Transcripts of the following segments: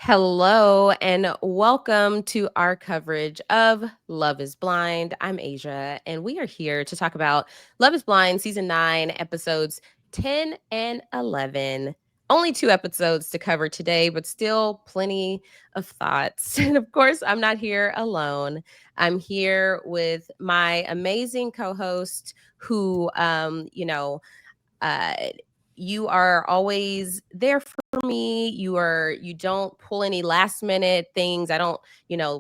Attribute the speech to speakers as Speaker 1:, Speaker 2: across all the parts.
Speaker 1: Hello and welcome to our coverage of Love is Blind. I'm Asia, and we are here to talk about Love is Blind Season 9, episodes 10 and 11. Only 2 episodes to cover today, but still plenty of thoughts. And of course, I'm not here alone. I'm here with my amazing co-host who, uh, you are always there for me. You don't pull any last minute things. I don't,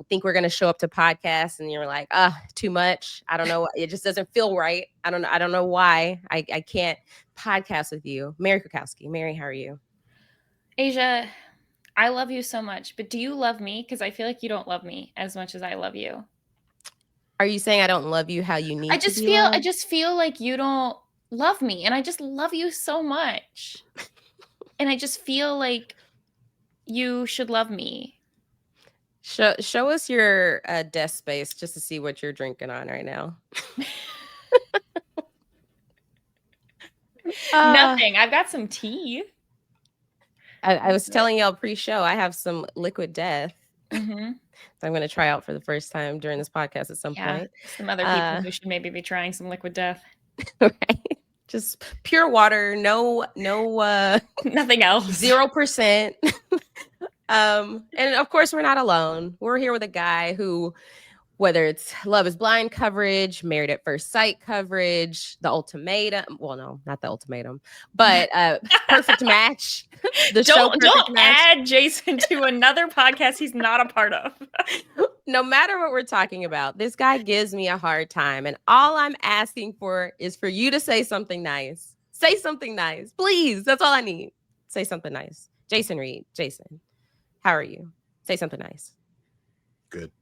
Speaker 1: think we're gonna show up to podcasts and you're like, too much. I don't know. It just doesn't feel right. I don't know why. I can't podcast with you. Mary Kwiatkowski. Mary, how are you?
Speaker 2: Asia, I love you so much, but do you love me? Because I feel like you don't love me as much as I love you.
Speaker 1: Are you saying I don't love you how you need
Speaker 2: I
Speaker 1: to
Speaker 2: just
Speaker 1: be
Speaker 2: feel
Speaker 1: loved?
Speaker 2: I just feel like you don't love me, and I just love you so much. And I just feel like you should love me.
Speaker 1: Show us your desk space just to see what you're drinking on right now.
Speaker 2: Nothing. I've got some tea.
Speaker 1: I was telling y'all pre-show, I have some liquid death.
Speaker 2: Mm-hmm.
Speaker 1: So I'm going to try out for the first time during this podcast at some point.
Speaker 2: Some other people who should maybe be trying some liquid death.
Speaker 1: Right? Just pure water, no
Speaker 2: nothing else.
Speaker 1: 0%. And of course, we're not alone. We're here with a guy who, whether it's Love is Blind coverage, Married at First Sight coverage, The Ultimatum. Well, no, not The Ultimatum, but Perfect Match.
Speaker 2: Don't add Jason to another podcast he's not a part of.
Speaker 1: No matter what we're talking about, this guy gives me a hard time. And all I'm asking for is for you to say something nice. Say something nice, please. That's all I need. Say something nice. Jason Reed. Jason, how are you? Say something nice.
Speaker 3: Good.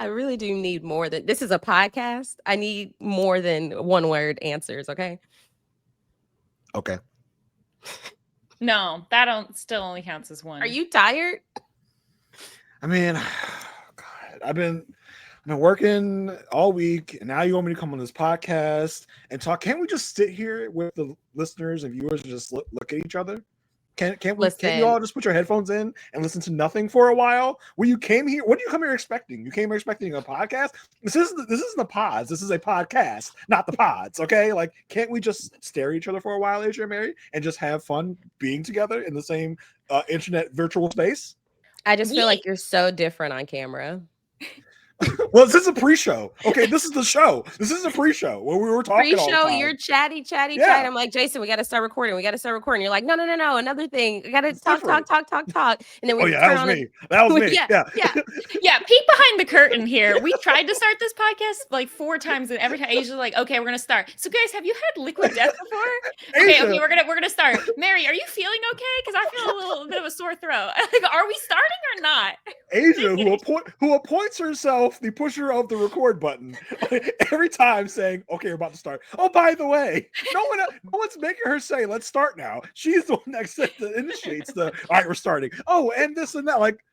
Speaker 1: I really do need more than this is a podcast. I need more than one word answers. Okay.
Speaker 3: Okay.
Speaker 2: No, that still only counts as one.
Speaker 1: Are you tired?
Speaker 3: I mean, God, I've been working all week, and now you want me to come on this podcast and talk. Can't we just sit here with the listeners and viewers and just look at each other? Can't you all just put your headphones in and listen to nothing for a while? When you came here, what do you come here expecting? You came here expecting a podcast? This isn't the pods. This is a podcast, not the pods. Okay, like can't we just stare at each other for a while, Asia and Mary, and just have fun being together in the same internet virtual space?
Speaker 1: I just feel like you're so different on camera.
Speaker 3: Well, this is a pre-show. Okay, this is the show. This is a pre-show where we were talking.
Speaker 1: Pre-show, you're chatty. I'm like, Jason, we got to start recording. You're like, no. Another thing. We got to talk. And then we
Speaker 3: that was me. Yeah.
Speaker 2: Peek behind the curtain here. We tried to start this podcast like 4 times, and every time Asia's like, okay, we're gonna start. So guys, have you had liquid death before? Okay, we're gonna start. Mary, are you feeling okay? Because I feel a little bit of a sore throat. Like, are we starting or not?
Speaker 3: Asia, who appoints herself the pusher of the record button every time, saying, "Okay, we're about to start." Oh, by the way, no one's making her say, "Let's start now." She's the one that initiates the. All right, we're starting. Oh, and this and that. Like,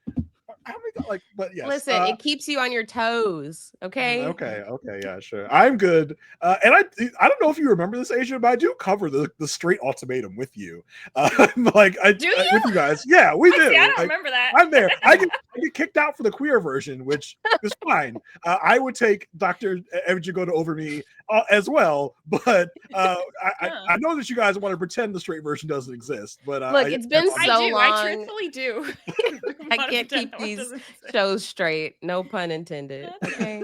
Speaker 3: how many? But yes.
Speaker 1: Listen, it keeps you on your toes. Okay.
Speaker 3: Okay. Yeah, sure. I'm good. And I don't know if you remember this, Asia, but I do cover the straight ultimatum with you. With you guys. Yeah, we do.
Speaker 2: I don't remember that.
Speaker 3: I'm there. I get kicked out for the queer version, which is fine. I would take Dr. Evjigoda over me as well, but I know that you guys want to pretend the straight version doesn't exist. But
Speaker 1: look, it's been so long.
Speaker 2: I truthfully do.
Speaker 1: I can't keep these shows straight. No pun intended. Okay.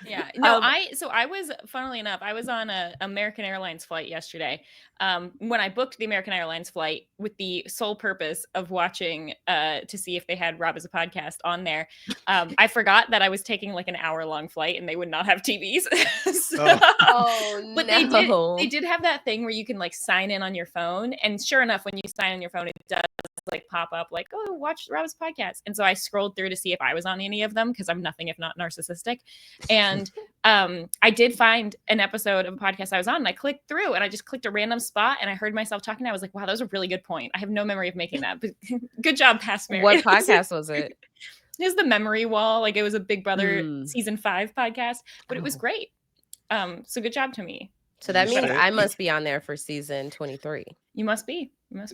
Speaker 2: Yeah. No, I was, funnily enough, I was on a American Airlines flight yesterday. When I booked the American Airlines flight with the sole purpose of watching to see if they had Rob as a podcast on there. I forgot that I was taking like an hour-long flight and they would not have TVs. But they did have that thing where you can like sign in on your phone, and sure enough, when you sign on your phone, it does like pop up like, oh, watch Rob's podcast. And so I scrolled through to see if I was on any of them, because I'm nothing if not narcissistic. And I did find an episode of a podcast I was on, and I clicked through, and I just clicked a random spot, and I heard myself talking. I was like, wow, that was a really good point. I have no memory of making that, but good job, past Mary.
Speaker 1: What podcast was it?
Speaker 2: It was the Memory Wall. Like, it was a Big Brother season 5 podcast, but it was great. So good job to me.
Speaker 1: So that means I must be on there for season 23.
Speaker 2: You must be.
Speaker 1: Wow.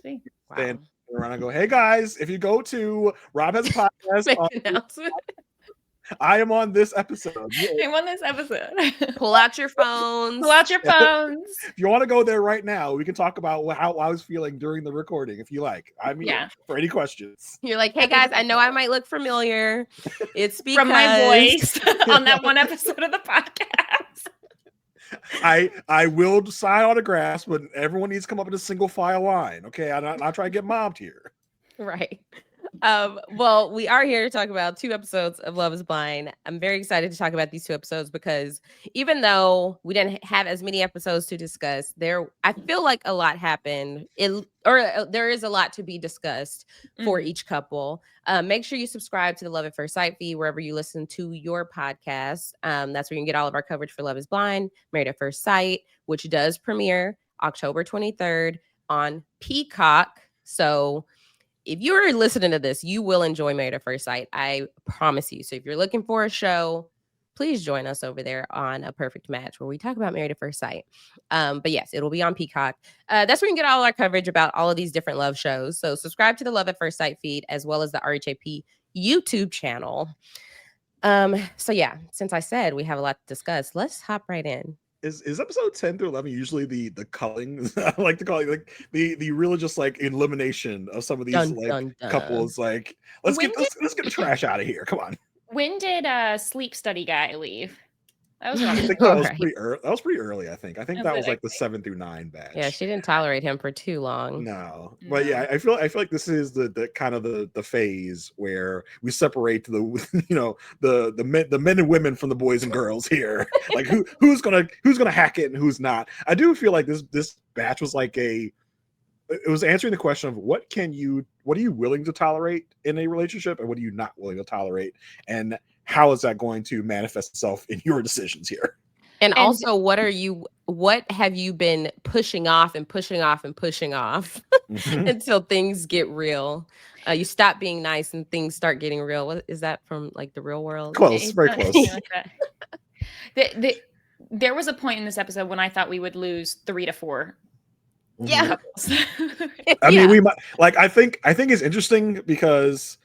Speaker 3: Stand around and go, hey guys, if you go to Rob Has a Podcast,
Speaker 1: Make an announcement.
Speaker 3: I am on this episode.
Speaker 2: I'm on this episode.
Speaker 1: Pull out your phones.
Speaker 2: Pull out your phones.
Speaker 3: If you want to go there right now, we can talk about how I was feeling during the recording if you like. I'm here for any questions.
Speaker 1: You're like, hey guys, I know I might look familiar. It's because
Speaker 2: From my voice on that one episode of the podcast.
Speaker 3: I will sign autographs, but everyone needs to come up in a single file line. Okay, I'm not trying to get mobbed here.
Speaker 1: Right. Well, we are here to talk about 2 episodes of Love is Blind. I'm very excited to talk about these 2 episodes because even though we didn't have as many episodes to discuss, I feel like a lot happened. There is a lot to be discussed for each couple. Make sure you subscribe to the Love at First Sight feed wherever you listen to your podcast. That's where you can get all of our coverage for Love is Blind, Married at First Sight, which does premiere October 23rd on Peacock. So if you're listening to this, you will enjoy Married at First Sight. I promise you. So if you're looking for a show, please join us over there on A Perfect Match where we talk about Married at First Sight. But yes, it'll be on Peacock. That's where you can get all our coverage about all of these different love shows. So subscribe to the Love at First Sight feed as well as the RHAP YouTube channel. So yeah, since I said we have a lot to discuss, let's hop right in.
Speaker 3: Is episode 10 through 11 usually the culling? I like to call it like the real just like elimination of some of these couples. Like let's get the trash out of here. Come on.
Speaker 2: When did Sleep Study guy leave? That was
Speaker 3: I think that was pretty early. That was pretty early. I think that was like the 7 through 9 batch.
Speaker 1: Yeah, she didn't tolerate him for too long.
Speaker 3: No, but yeah, I feel like this is the kind of the phase where we separate the men and women from the boys and girls here. Like who's gonna hack it and who's not. I do feel like this batch was like it was answering the question of what are you willing to tolerate in a relationship and what are you not willing to tolerate, and how is that going to manifest itself in your decisions here?
Speaker 1: And also, what have you been pushing off and pushing off and pushing off until things get real? You stop being nice and things start getting real. What is that from, like, the real world?
Speaker 3: Close, very close.
Speaker 2: There was a point in this episode when I thought we would lose 3 to 4.
Speaker 1: Yeah.
Speaker 3: I mean, we might, like, I think it's interesting because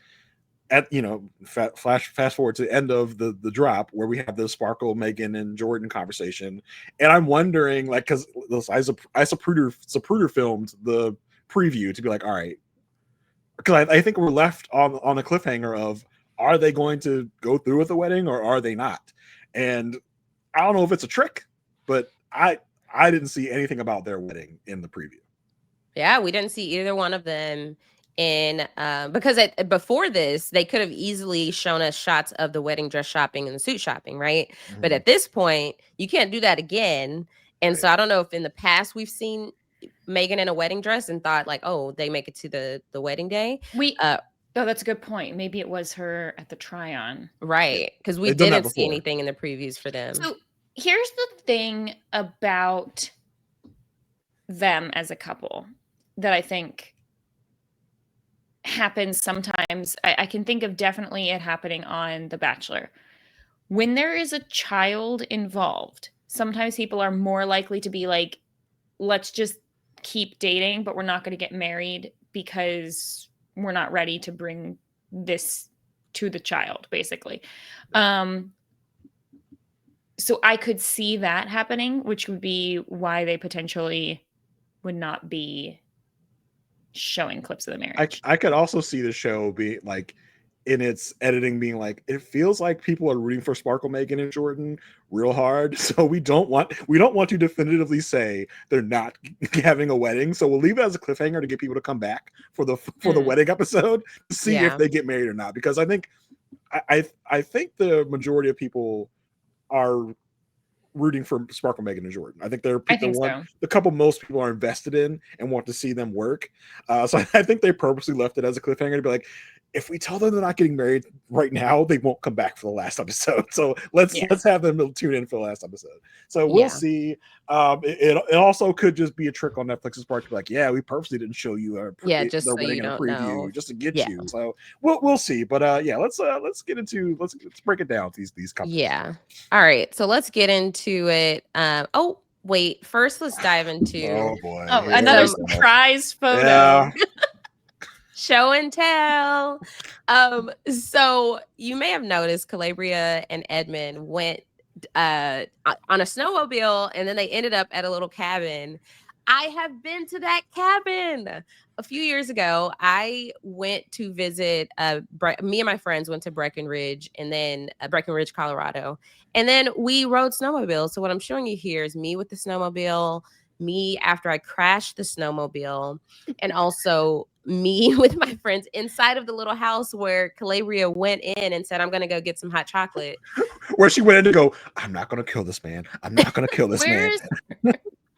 Speaker 3: fast forward to the end of the drop where we have the Sparkle, Megan, and Jordan conversation, and I'm wondering, like, because Isa Zapruder filmed the preview to be like, all right, because I think we're left on a cliffhanger of, are they going to go through with the wedding or are they not? And I don't know if it's a trick, but I didn't see anything about their wedding in the preview.
Speaker 1: Yeah, we didn't see either one of them. Because before this, they could have easily shown us shots of the wedding dress shopping and the suit shopping, right? Mm-hmm. But at this point, you can't do that again. And so I don't know if in the past we've seen Megan in a wedding dress and thought like, oh, they make it to the wedding day.
Speaker 2: That's a good point. Maybe it was her at the try-on.
Speaker 1: Right, because we didn't see anything in the previews for them. So
Speaker 2: here's the thing about them as a couple that I think happens sometimes. I can think of definitely it happening on The Bachelor. When there is a child involved, sometimes people are more likely to be like, let's just keep dating, but we're not going to get married because we're not ready to bring this to the child, basically. So I could see that happening, which would be why they potentially would not be showing clips of the marriage.
Speaker 3: I could also see the show be like, in its editing, being like, it feels like people are rooting for Sparkle, Megan, and Jordan real hard, so we don't want to definitively say they're not having a wedding, so we'll leave it as a cliffhanger to get people to come back for the wedding episode to see if they get married or not, because I think the majority of people are rooting for Sparkle, Megan, and Jordan. I think they're the couple most people are invested in and want to see them work. So I think they purposely left it as a cliffhanger to be like, if we tell them they're not getting married right now, they won't come back for the last episode. So let's have them tune in for the last episode. So we'll see. It also could just be a trick on Netflix's part to be like, we purposely didn't show you their wedding in a preview just to get you. So we'll see. But let's break it down these couples.
Speaker 1: Yeah. All right. So let's get into it. Wait, first let's dive into
Speaker 3: Oh boy.
Speaker 2: Oh,
Speaker 3: Here
Speaker 2: another
Speaker 3: we
Speaker 1: some
Speaker 3: go.
Speaker 2: surprise photo.
Speaker 3: Yeah.
Speaker 1: show and tell. So you may have noticed Calabria and Edmund went on a snowmobile, and then they ended up at a little cabin. I have been to that cabin. A few years ago, I went to visit. Me and my friends went to Breckenridge, and then Breckenridge, Colorado, and then we rode snowmobiles. So what I'm showing you here is me with the snowmobile, me after I crashed the snowmobile, and also me with my friends inside of the little house where Calabria went in and said, "I'm going to go get some hot chocolate."
Speaker 3: Where she went in to go, I'm not gonna kill this man. I'm not gonna kill this man.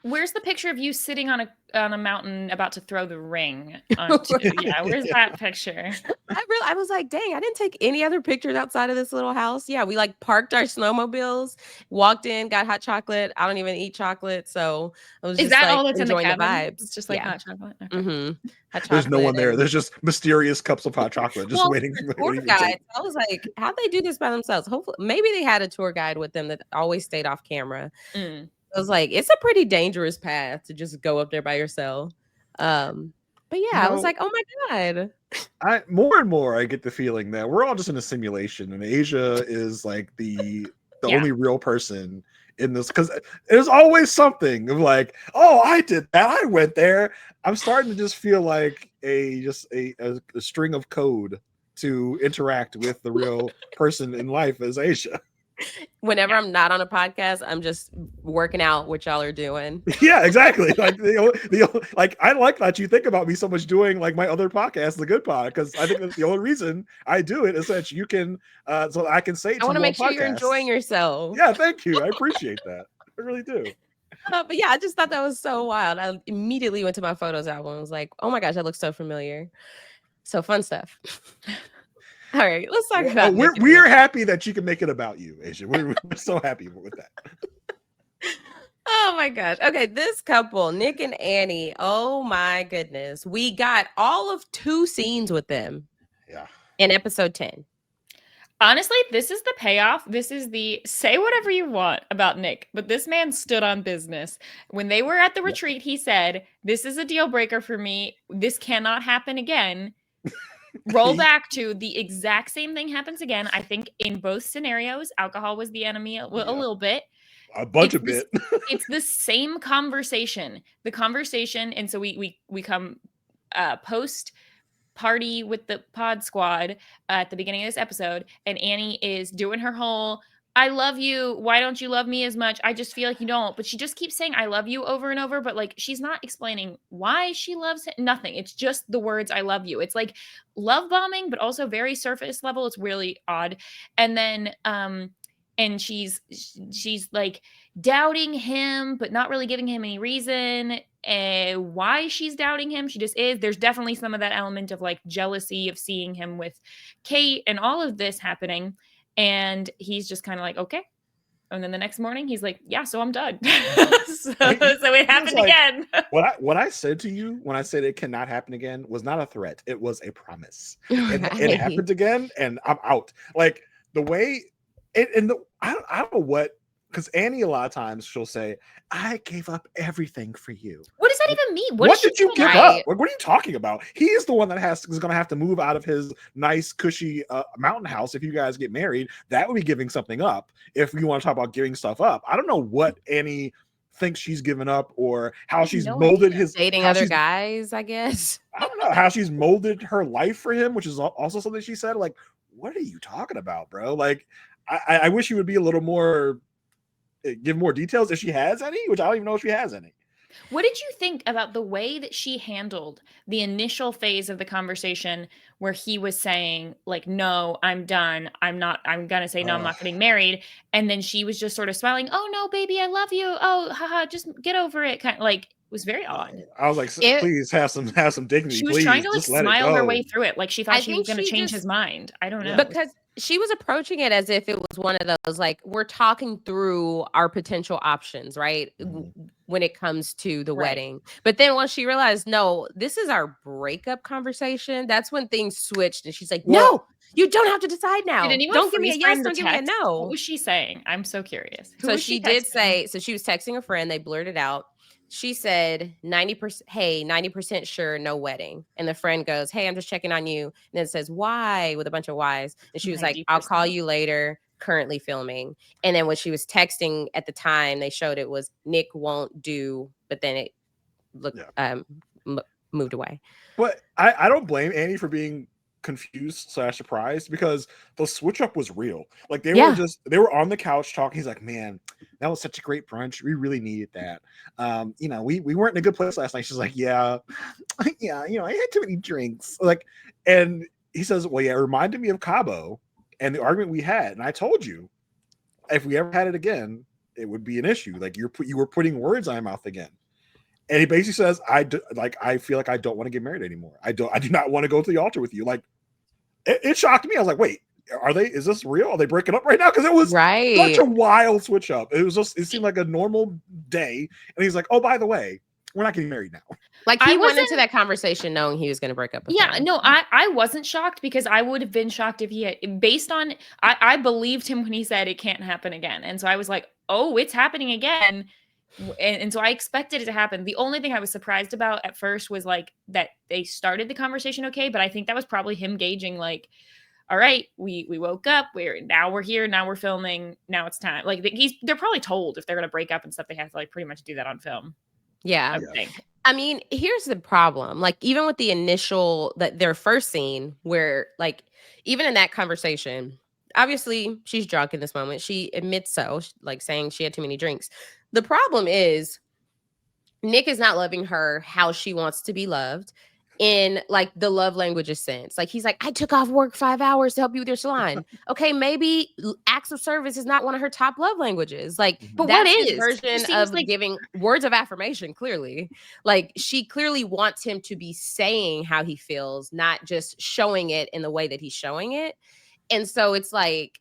Speaker 2: Where's the picture of you sitting on a mountain about to throw the ring onto? Yeah, where's that picture?
Speaker 1: I was like, dang, I didn't take any other pictures outside of this little house. Yeah, we like parked our snowmobiles, walked in, got hot chocolate. I don't even eat chocolate, so I was
Speaker 2: Is
Speaker 1: just
Speaker 2: that
Speaker 1: like
Speaker 2: all that's in the
Speaker 1: enjoying the
Speaker 2: cabin?
Speaker 1: vibes.
Speaker 2: It's just like
Speaker 1: Yeah.
Speaker 2: hot chocolate. Okay.
Speaker 1: Mm-hmm. Hot
Speaker 3: There's no
Speaker 1: chocolate
Speaker 3: one there.
Speaker 1: and
Speaker 3: There's just mysterious cups of hot chocolate just
Speaker 1: well,
Speaker 3: waiting.
Speaker 1: tour
Speaker 3: waiting for
Speaker 1: guides.
Speaker 3: take.
Speaker 1: I was like, how'd they do this by themselves? Hopefully, maybe they had a tour guide with them that always stayed off camera.
Speaker 2: Mm.
Speaker 1: I was like, it's a pretty dangerous path to just go up there by yourself. But yeah, I was like, oh my God.
Speaker 3: More and more I get the feeling that we're all just in a simulation, and Asia is like the
Speaker 2: Yeah.
Speaker 3: only real person in this, because there's always something of like, oh, I did that, I went there. I'm starting to just feel like a string of code to interact with the real person in life as Asia.
Speaker 1: Whenever I'm not on a podcast, I'm just working out what y'all are doing.
Speaker 3: Yeah, exactly. Like like I like that you think about me so much doing like my other podcast, The Good Pod, because I think that's the only reason I do it is that you can so I can say it
Speaker 1: I want to
Speaker 3: more
Speaker 1: make sure you're enjoying
Speaker 3: podcasts.
Speaker 1: yourself.
Speaker 3: Yeah, thank you. I appreciate that. I really do.
Speaker 1: But yeah, I just thought that was so wild. I immediately went to my photos album and was like, oh my gosh, that looks so familiar. So fun stuff. All right, let's talk about Nick and
Speaker 3: we're
Speaker 1: Annie.
Speaker 3: happy that you can make it about you, Asia. We're so happy with that.
Speaker 1: Oh my gosh. Okay, this couple, Nick and Annie. Oh my goodness. We got all of 2 scenes with them.
Speaker 3: Yeah.
Speaker 1: In episode 10.
Speaker 2: Honestly, this is the payoff. This is the say whatever you want about Nick, but this man stood on business. When they were at the retreat, he said, "This is a deal breaker for me. This cannot happen again." Roll back to the exact same thing happens again. I think in both scenarios, alcohol was the enemy a little bit.
Speaker 3: A bunch of bit.
Speaker 2: It's the same conversation. The conversation, and so we come post party with the pod squad at the beginning of this episode, and Annie is doing her whole "I love you. Why don't you love me as much? I just feel like you don't." But she just keeps saying "I love you" over and over, but like she's not explaining why she loves him. Nothing. It's just the words "I love you." It's like love bombing, but also very surface level. It's really odd. And then and she's like doubting him, but not really giving him any reason why she's doubting him. She just is. There's definitely some of that element of like jealousy of seeing him with Kate and all of this happening. And he's just kind of like, okay. And then the next morning he's like, yeah, so I'm done. so it happened
Speaker 3: like,
Speaker 2: again.
Speaker 3: What I said to you when I said it cannot happen again was not a threat. It was a promise.
Speaker 1: Right.
Speaker 3: It happened again, and I'm out. Like the way I don't know what, because Annie a lot of times she'll say, "I gave up everything for you."
Speaker 2: What does that even mean?
Speaker 3: What did you give
Speaker 1: Right.
Speaker 3: up? Like, what are you talking about? He's the one that is going to have to move out of his nice, cushy mountain house if you guys get married. That would be giving something up. If you want to talk about giving stuff up, I don't know what Annie thinks she's given up or how she's molded his
Speaker 1: dating other guys, I guess.
Speaker 3: I don't know how she's molded her life for him, which is also something she said. Like, what are you talking about, bro? Like, I wish you would be a little more, give more details if she has any, which I don't even know if she has any.
Speaker 2: What did you think about the way that she handled the initial phase of the conversation where he was saying like, no, I'm done. I'm going to say, no, I'm not getting married. And then she was just sort of smiling. Oh no, baby, I love you. Oh, haha, just get over it. Kind of like, it was very odd.
Speaker 3: I was like, please have some dignity.
Speaker 2: She was
Speaker 3: please,
Speaker 2: trying to like smile her way through it. Like she thought she was going to change his mind. I don't know.
Speaker 1: Because she was approaching it as if it was one of those, like, we're talking through our potential options, right? When it comes to the wedding. But then once she realized, no, this is our breakup conversation, that's when things switched. And she's like, no, You don't have to decide now.
Speaker 2: Did anyone
Speaker 1: Don't give me a
Speaker 2: freeze
Speaker 1: yes,
Speaker 2: frame the
Speaker 1: don't give me a
Speaker 2: text? What
Speaker 1: no.
Speaker 2: was she saying? I'm so curious. Who
Speaker 1: So
Speaker 2: was
Speaker 1: she
Speaker 2: she
Speaker 1: did
Speaker 2: texting?
Speaker 1: say, so she was texting a friend, they blurted out. She said 90%, hey, 90% sure, no wedding. And the friend goes, hey, I'm just checking on you. And then it says, why? With a bunch of whys. And she was like, I'll call
Speaker 2: 90%.
Speaker 1: you later, currently filming. And then when she was texting at the time, they showed it was Nick won't do, but then it looked moved away.
Speaker 3: But I don't blame Annie for being confused / surprised because the switch up was real. Like they were on the couch talking. He's like, man, that was such a great brunch. We really needed that. We weren't in a good place last night. She's like, yeah, yeah, I had too many drinks. Like, and he says, well, yeah, it reminded me of Cabo and the argument we had. And I told you, if we ever had it again, it would be an issue. Like you were putting words on my mouth again. And he basically says, I feel like I don't want to get married anymore. I do not want to go to the altar with you. Like it shocked me. I was like, wait, is this real? Are they breaking up right now? Because it was such a wild switch up. It seemed like a normal day. And he's like, oh, by the way, we're not getting married now.
Speaker 1: Like he went into that conversation knowing he was going to break up with her.
Speaker 2: No, I wasn't shocked because I would have been shocked if he had, based on, I believed him when he said it can't happen again. And so I was like, oh, it's happening again. And so I expected it to happen. The only thing I was surprised about at first was like that they started the conversation okay, but I think that was probably him gauging like, all right, we woke up, we're here, now we're filming, now it's time. Like they're probably told if they're gonna break up and stuff, they have to like pretty much do that on film.
Speaker 1: Yeah. I mean, here's the problem. Like even with the initial their first scene where like even in that conversation, obviously she's drunk in this moment. She admits so, like saying she had too many drinks. The problem is Nick is not loving her how she wants to be loved in like the love languages sense. Like he's like, I took off work 5 hours to help you with your salon. Okay, maybe acts of service is not one of her top love languages. Like, but what is version of like giving words of affirmation? Clearly, like she clearly wants him to be saying how he feels, not just showing it in the way that he's showing it. And so it's like,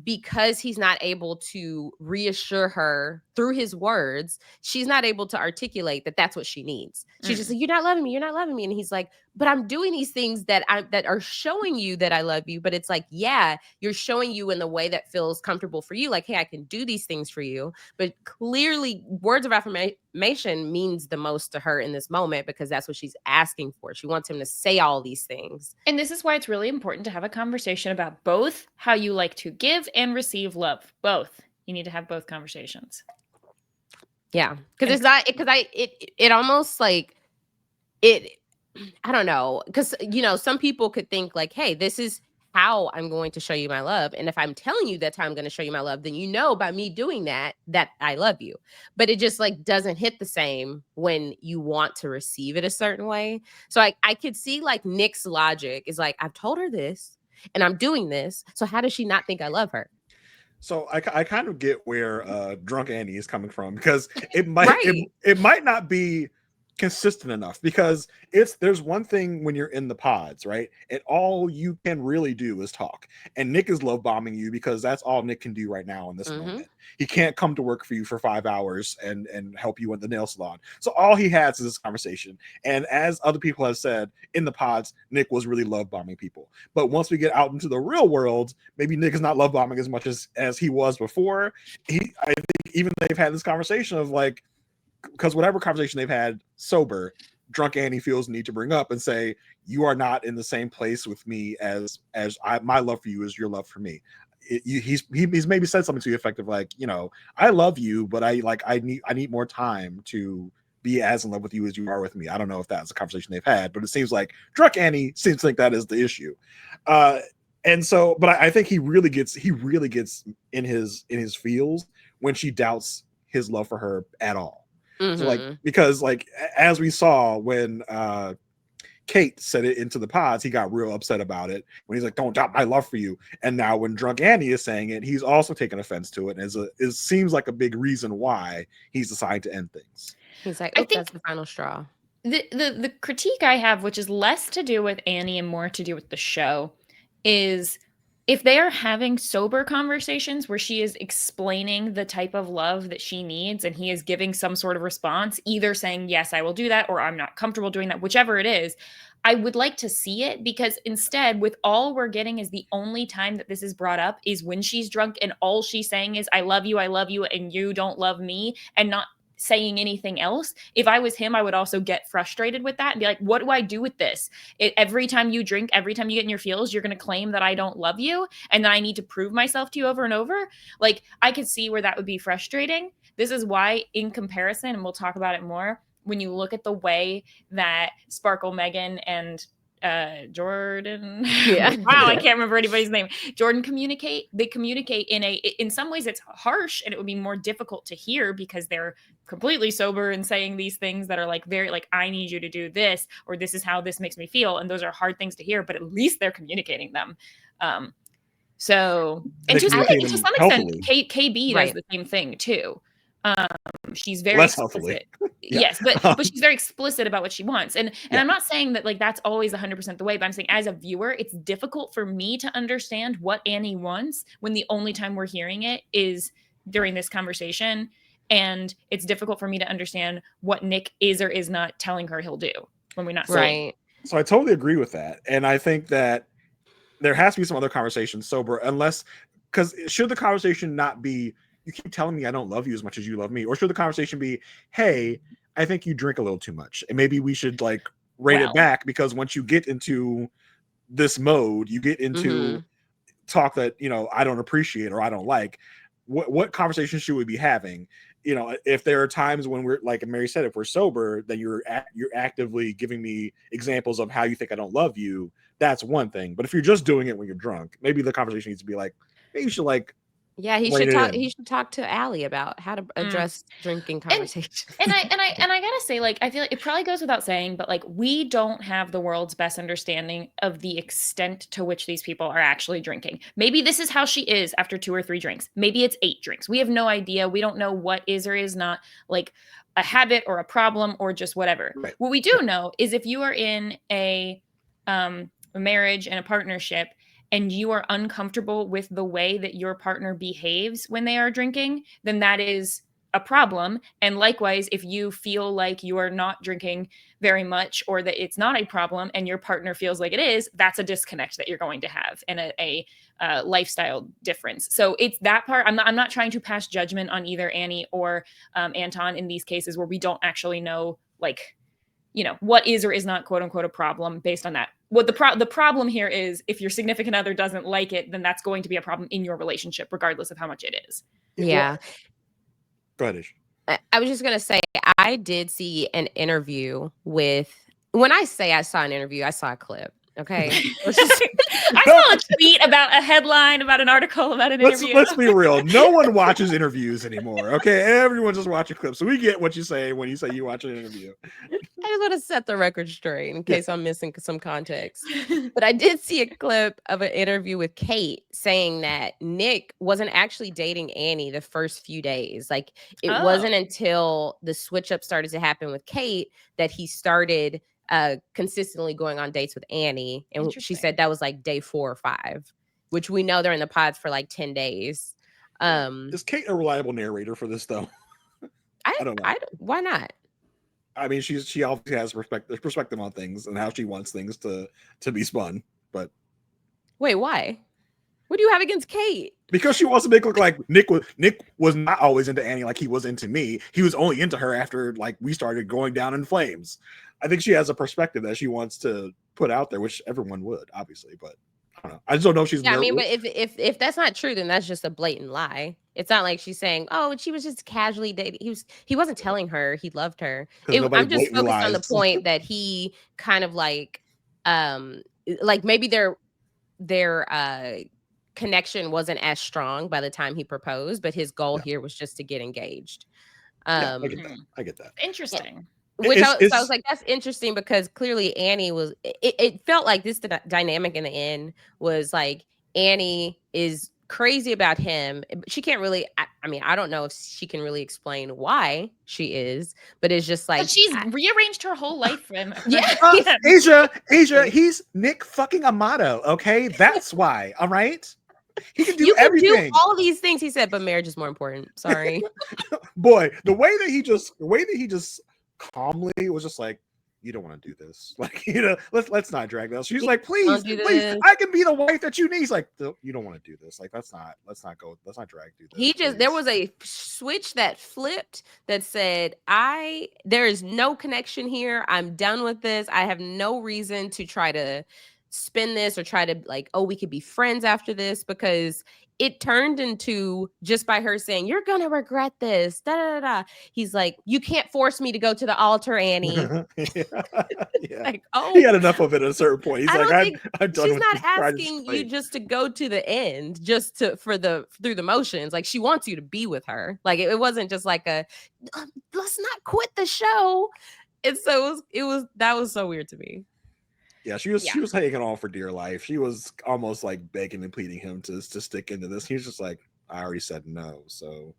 Speaker 1: because he's not able to reassure her through his words, she's not able to articulate that that's what she needs. She's just like, you're not loving me. You're not loving me. And he's like, but I'm doing these things that are showing you that I love you. But it's like, yeah, you're showing you in the way that feels comfortable for you. Like, hey, I can do these things for you. But clearly words of affirmation means the most to her in this moment because that's what she's asking for. She wants him to say all these things.
Speaker 2: And this is why it's really important to have a conversation about both how you like to give and receive love. Both. You need to have both conversations.
Speaker 1: Yeah. Because it almost like I don't know. Because, some people could think like, hey, this is how I'm going to show you my love. And if I'm telling you that's how I'm going to show you my love, then by me doing that I love you. But it just like doesn't hit the same when you want to receive it a certain way. So I could see like Nick's logic is like, I've told her this and I'm doing this. So how does she not think I love her?
Speaker 3: So I kind of get where drunk Annie is coming from because it might it might not be consistent enough because there's one thing when you're in the pods, right? And all you can really do is talk. And Nick is love bombing you because that's all Nick can do right now in this moment. He can't come to work for you for 5 hours and help you in the nail salon. So all he has is this conversation. And as other people have said in the pods, Nick was really love bombing people. But once we get out into the real world, maybe Nick is not love bombing as much as he was before. I think even they've had this conversation of like, because whatever conversation they've had sober, drunk Annie feels the need to bring up and say, you are not in the same place with me as my love for you is your love for me. He's maybe said something to the effect of like, I love you, but I need more time to be as in love with you as you are with me. I don't know if that's a conversation they've had, but it seems like drunk Annie seems to think that is the issue. And so, but I think he really gets in his feels when she doubts his love for her at all. So like, because like as we saw when Kate said it into the pods, he got real upset about it when he's like, don't doubt my love for you. And now when drunk Annie is saying it, he's also taking offense to it. And it seems like a big reason why he's decided to end things.
Speaker 1: He's like, I think that's the final straw.
Speaker 2: The critique I have, which is less to do with Annie and more to do with the show, is if they are having sober conversations where she is explaining the type of love that she needs and he is giving some sort of response, either saying, yes, I will do that, or I'm not comfortable doing that, whichever it is, I would like to see it, because instead, with all we're getting is the only time that this is brought up is when she's drunk and all she's saying is, I love you, and you don't love me, and not saying anything else. If I was him, I would also get frustrated with that and be like, what do I do with this? Every time you drink, every time you get in your feels, you're going to claim that I don't love you and that I need to prove myself to you over and over. Like, I could see where that would be frustrating. This is why, in comparison, and we'll talk about it more, when you look at the way that Sparkle, Megan, and Jordan,
Speaker 1: Yeah.
Speaker 2: wow, I can't remember anybody's name. Jordan they communicate in some ways it's harsh and it would be more difficult to hear because they're completely sober and saying these things that are like very like, I need you to do this, or this is how this makes me feel. And those are hard things to hear, but at least they're communicating them. So, and to some extent, KB does the same thing too. She's very
Speaker 3: less
Speaker 2: explicit.
Speaker 3: healthily.
Speaker 2: Yes, but she's very explicit about what she wants. And I'm not saying that like that's always 100% the way, but I'm saying as a viewer, it's difficult for me to understand what Annie wants when the only time we're hearing it is during this conversation. And it's difficult for me to understand what Nick is or is not telling her he'll do when we're not seeing it.
Speaker 3: So I totally agree with that. And I think that there has to be some other conversation sober, because should the conversation not be, you keep telling me I don't love you as much as you love me, or should the conversation be, hey, I think you drink a little too much and maybe we should like rate it back, because once you get into this mode, you get into talk that, you know, I don't appreciate or I don't like. What conversation should we be having? You know, if there are times when we're like Mary said, if we're sober, then you're actively giving me examples of how you think I don't love you. That's one thing. But if you're just doing it when you're drunk, maybe the conversation needs to be like, maybe you should like,
Speaker 1: he should talk to Allie about how to address drinking conversations.
Speaker 2: And I gotta say, like, I feel like it probably goes without saying, but like, we don't have the world's best understanding of the extent to which these people are actually drinking. Maybe this is how she is after 2 or 3 drinks. Maybe it's 8 drinks. We have no idea. We don't know what is or is not like a habit or a problem or just whatever.
Speaker 3: Right.
Speaker 2: What we do know is if you are in a marriage and a partnership, and you are uncomfortable with the way that your partner behaves when they are drinking, then that is a problem. And likewise, if you feel like you are not drinking very much or that it's not a problem and your partner feels like it is, that's a disconnect that you're going to have and a lifestyle difference. So it's that part. I'm not trying to pass judgment on either Annie or Anton in these cases where we don't actually know, like, you know, what is or is not quote unquote a problem based on that. What the problem here is, if your significant other doesn't like it, then that's going to be a problem in your relationship, regardless of how much it is.
Speaker 1: Yeah.
Speaker 3: Go ahead, Ish.
Speaker 1: I was just going to say, I did see an interview with, when I say I saw an interview, I saw a clip. Okay.
Speaker 2: I saw a tweet about a headline, about an article, about an interview.
Speaker 3: Let's be real. No one watches interviews anymore. Okay. Everyone just watches clips. So we get what you say when you say you watch an interview.
Speaker 1: I just want to set the record straight in case I'm missing some context. But I did see a clip of an interview with Kate saying that Nick wasn't actually dating Annie the first few days. Like, it wasn't until the switch up started to happen with Kate that he started consistently going on dates with Annie. And she said that was like day 4 or 5, which we know they're in the pods for like 10 days.
Speaker 3: Is Kate a reliable narrator for this though? I don't know.
Speaker 1: Why not?
Speaker 3: I mean, she obviously has perspective on things and how she wants things to be spun. But
Speaker 1: wait, why? What do you have against Kate?
Speaker 3: Because she wants to make it look like Nick was not always into Annie like he was into me. He was only into her after like we started going down in flames. I think she has a perspective that she wants to put out there, which everyone would, obviously, but I don't know. I just don't know if she's.
Speaker 1: Yeah, I mean, but if that's not true, then that's just a blatant lie. It's not like she's saying, "Oh, she was just casually dating." He wasn't telling her he loved her. I'm just focused on the point that he kind of like maybe their connection wasn't as strong by the time he proposed, but his goal here was just to get engaged.
Speaker 3: I get that.
Speaker 2: Interesting.
Speaker 1: Which I was like, that's interesting, because clearly Annie it felt like this dynamic in the end was like Annie is crazy about him. She can't really, I mean, I don't know if she can really explain why she is, but it's just like,
Speaker 2: But she's rearranged her whole life for him. For
Speaker 1: Yeah.
Speaker 2: him.
Speaker 3: Asia, he's Nick fucking Amato, okay? That's why, all right? He can do
Speaker 1: you can
Speaker 3: everything.
Speaker 1: do all these things, he said, but marriage is more important. Sorry.
Speaker 3: Boy, the way that he just calmly was just like, you don't want to do this. Like, let's not drag this. She's like, please, I can be the wife that you need. He's like, you don't want to do this. Like, let's not drag through this.
Speaker 1: There was a switch that flipped that said, there is no connection here. I'm done with this. I have no reason to try to spin this or try to like, oh, we could be friends after this, because it turned into just by her saying, you're gonna regret this. Da, da, da, da. He's like, you can't force me to go to the altar, Annie.
Speaker 3: Yeah.
Speaker 1: Like, oh,
Speaker 3: he had enough of it at a certain point. He's I'm done.
Speaker 1: She's not asking you just to go to the end, just to through the motions. Like, she wants you to be with her. Like, it wasn't just like let's not quit the show. And so that was so weird to me.
Speaker 3: Yeah, she was hanging on for dear life. She was almost like begging and pleading him to stick into this. He was just like, I already said no, so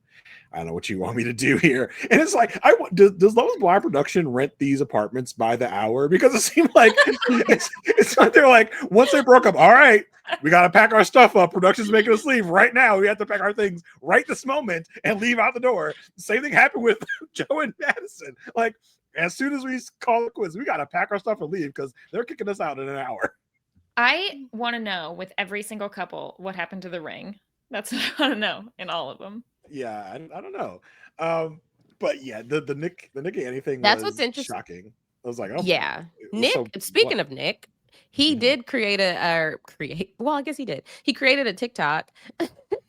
Speaker 3: I don't know what you want me to do here. And it's like, does Love Is Blind production rent these apartments by the hour? Because it seemed like it's like they're like, once they broke up, all right, we got to pack our stuff up. Production's making us leave right now. We have to pack our things right this moment and leave out the door. Same thing happened with Joe and Madison. Like, as soon as we call it quits, we got to pack our stuff and leave because they're kicking us out in an hour.
Speaker 2: I want to know with every single couple what happened to the ring. That's what I want to know in all of them.
Speaker 3: Yeah, I don't know. But yeah, the Nick and Annie thing
Speaker 1: That's
Speaker 3: was
Speaker 1: what's interesting.
Speaker 3: Shocking. I was like, oh,
Speaker 1: yeah. Nick, speaking of Nick, he did create well, I guess he did. He created a TikTok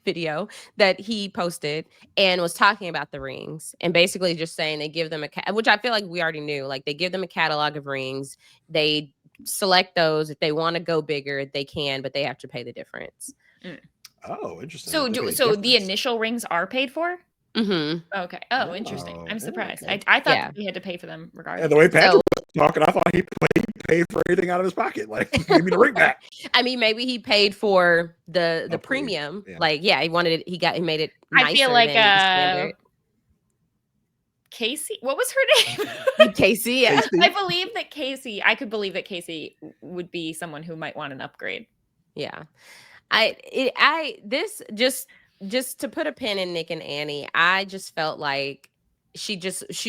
Speaker 1: video that he posted and was talking about the rings and basically just saying they give them which I feel like we already knew, like they give them a catalog of rings. They select those. If they want to go bigger, they can, but they have to pay the difference.
Speaker 3: Oh, interesting.
Speaker 2: So the initial rings are paid for?
Speaker 1: Mm-hmm.
Speaker 2: Okay. Oh, interesting. I'm surprised. Okay. I thought he had to pay for them regardless.
Speaker 3: Yeah, the way Patrick was talking, I thought he paid for everything out of his pocket. Like, give me the ring back.
Speaker 1: I mean, maybe he paid for the premium. Yeah. Like, yeah, he wanted it. He made it nicer.
Speaker 2: I feel like Casey. What was her name?
Speaker 1: Casey. Yeah.
Speaker 2: Casey? I could believe that Casey would be someone who might want an upgrade.
Speaker 1: Yeah. Just to put a pin in Nick and Annie, I just felt like she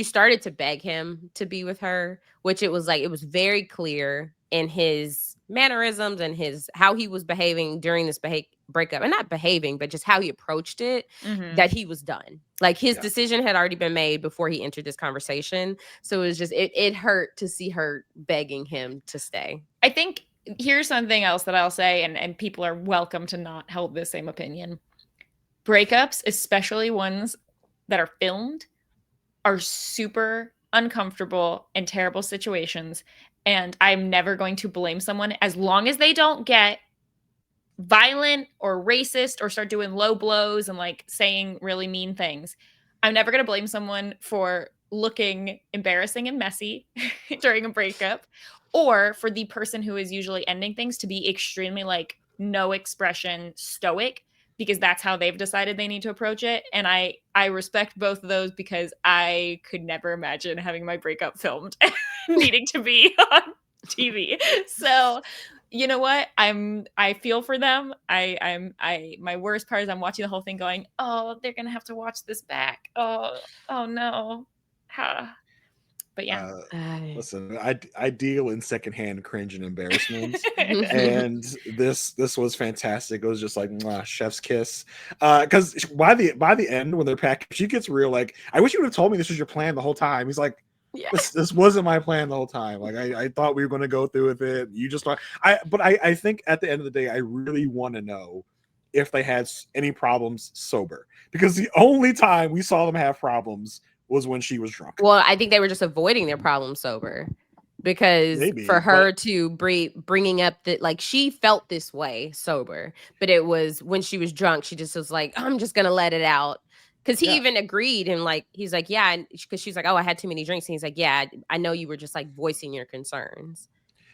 Speaker 1: started to beg him to be with her, which it was very clear in his mannerisms and how he was behaving during this breakup, and not behaving, but just how he approached it, that he was done. Like his decision had already been made before he entered this conversation. So it was just, it hurt to see her begging him to stay.
Speaker 2: I think here's something else that I'll say, and people are welcome to not hold the same opinion. Breakups, especially ones that are filmed, are super uncomfortable and terrible situations. And I'm never going to blame someone as long as they don't get violent or racist or start doing low blows and like saying really mean things. I'm never going to blame someone for looking embarrassing and messy during a breakup, or for the person who is usually ending things to be extremely like no expression stoic, because that's how they've decided they need to approach it. And I respect both of those, because I could never imagine having my breakup filmed needing to be on TV. So, you know what? I feel for them. My worst part is I'm watching the whole thing going, oh, they're going to have to watch this back. Oh no. But yeah.
Speaker 3: Listen, I deal in secondhand cringe and embarrassment, and this was fantastic. It was just like chef's kiss. Because by the end, when they're packing, she gets real. Like, I wish you would have told me this was your plan the whole time. He's like, this wasn't my plan the whole time. Like, I thought we were going to go through with it. You just thought but I think at the end of the day, I really want to know if they had any problems sober, because the only time we saw them have problems was when she was drunk.
Speaker 1: Well, I think they were just avoiding their problems sober, because for her to bringing up that, like, she felt this way sober, but it was when she was drunk, she just was like, I'm just gonna let it out. Because he even agreed, and like he's like, yeah, because she's like, oh, I had too many drinks, and he's like, yeah, I know you were just like voicing your concerns.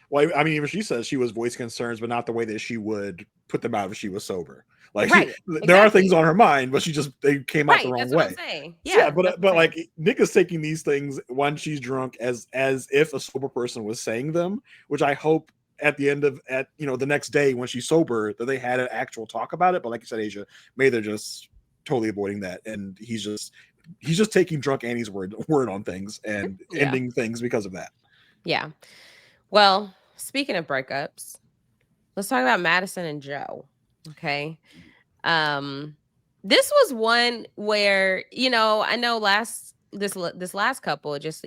Speaker 3: Well, I mean, even she says she was voicing concerns, but not the way that she would put them out if she was sober. Like
Speaker 1: Right.
Speaker 3: there are things
Speaker 1: Exactly.
Speaker 3: on her mind, but they came out the
Speaker 1: Right.
Speaker 3: wrong
Speaker 1: That's what I'm
Speaker 3: way.
Speaker 1: saying.
Speaker 3: So, yeah,
Speaker 1: Yeah. That's
Speaker 3: but
Speaker 1: what I'm saying.
Speaker 3: like Nick is taking these things when she's drunk as if a sober person was saying them, which I hope at the end of the next day when she's sober that they had an actual talk about it. But like you said, Asia, maybe they're just totally avoiding that, and he's just taking drunk Annie's word on things and
Speaker 1: Yeah.
Speaker 3: ending things because of that.
Speaker 1: Yeah. Well, speaking of breakups, let's talk about Madison and Joe. Okay. This was one where, I know this last couple, just,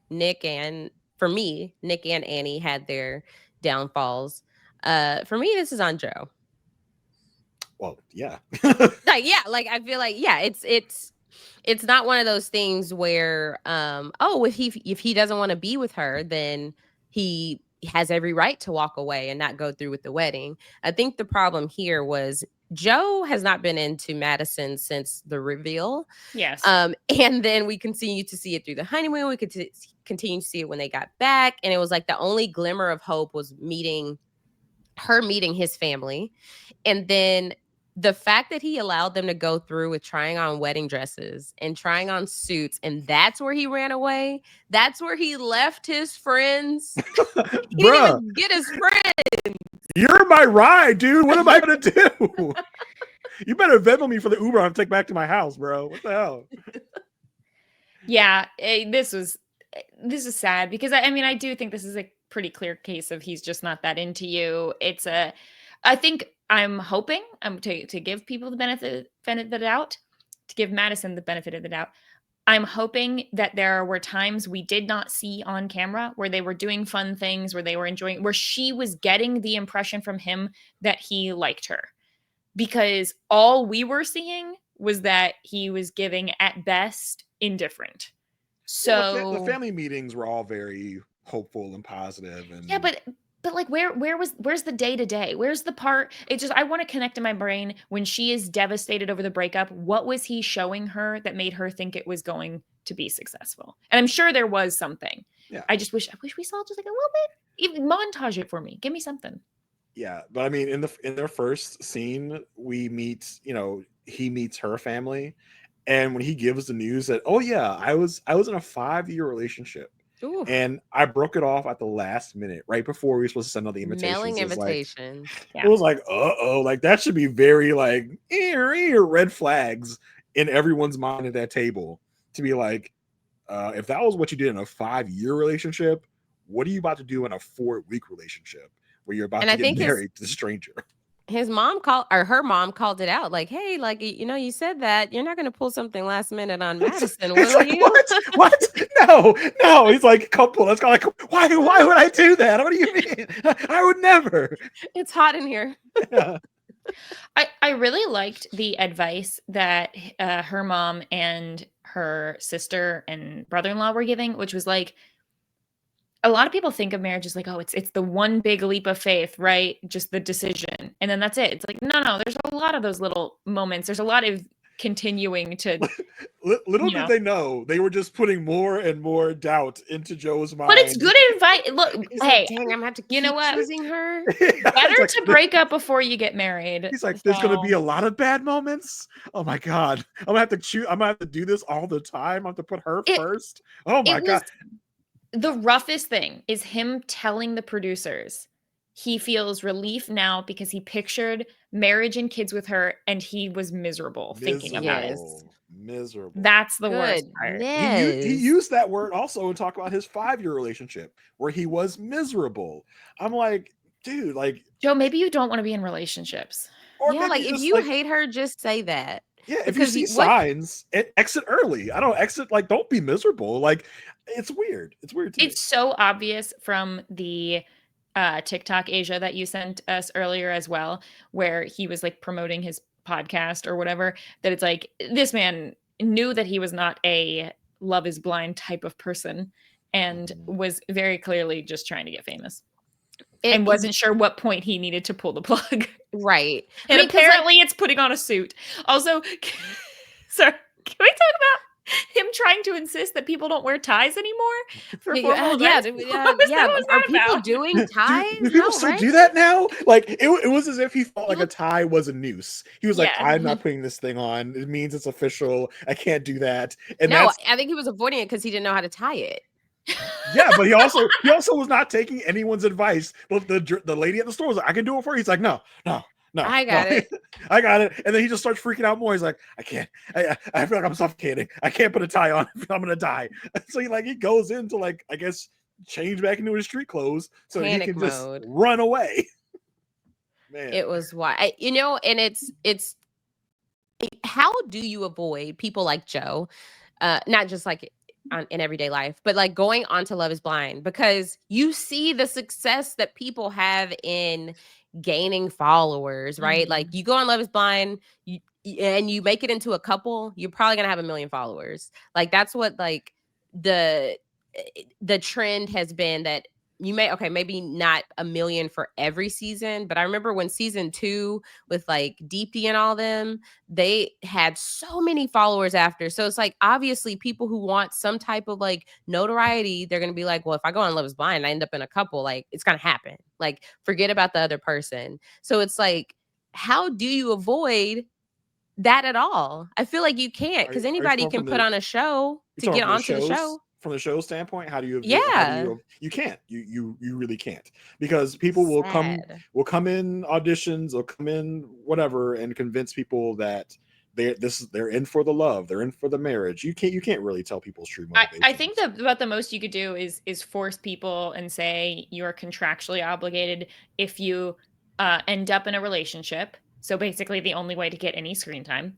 Speaker 1: Nick and for me, Nick and Annie had their downfalls. For me, this is on Joe.
Speaker 3: Well, yeah.
Speaker 1: Like, yeah, like I feel like, yeah, it's not one of those things where if he doesn't want to be with her, then he has every right to walk away and not go through with the wedding. I think the problem here was Joe has not been into Madison since the reveal.
Speaker 2: Yes.
Speaker 1: And then we continue to see it through the honeymoon. We could continue to see it when they got back, and it was like the only glimmer of hope was meeting his family. And then the fact that he allowed them to go through with trying on wedding dresses and trying on suits, and that's where he ran away. That's where he left his friends. He didn't
Speaker 3: Bruh,
Speaker 1: even get his friend.
Speaker 3: you're my ride, dude. What am I gonna do? You better Venmo me for the Uber I'm take back to my house, bro. What the hell?
Speaker 2: Yeah, this is sad because I do think this is a pretty clear case of he's just not that into you. I think I'm hoping to give people the benefit of the doubt, to give Madison the benefit of the doubt. I'm hoping that there were times we did not see on camera where they were doing fun things, where they were enjoying, where she was getting the impression from him that he liked her. Because all we were seeing was that he was giving, at best, indifferent. So
Speaker 3: the family meetings were all very hopeful and positive, and
Speaker 2: yeah, but like where's the day to day? Where's the part? It's just I want to connect in my brain when she is devastated over the breakup. What was he showing her that made her think it was going to be successful? And I'm sure there was something.
Speaker 3: Yeah.
Speaker 2: I wish we saw just like a little bit. Even montage it for me. Give me something.
Speaker 3: Yeah, but I mean, in their first scene, we meet, he meets her family, and when he gives the news that, oh yeah, I was in a 5-year relationship,
Speaker 1: Oof.
Speaker 3: and I broke it off at the last minute, right before we were supposed to send out the invitations.
Speaker 1: Mailing
Speaker 3: It was like,
Speaker 1: invitations.
Speaker 3: it was like, like that should be very like red flags in everyone's mind at that table to be like, if that was what you did in a 5-year relationship, what are you about to do in a 4-week relationship where you're about
Speaker 1: And
Speaker 3: to
Speaker 1: I
Speaker 3: get
Speaker 1: think
Speaker 3: married to a stranger?
Speaker 1: her mom called it out, like, hey, like, you said that you're not going to pull something last minute on Madison, will
Speaker 3: Like,
Speaker 1: you?
Speaker 3: what? No. He's like, couple. Let's go. Like, why would I do that? What do you mean? I would never.
Speaker 1: It's hot in here.
Speaker 3: Yeah.
Speaker 2: I really liked the advice that her mom and her sister and brother-in-law were giving, which was like, a lot of people think of marriage as like, oh, it's the one big leap of faith, right? Just the decision. And then that's it. It's like, no, there's a lot of those little moments. There's a lot of continuing to
Speaker 3: Little did they know, they were just putting more and more doubt into Joe's mind.
Speaker 2: But it's good advice. Look,
Speaker 1: He's
Speaker 2: hey,
Speaker 1: like, dang, I'm gonna have to keep
Speaker 2: you know what?
Speaker 1: choosing her.
Speaker 2: Better to break up before you get married.
Speaker 3: He's like, there's gonna be a lot of bad moments. Oh my god, I'm gonna have to choose. I'm gonna have to do this all the time. I have to put her first. Oh my god.
Speaker 2: The roughest thing is him telling the producers he feels relief now because he pictured marriage and kids with her, and he was miserable thinking about it.
Speaker 3: Miserable.
Speaker 2: That's the worst part.
Speaker 3: He used that word also to talk about his 5-year relationship where he was miserable. I'm like, dude, like,
Speaker 2: Joe, maybe you don't want to be in relationships.
Speaker 1: Or yeah, like if you hate her, just say that.
Speaker 3: Yeah, if you see signs, exit early. I don't exit, like, don't be miserable. Like, it's weird. It's weird to me.
Speaker 2: It's so obvious from the TikTok, Asia, that you sent us earlier as well, where he was like promoting his podcast or whatever, that it's like this man knew that he was not a Love is Blind type of person and was very clearly just trying to get famous. And wasn't sure what point he needed to pull the plug.
Speaker 1: Right.
Speaker 2: And apparently it's putting on a suit. Also, sorry, can we talk about him trying to insist that people don't wear ties anymore for
Speaker 1: Yeah,
Speaker 2: formal events?
Speaker 1: yeah.
Speaker 2: What was
Speaker 1: Are
Speaker 2: that
Speaker 1: people
Speaker 2: about?
Speaker 1: doing ties?
Speaker 3: Do people
Speaker 1: No,
Speaker 3: still
Speaker 1: right?
Speaker 3: do that now? Like it was as if he felt like a
Speaker 1: People-
Speaker 3: tie was a noose. He was like,
Speaker 2: Yeah.
Speaker 3: I'm not putting this thing on. It means it's official. I can't do that. And
Speaker 1: No,
Speaker 3: that's
Speaker 1: I think he was avoiding it because he didn't know how to tie it.
Speaker 3: yeah, but he also was not taking anyone's advice. But the lady at the store was like, I can do it for you. He's like, no,
Speaker 1: I got it.
Speaker 3: I got it. And then he just starts freaking out more. He's like, I can't. I feel like I'm suffocating. I can't put a tie on. I'm gonna die. So he goes into like, I guess, change back into his street clothes so he
Speaker 1: Panic
Speaker 3: can just
Speaker 1: mode.
Speaker 3: run away. Man,
Speaker 1: It was why, and it's how do you avoid people like Joe, not just like in everyday life, but like going on to Love is Blind, because you see the success that people have in gaining followers, right? Like you go on Love is Blind, and you make it into a couple, you're probably gonna have 1 million followers. Like that's what like the trend has been, that you may, okay, maybe not 1 million for every season, but I remember when season 2 with like Deepti and all them, they had so many followers after. So it's like, obviously people who want some type of like notoriety, they're going to be like, well, if I go on Love is Blind, I end up in a couple, like it's going to happen. Like forget about the other person. So it's like, how do you avoid that at all? I feel like you can't, because
Speaker 3: are you
Speaker 1: anybody
Speaker 3: talking
Speaker 1: can
Speaker 3: from
Speaker 1: put
Speaker 3: the
Speaker 1: on a show
Speaker 3: you
Speaker 1: to
Speaker 3: talking
Speaker 1: get
Speaker 3: from the
Speaker 1: onto the
Speaker 3: shows?
Speaker 1: show.
Speaker 3: From the show standpoint, how do you
Speaker 1: Yeah.
Speaker 3: you can't. You really can't, because people will come
Speaker 1: Sad.
Speaker 3: in auditions or come in whatever and convince people that they're in for the love, they're in for the marriage. You can't really tell people's true motivations.
Speaker 2: I think that about the most you could do is force people and say you're contractually obligated if you end up in a relationship. So basically, the only way to get any screen time.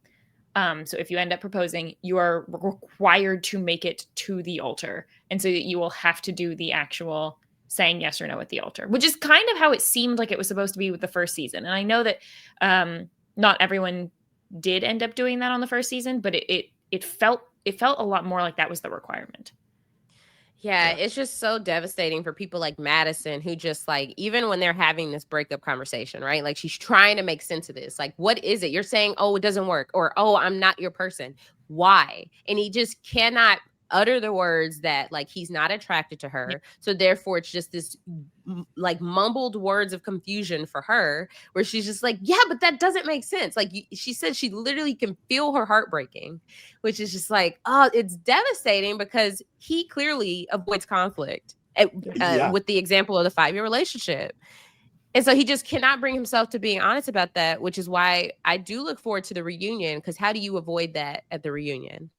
Speaker 2: So if you end up proposing, you are required to make it to the altar, and so you will have to do the actual saying yes or no at the altar, which is kind of how it seemed like it was supposed to be with the first season. And I know that not everyone did end up doing that on the first season, but it felt a lot more like that was the requirement.
Speaker 1: Yeah,
Speaker 3: Yeah.
Speaker 1: it's just so devastating for people like Madison, who just like, even when they're having this breakup conversation, right? Like she's trying to make sense of this. Like, what is it? You're saying, oh, it doesn't work, or oh, I'm not your person. Why? And he just cannot utter the words that like he's not attracted to her. So therefore it's just this like mumbled words of confusion for her, where she's just like, yeah, but that doesn't make sense. Like she said, she literally can feel her heart breaking, which is just like, oh, it's devastating, because he clearly avoids conflict
Speaker 3: Yeah.
Speaker 1: with the example of the 5-year relationship. And so he just cannot bring himself to being honest about that, which is why I do look forward to the reunion, because how do you avoid that at the reunion?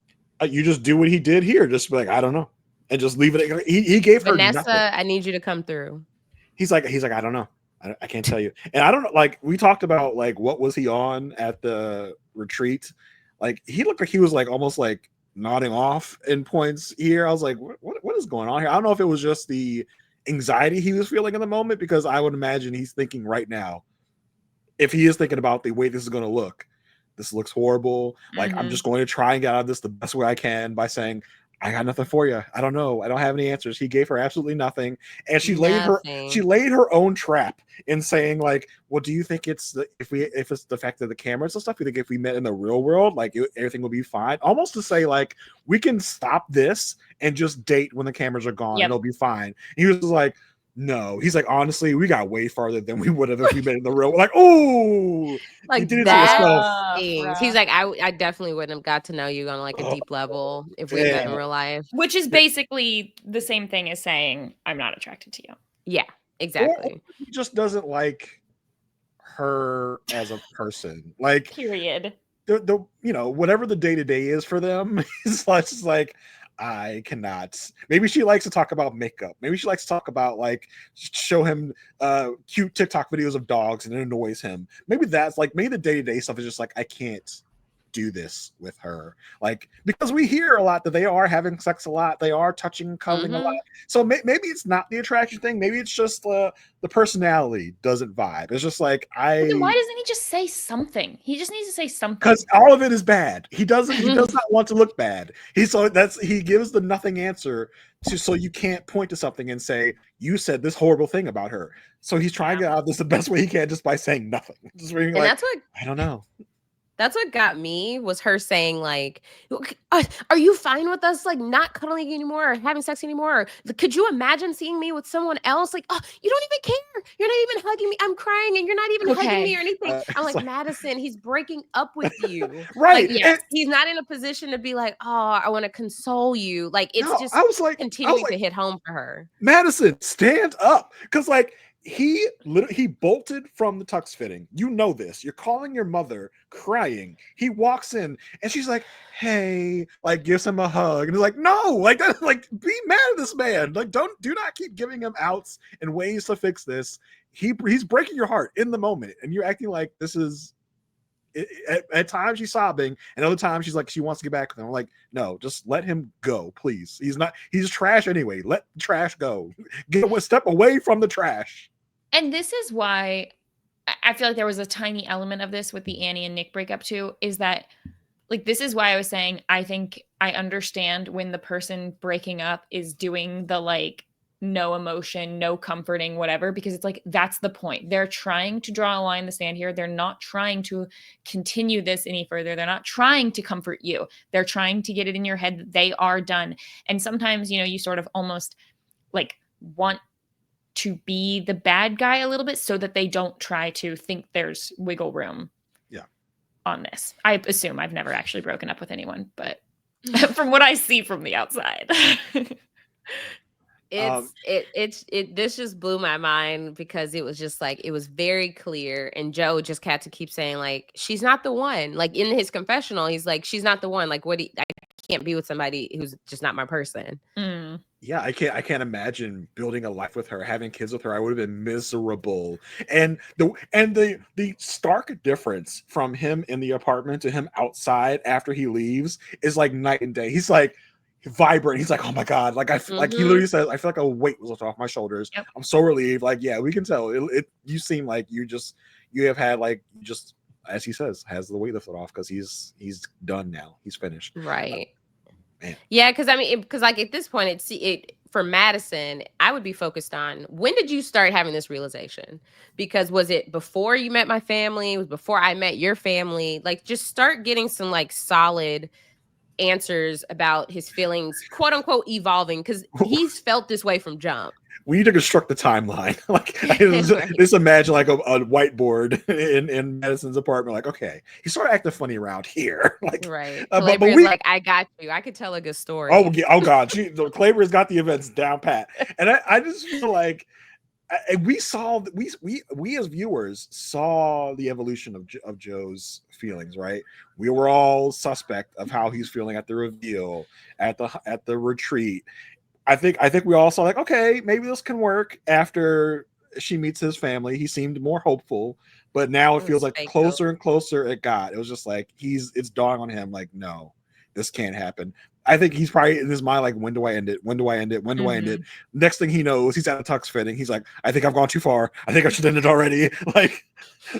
Speaker 3: You just do what he did here. Just be like, I don't know, and just leave it. He gave her
Speaker 1: Vanessa,
Speaker 3: nothing.
Speaker 1: I need you to come through.
Speaker 3: He's like, I don't know. I can't tell you. And I don't know. Like we talked about, like what was he on at the retreat? Like he looked like he was like almost like nodding off in points here. I was like, what is going on here? I don't know if it was just the anxiety he was feeling in the moment, because I would imagine he's thinking right now, if he is thinking about the way this is going to look, this looks horrible. Like I'm just going to try and get out of this the best way I can by saying, I got nothing for you. I don't know. I don't have any answers. He gave her absolutely nothing, and she laid her own trap in saying like, well, do you think it's if it's the fact of the cameras and stuff? You think if we met in the real world, like everything will be fine? Almost to say like, we can stop this and just date when the cameras are gone, and it'll be fine. And he was like, no. He's like, honestly, we got way farther than we would have if we met in the real. Like, oh,
Speaker 1: like
Speaker 3: you did it to
Speaker 1: that.
Speaker 3: yourself.
Speaker 1: He's like, I definitely wouldn't have got to know you on like a deep level if we met in real life.
Speaker 2: Which is basically the same thing as saying, I'm not attracted to you.
Speaker 1: Yeah, exactly.
Speaker 3: Or he just doesn't like her as a person. Like,
Speaker 2: period.
Speaker 3: The whatever the day-to-day is for them, it's just like, I cannot. Maybe she likes to talk about makeup. Maybe she likes to talk about like show him cute TikTok videos of dogs, and it annoys him. Maybe that's like, maybe the day-to-day stuff is just like, I can't do this with her, like, because we hear a lot that they are having sex a lot, they are touching, cuddling a lot. So maybe it's not the attraction thing, maybe it's just the personality doesn't vibe. It's just like,
Speaker 2: then why doesn't he just say something? He just needs to say something,
Speaker 3: because all of it is bad. He does not want to look bad. He gives the nothing answer so you can't point to something and say, you said this horrible thing about her. So he's trying to get out of this the best way he can, just by saying nothing, just being like,
Speaker 1: that's what
Speaker 3: I don't know.
Speaker 1: That's what got me was her saying like, "Are you fine with us like not cuddling anymore or having sex anymore? Or could you imagine seeing me with someone else? Like, oh, you don't even care. You're not even hugging me. I'm crying and you're not even hugging me
Speaker 2: Okay.
Speaker 1: or anything." I'm
Speaker 3: It's
Speaker 1: like,
Speaker 3: like,
Speaker 1: Madison, he's breaking up with you. Like,
Speaker 3: right.
Speaker 2: Yes.
Speaker 1: he's not in a position to be like, "Oh, I want to console you." Like, it's
Speaker 3: No,
Speaker 1: just
Speaker 3: I was
Speaker 1: continuing to
Speaker 3: like,
Speaker 1: hit home for her.
Speaker 3: Madison, stand up, because like he bolted from the tux fitting. You know this. You're calling your mother, crying. He walks in, and she's like, "Hey," like gives him a hug, and he's like, "No, like that, like be mad at this man. Like do not keep giving him outs and ways to fix this. He's breaking your heart in the moment, and you're acting like this is." At times she's sobbing, and other times she's like she wants to get back with him. I'm like, no, just let him go, please. He's trash anyway. Let the trash go. Get one step away from the trash.
Speaker 2: And this is why I feel like there was a tiny element of this with the Annie and Nick breakup too, is that like this is why I was saying I think I understand when the person breaking up is doing the like no emotion, no comforting, whatever, because it's like that's the point. They're trying to draw a line in the sand here. They're not trying to continue this any further. They're not trying to comfort you. They're trying to get it in your head that they are done. And sometimes, you sort of almost like want to be the bad guy a little bit so that they don't try to think there's wiggle room on this. I assume I've never actually broken up with anyone, but from what I see from the outside.
Speaker 1: This just blew my mind because it was just like it was very clear, and Joe just had to keep saying like she's not the one. Like in his confessional, he's like she's not the one. Like I can't be with somebody who's just not my person.
Speaker 3: Yeah, I can't imagine building a life with her, having kids with her. I would have been miserable. And the stark difference from him in the apartment to him outside after he leaves is like night and day. He's like vibrant. He's like, oh my god, like like he literally says, I feel like a weight was lifted off my shoulders.
Speaker 2: Yep.
Speaker 3: I'm so relieved. Like, yeah, we can tell. You seem like you have had like just as he says, has the weight lifted off because he's done now. He's finished.
Speaker 1: Right.
Speaker 3: Man.
Speaker 1: Yeah, because because like at this point, it for Madison, I would be focused on when did you start having this realization? Because was it before you met my family? Was before I met your family? Like, just start getting some like solid answers about his feelings, quote unquote, evolving, because he's felt this way from jump.
Speaker 3: We need to construct the timeline. Like, just imagine like a whiteboard in Madison's apartment. Like, okay, he started acting funny around here. Like,
Speaker 1: right.
Speaker 3: But
Speaker 1: like, I got you. I could tell a good story.
Speaker 3: Oh, oh God, Claver's got the events down pat, and I just feel like we as viewers saw the evolution of Joe's feelings. Right, we were all suspect of how he's feeling at the reveal, at the retreat. I think we all saw like, okay, maybe this can work. After she meets his family, he seemed more hopeful, but now it feels like closer and closer it got. It was just like it's dawning on him like, no, this can't happen. I think he's probably in his mind like, when do I end it? When do I end it? When do I end it? Next thing he knows, he's at a tux fitting. He's like, I think I've gone too far. I think I should end it already. Like,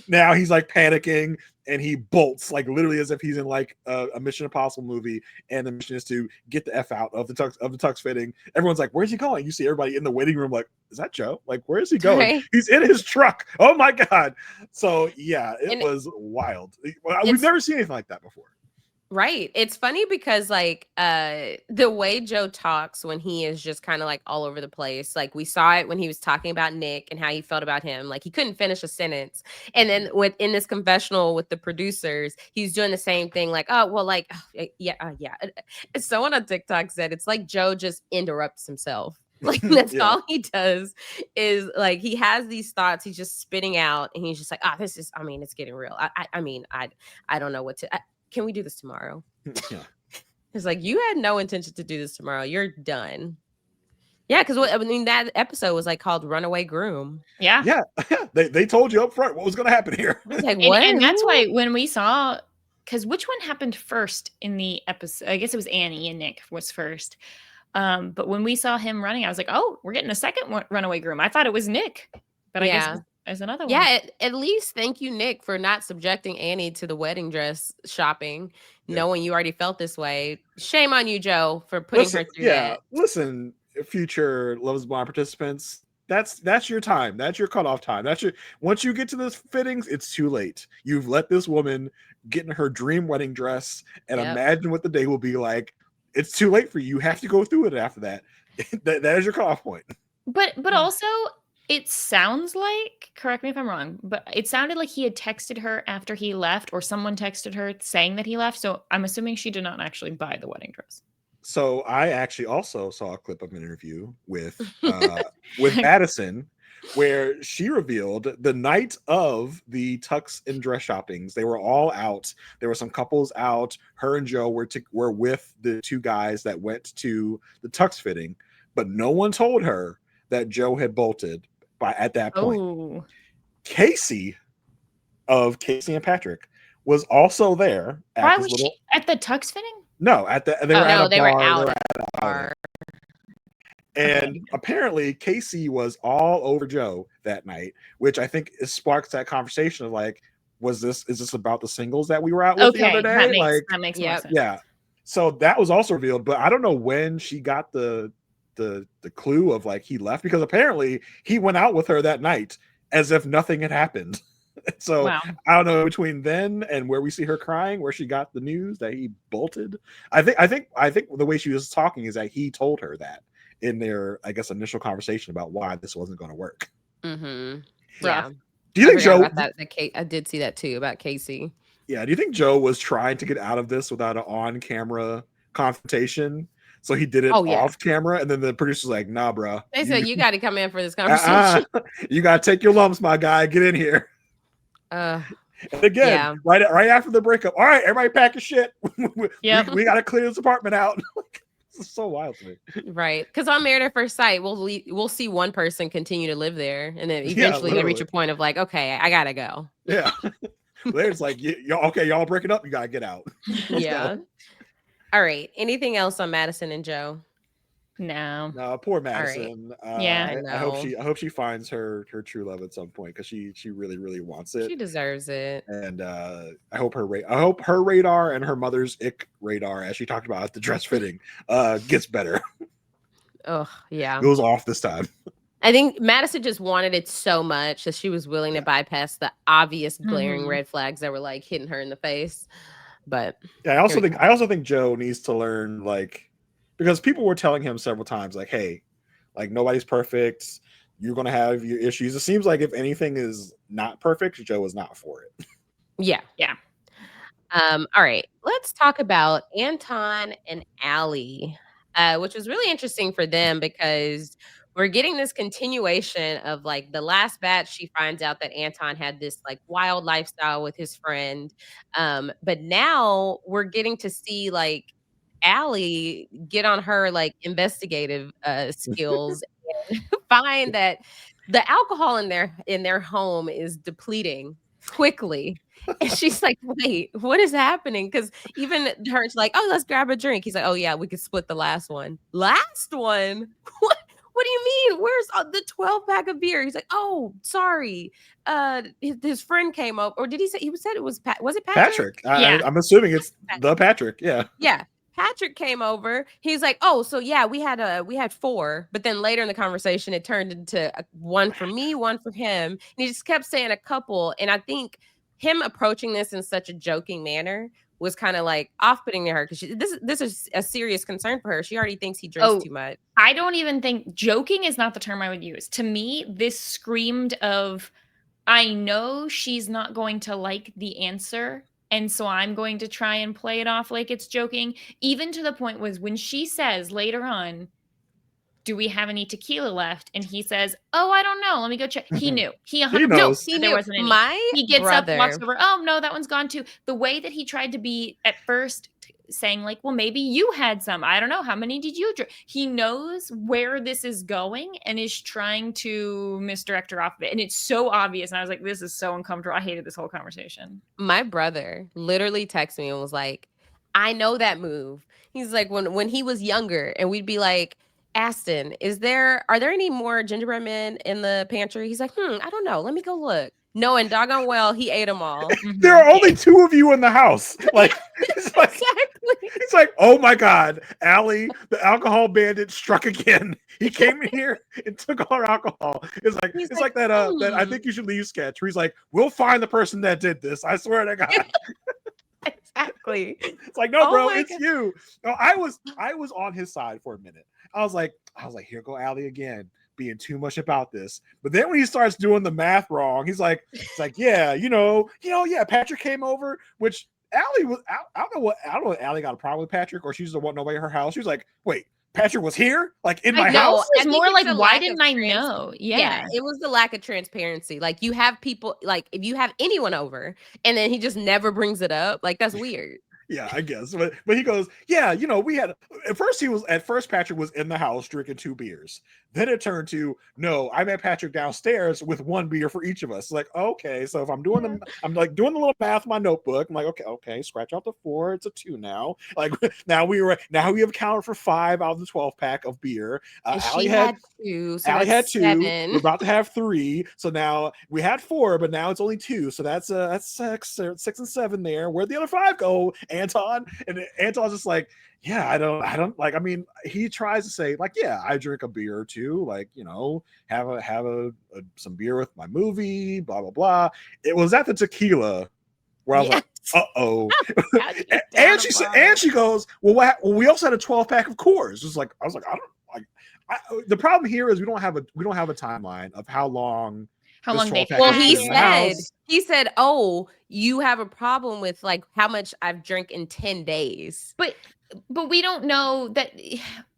Speaker 3: now he's like panicking and he bolts like literally as if he's in like a Mission Impossible movie, and the mission is to get the F out of the tux fitting. Everyone's like, where's he going? You see everybody in the waiting room like, is that Joe? Like, where is he going? Right. He's in his truck. Oh my God. So yeah, it was wild. We've never seen anything like that before.
Speaker 1: Right. It's funny because like the way Joe talks when he is just kind of like all over the place. Like we saw it when he was talking about Nick and how he felt about him. Like he couldn't finish a sentence. And then in this confessional with the producers, he's doing the same thing. Like, oh, well, like, yeah. Someone on TikTok said it's like Joe just interrupts himself. Like that's all he does is like he has these thoughts he's just spitting out, and he's just like, this is, I mean, it's getting real. I don't know what to. Can we do this tomorrow? Yeah. It's like, you had no intention to do this tomorrow. You're done. Yeah, because that episode was like called Runaway Groom.
Speaker 2: Yeah.
Speaker 3: They told you up front what was going to happen here.
Speaker 1: Like, what?
Speaker 2: And that's why when we saw, because which one happened first in the episode? I guess it was Annie and Nick was first. But when we saw him running, I was like, oh, we're getting a second runaway groom. I thought it was Nick, but I guess as another one.
Speaker 1: Yeah, at least thank you, Nick, for not subjecting Annie to the wedding dress shopping, knowing you already felt this way. Shame on you, Joe, for putting her through that.
Speaker 3: Listen, future Love is Blind participants, that's your time. That's your cutoff time. Once you get to this fittings, it's too late. You've let this woman get in her dream wedding dress and imagine what the day will be like. It's too late for you. You have to go through it after that. That is your cutoff point.
Speaker 2: But also, it sounds like, correct me if I'm wrong, but it sounded like he had texted her after he left, or someone texted her saying that he left. So I'm assuming she did not actually buy the wedding dress.
Speaker 3: So I actually also saw a clip of an interview with Madison, where she revealed the night of the tux and dress shoppings, they were all out. There were some couples out. Her and Joe were with the two guys that went to the tux fitting, but no one told her that Joe had bolted at that point.
Speaker 2: Oh.
Speaker 3: Casey of Casey and Patrick was also there.
Speaker 2: Why was she at the tux fitting?
Speaker 3: No, they were out at a
Speaker 1: bar.
Speaker 3: And apparently Casey was all over Joe that night, which I think sparks that conversation of like, is this about the singles that we were out with the other day?
Speaker 2: That makes more sense.
Speaker 3: Yeah. So that was also revealed, but I don't know when she got the clue of like he left, because apparently he went out with her that night as if nothing had happened. So wow. I don't know, between then and where we see her crying, where she got the news that he bolted. I think the way she was talking is that he told her that in their, I guess, initial conversation about why this wasn't going to work.
Speaker 1: Mm-hmm. Yeah.
Speaker 3: Do you think Joe?
Speaker 1: I did see that too about Casey.
Speaker 3: Yeah. Do you think Joe was trying to get out of this without an on-camera confrontation? So he did it off camera, and then the producer's like, "Nah, bro.
Speaker 1: They said you got to come in for this conversation.
Speaker 3: You got to take your lumps, my guy. Get in here." And again, right after the breakup, all right, everybody pack your shit. we got to clear this apartment out. It's so wild to me.
Speaker 1: Right, because on Married at First Sight, we'll see one person continue to live there, and then eventually they reach a point of like, okay, I gotta go.
Speaker 3: Yeah, there's like, y'all breaking up, you gotta get out. Let's go.
Speaker 1: All right. Anything else on Madison and Joe?
Speaker 2: No,
Speaker 3: poor Madison.
Speaker 1: Right.
Speaker 3: I hope she finds her true love at some point, because she really, really wants it.
Speaker 1: She deserves it.
Speaker 3: And I hope her radar and her mother's ick radar, as she talked about at the dress fitting, gets better.
Speaker 1: Oh yeah,
Speaker 3: goes off this time.
Speaker 1: I think Madison just wanted it so much that she was willing to bypass the obvious glaring red flags that were like hitting her in the face. But
Speaker 3: yeah, I also think Joe needs to learn, like, because people were telling him several times, like, hey, like, nobody's perfect. You're going to have your issues. It seems like if anything is not perfect, Joe is not for it.
Speaker 1: Yeah. All right. Let's talk about Anton and Allie, which was really interesting for them because we're getting this continuation of like the last batch. She finds out that Anton had this like wild lifestyle with his friend. But now we're getting to see like Allie get on her like investigative skills and find that the alcohol in their home is depleting quickly. And she's like, wait, what is happening? Because even her's like, oh, let's grab a drink. He's like, oh yeah, we could split the last one. Last one? What do you mean? Where's the 12-pack of beer? He's like, oh, sorry. His friend came up, or did he say? He said it was was it Patrick?
Speaker 3: I'm assuming it's the Patrick. Yeah.
Speaker 1: Patrick came over. He's like, oh, so yeah, we had 4, but then later in the conversation, it turned into one for me, one for him, and he just kept saying a couple. And I think him approaching this in such a joking manner was kind of like off-putting to her, because this is a serious concern for her. She already thinks he drinks too much.
Speaker 2: I don't even think joking is not the term I would use. To me, this screamed of, I know she's not going to like the answer, and so I'm going to try and play it off like it's joking. Even to the point was when she says later on, do we have any tequila left? And he says, oh, I don't know. Let me go check. He knew. He knows.
Speaker 1: He
Speaker 2: there
Speaker 1: knew.
Speaker 2: Wasn't any. He gets
Speaker 1: brother.
Speaker 2: up, walks over. Oh, no, that one's gone too. The way that he tried to be at first saying like, well, maybe you had some. I don't know. How many did you drink? He knows where this is going and is trying to misdirect her off of it. And it's so obvious. And I was like, this is so uncomfortable. I hated this whole conversation.
Speaker 1: My brother literally texted me and was like, I know that move. He's like, when he was younger and we'd be like, Aston, are there any more gingerbread men in the pantry? He's like, I don't know. Let me go look. No, and doggone well, he ate them all.
Speaker 3: There are only 2 of you in the house. Like, it's like
Speaker 1: exactly.
Speaker 3: He's like, oh my God, Allie, the alcohol bandit struck again. He came in here and took all our alcohol. It's like that that I think you should leave sketch where he's like, we'll find the person that did this. I swear to God.
Speaker 1: Exactly.
Speaker 3: It's like, no, bro, it's you. No, I was on his side for a minute. I was like, here go Allie again, being too much about this. But then when he starts doing the math wrong, he's like, yeah, yeah, Patrick came over, which Allie was. I don't know what Allie got a problem with Patrick, or she's the one nobody at her house. She was like, wait, Patrick was here, like in my house.
Speaker 2: It's more like, why didn't I know? Yeah,
Speaker 1: it was the lack of transparency. Like, you have people, like, if you have anyone over and then he just never brings it up, like, that's weird.
Speaker 3: Yeah, I guess. But he goes, yeah, we had at first Patrick was in the house drinking 2 beers. Then it turned to, no, I met Patrick downstairs with 1 beer for each of us. Like, okay, so if I'm doing I'm like doing the little math in my notebook. I'm like, okay, scratch out the 4, it's a 2 now. Like now we have accounted for 5 out of the 12 pack of beer.
Speaker 1: Allie had 2, so
Speaker 3: Allie had 2.
Speaker 1: 7.
Speaker 3: We're about to have 3, so now we had 4, but now it's only 2. So that's 6 and 7 there. Where'd the other 5 go, Anton? And Anton's just like, yeah, I don't like. I mean, he tries to say like, yeah, I drink a beer or 2, like, have some beer with my movie, blah blah blah. It was at the tequila where I was like, uh-oh. and she goes, well, we also had a 12 pack of Coors. Just like, I was like, I don't like. The problem here is we don't have a timeline of how long
Speaker 2: they.
Speaker 1: Well, he said, oh, you have a problem with like how much I've drank in 10 days.
Speaker 2: But we don't know that.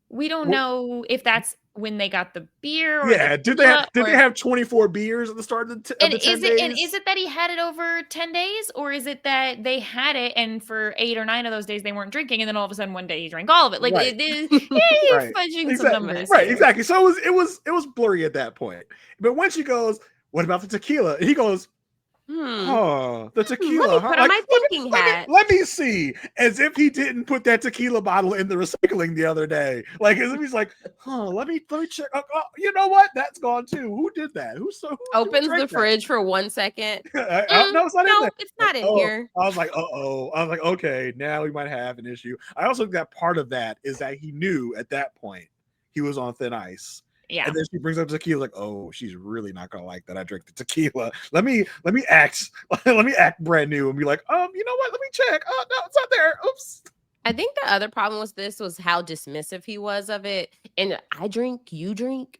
Speaker 2: We don't know if that's when they got the beer. Or
Speaker 3: did they have 24 beers at the start of the 10 days?
Speaker 2: And is it that he had it over 10 days, or is it that they had it and for 8 or 9 of those days they weren't drinking, and then all of a sudden one day he drank all of it? Like,
Speaker 3: right.
Speaker 2: Fudging some numbers.
Speaker 3: Right, exactly. So it was blurry at that point. But when she goes, what about the tequila? And he goes, oh, the tequila.
Speaker 1: Let me put on my thinking hat.
Speaker 3: Let me see. As if he didn't put that tequila bottle in the recycling the other day. Like, as if he's like, let me check. Oh, you know what? That's gone too. Who did that? Who
Speaker 1: opens the fridge for 1 second?
Speaker 3: No, it's not in there.
Speaker 1: It's not in here.
Speaker 3: I was like, uh-oh. I was like, okay, now we might have an issue. I also think that part of that is that he knew at that point he was on thin ice.
Speaker 2: Yeah.
Speaker 3: And then she brings up tequila, like, oh, she's really not gonna like that I drink the tequila. Let me act brand new and be like, you know what? Let me check. Oh no, it's not there. Oops.
Speaker 1: I think the other problem with this was how dismissive he was of it. And I drink, you drink,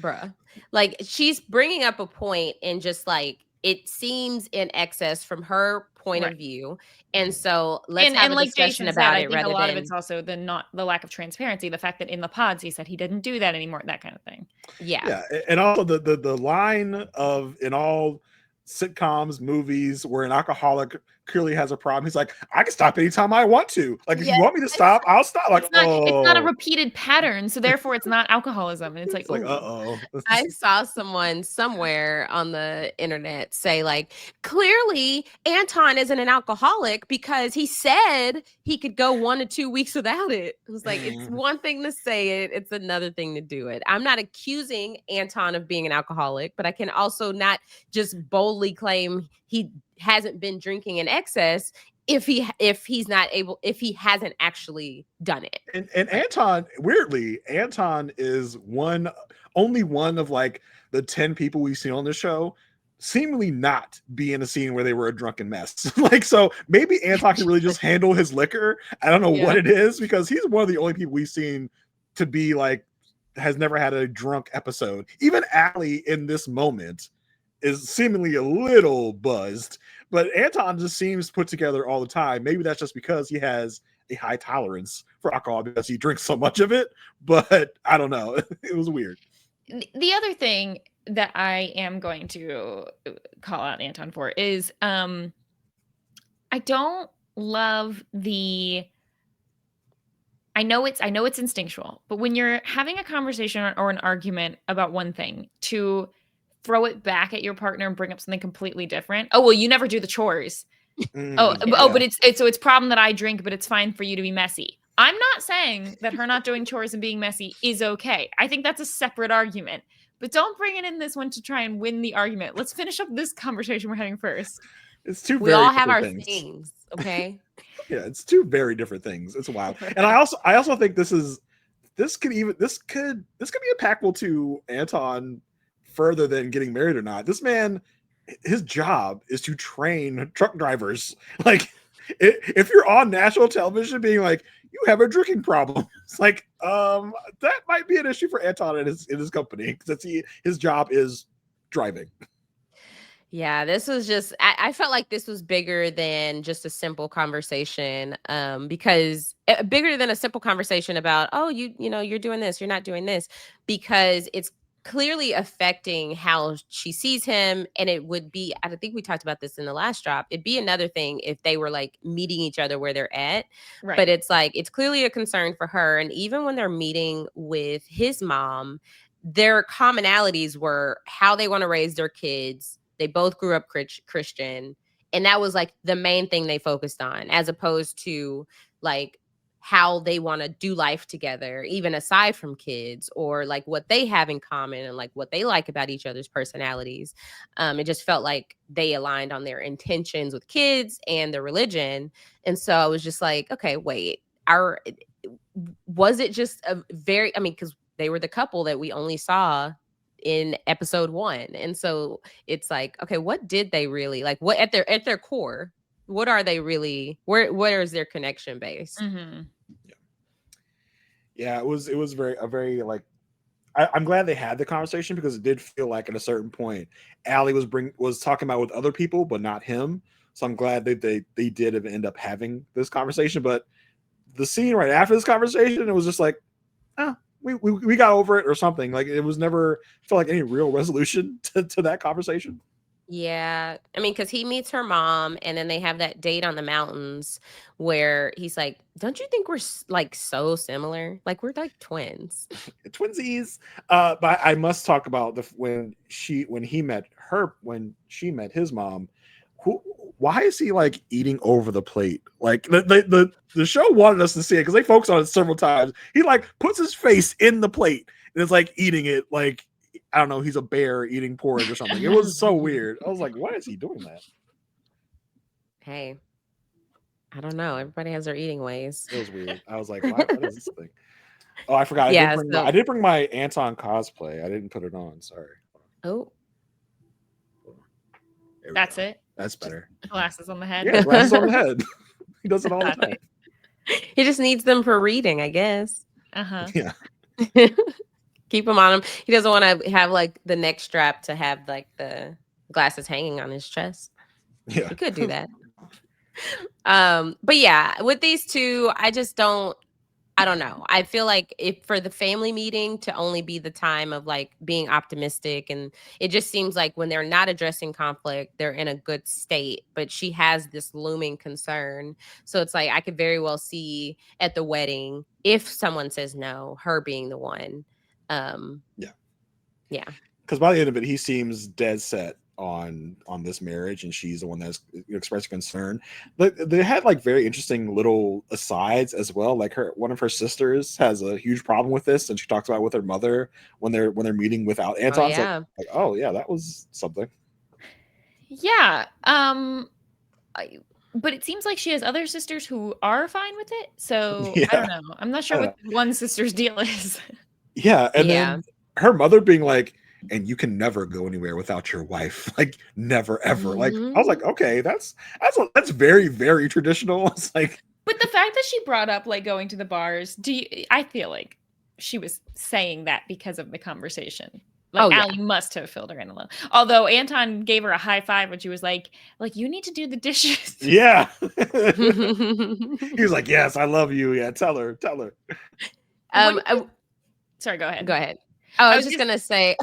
Speaker 1: bruh. Like, she's bringing up a point and just like, it seems in excess from her point of view. And so let's have a discussion about it.
Speaker 2: I think a lot of it's also the lack of transparency, the fact that in the pods he said he didn't do that anymore, that kind of thing.
Speaker 3: Yeah. And also the line of, in all sitcoms, movies where an alcoholic clearly has a problem, he's like, I can stop anytime I want to. Like, if you want me to stop, I'll stop. Like,
Speaker 2: it's not a repeated pattern, so therefore it's not alcoholism. And it's like
Speaker 3: uh-oh.
Speaker 1: I saw someone somewhere on the internet say, like, clearly Anton isn't an alcoholic because he said he could go 1 to 2 weeks without it. It was like, it's one thing to say it, it's another thing to do it. I'm not accusing Anton of being an alcoholic, but I can also not just boldly claim he hasn't been drinking in excess if he hasn't actually done it.
Speaker 3: And Anton, weirdly, Anton is only one of like the 10 people we've seen on the show seemingly not be in a scene where they were a drunken mess. Like, so maybe Anton can really just handle his liquor. I don't know what it is, because he's one of the only people we've seen to be like, has never had a drunk episode. Even Allie in this moment is seemingly a little buzzed, but Anton just seems put together all the time. Maybe that's just because he has a high tolerance for alcohol because he drinks so much of it, but I don't know. It was weird.
Speaker 2: The other thing that I am going to call out Anton for is I don't love I know it's instinctual, but when you're having a conversation or an argument about one thing, to throw it back at your partner and bring up something completely different. Oh, well, you never do the chores. But it's problem that I drink, but it's fine for you to be messy. I'm not saying that her not doing chores and being messy is okay. I think that's a separate argument, but don't bring it in this one to try and win the argument. Let's finish up this conversation we're having first.
Speaker 3: It's too.
Speaker 1: We all have our things, okay?
Speaker 3: Yeah, it's two very different things. It's wild. And I also think this could be impactful to Anton further than getting married or not. This man, his job is to train truck drivers. Like, if you're on national television being like, you have a drinking problem, it's like, that might be an issue for Anton in his company, because his job is driving.
Speaker 1: Yeah, this was just, I felt like this was bigger than just a simple conversation, because bigger than a simple conversation about, oh, you know, you're doing this, you're not doing this, because it's clearly affecting how she sees him. And it would be, I think we talked about this in the last drop, it'd be another thing if they were like meeting each other where they're at.
Speaker 2: Right.
Speaker 1: But it's like, it's clearly a concern for her. And even when they're meeting with his mom, their commonalities were how they want to raise their kids. They both grew up Christian. And that was like the main thing they focused on, as opposed to like how they want to do life together, even aside from kids, or like what they have in common and like what they like about each other's personalities. It just felt like they aligned on their intentions with kids and their religion. And so I was just like, okay, wait, was it just a very, I mean, because they were the couple that we only saw in episode 1. And so it's like, okay, what did they really like? What at their core, what are they really? Where is their connection base?
Speaker 2: Mm-hmm.
Speaker 3: Yeah, it was very like, I'm glad they had the conversation, because it did feel like at a certain point Allie was talking about with other people but not him. So I'm glad that they did end up having this conversation. But the scene right after this conversation, it was just like, oh, we got over it or something. Like, it was never felt like any real resolution to that conversation.
Speaker 1: Yeah. I mean, because he meets her mom and then they have that date on the mountains where he's like, don't you think we're like so similar? Like, we're like twins.
Speaker 3: Twinsies. But I must talk about when she met his mom. Why is he like eating over the plate? Like, the show wanted us to see it because they focused on it several times. He like puts his face in the plate and it's like eating it like, I don't know, he's a bear eating porridge or something. It was so weird. I was like, why is he doing that?
Speaker 1: Hey, I don't know. Everybody has their eating ways.
Speaker 3: It was weird. I was like, what is this thing? Oh, I forgot.
Speaker 1: Yeah,
Speaker 3: I did bring my Anton cosplay. I didn't put it on. Sorry.
Speaker 1: Oh,
Speaker 2: That's it.
Speaker 3: That's better.
Speaker 2: Glasses on the head.
Speaker 3: Yeah, glasses on the head. He does it all the time.
Speaker 1: he just needs them for reading, I guess.
Speaker 2: Uh-huh.
Speaker 3: Yeah.
Speaker 1: Keep him on him. He doesn't want to have like the neck strap to have like the glasses hanging on his chest.
Speaker 3: Yeah.
Speaker 1: He could do that. But yeah, with these two, I don't know. I feel like if for the family meeting to only be the time of like being optimistic, and it just seems like when they're not addressing conflict, they're in a good state, but she has this looming concern. So it's like, I could very well see at the wedding, if someone says no, her being the one. Yeah.
Speaker 3: Because by the end of it, he seems dead set on this marriage, and she's the one that's expressing concern. But they had like very interesting little asides as well. Like one of her sisters has a huge problem with this, and she talks about it with her mother when they're meeting without Anton.
Speaker 1: Oh, yeah.
Speaker 3: Like, oh yeah, that was something.
Speaker 2: Yeah. But it seems like she has other sisters who are fine with it. So
Speaker 3: Yeah.
Speaker 2: I don't know. I'm not sure what one sister's deal is.
Speaker 3: Yeah, and then her mother being like, and you can never go anywhere without your wife, like never ever.
Speaker 1: Mm-hmm.
Speaker 3: Like, I was like, okay, that's very, very traditional. It's like,
Speaker 2: but the fact that she brought up like going to the bars, I feel like she was saying that because of the conversation. Like, Allie must have filled her in a little. Although Anton gave her a high five when she was like, you need to do the dishes.
Speaker 3: Yeah. He was like, yes, I love you. Yeah, tell her.
Speaker 2: Sorry, go ahead.
Speaker 1: Go ahead. Oh, I was just gonna say,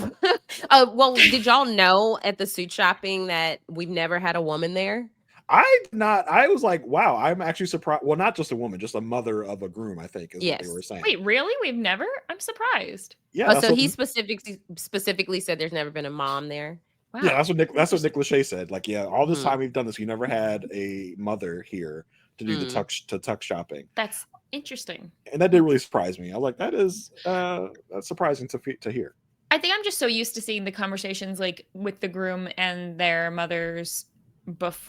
Speaker 1: well, did y'all know at the suit shopping that we've never had a woman there?
Speaker 3: I was like, wow, I'm actually surprised. Well, not just a woman, just a mother of a groom, I think is what they were saying.
Speaker 2: Wait, really? We've never? I'm surprised.
Speaker 3: Yeah.
Speaker 1: So he specifically said there's never been a mom there.
Speaker 3: Wow. Yeah, that's what Nick Lachey said. Like, yeah, all this time we've done this, we never had a mother here to do the tuck shopping.
Speaker 2: That's interesting.
Speaker 3: And that did really surprise me. I was like, that's surprising to hear.
Speaker 2: I think I'm just so used to seeing the conversations like with the groom and their mothers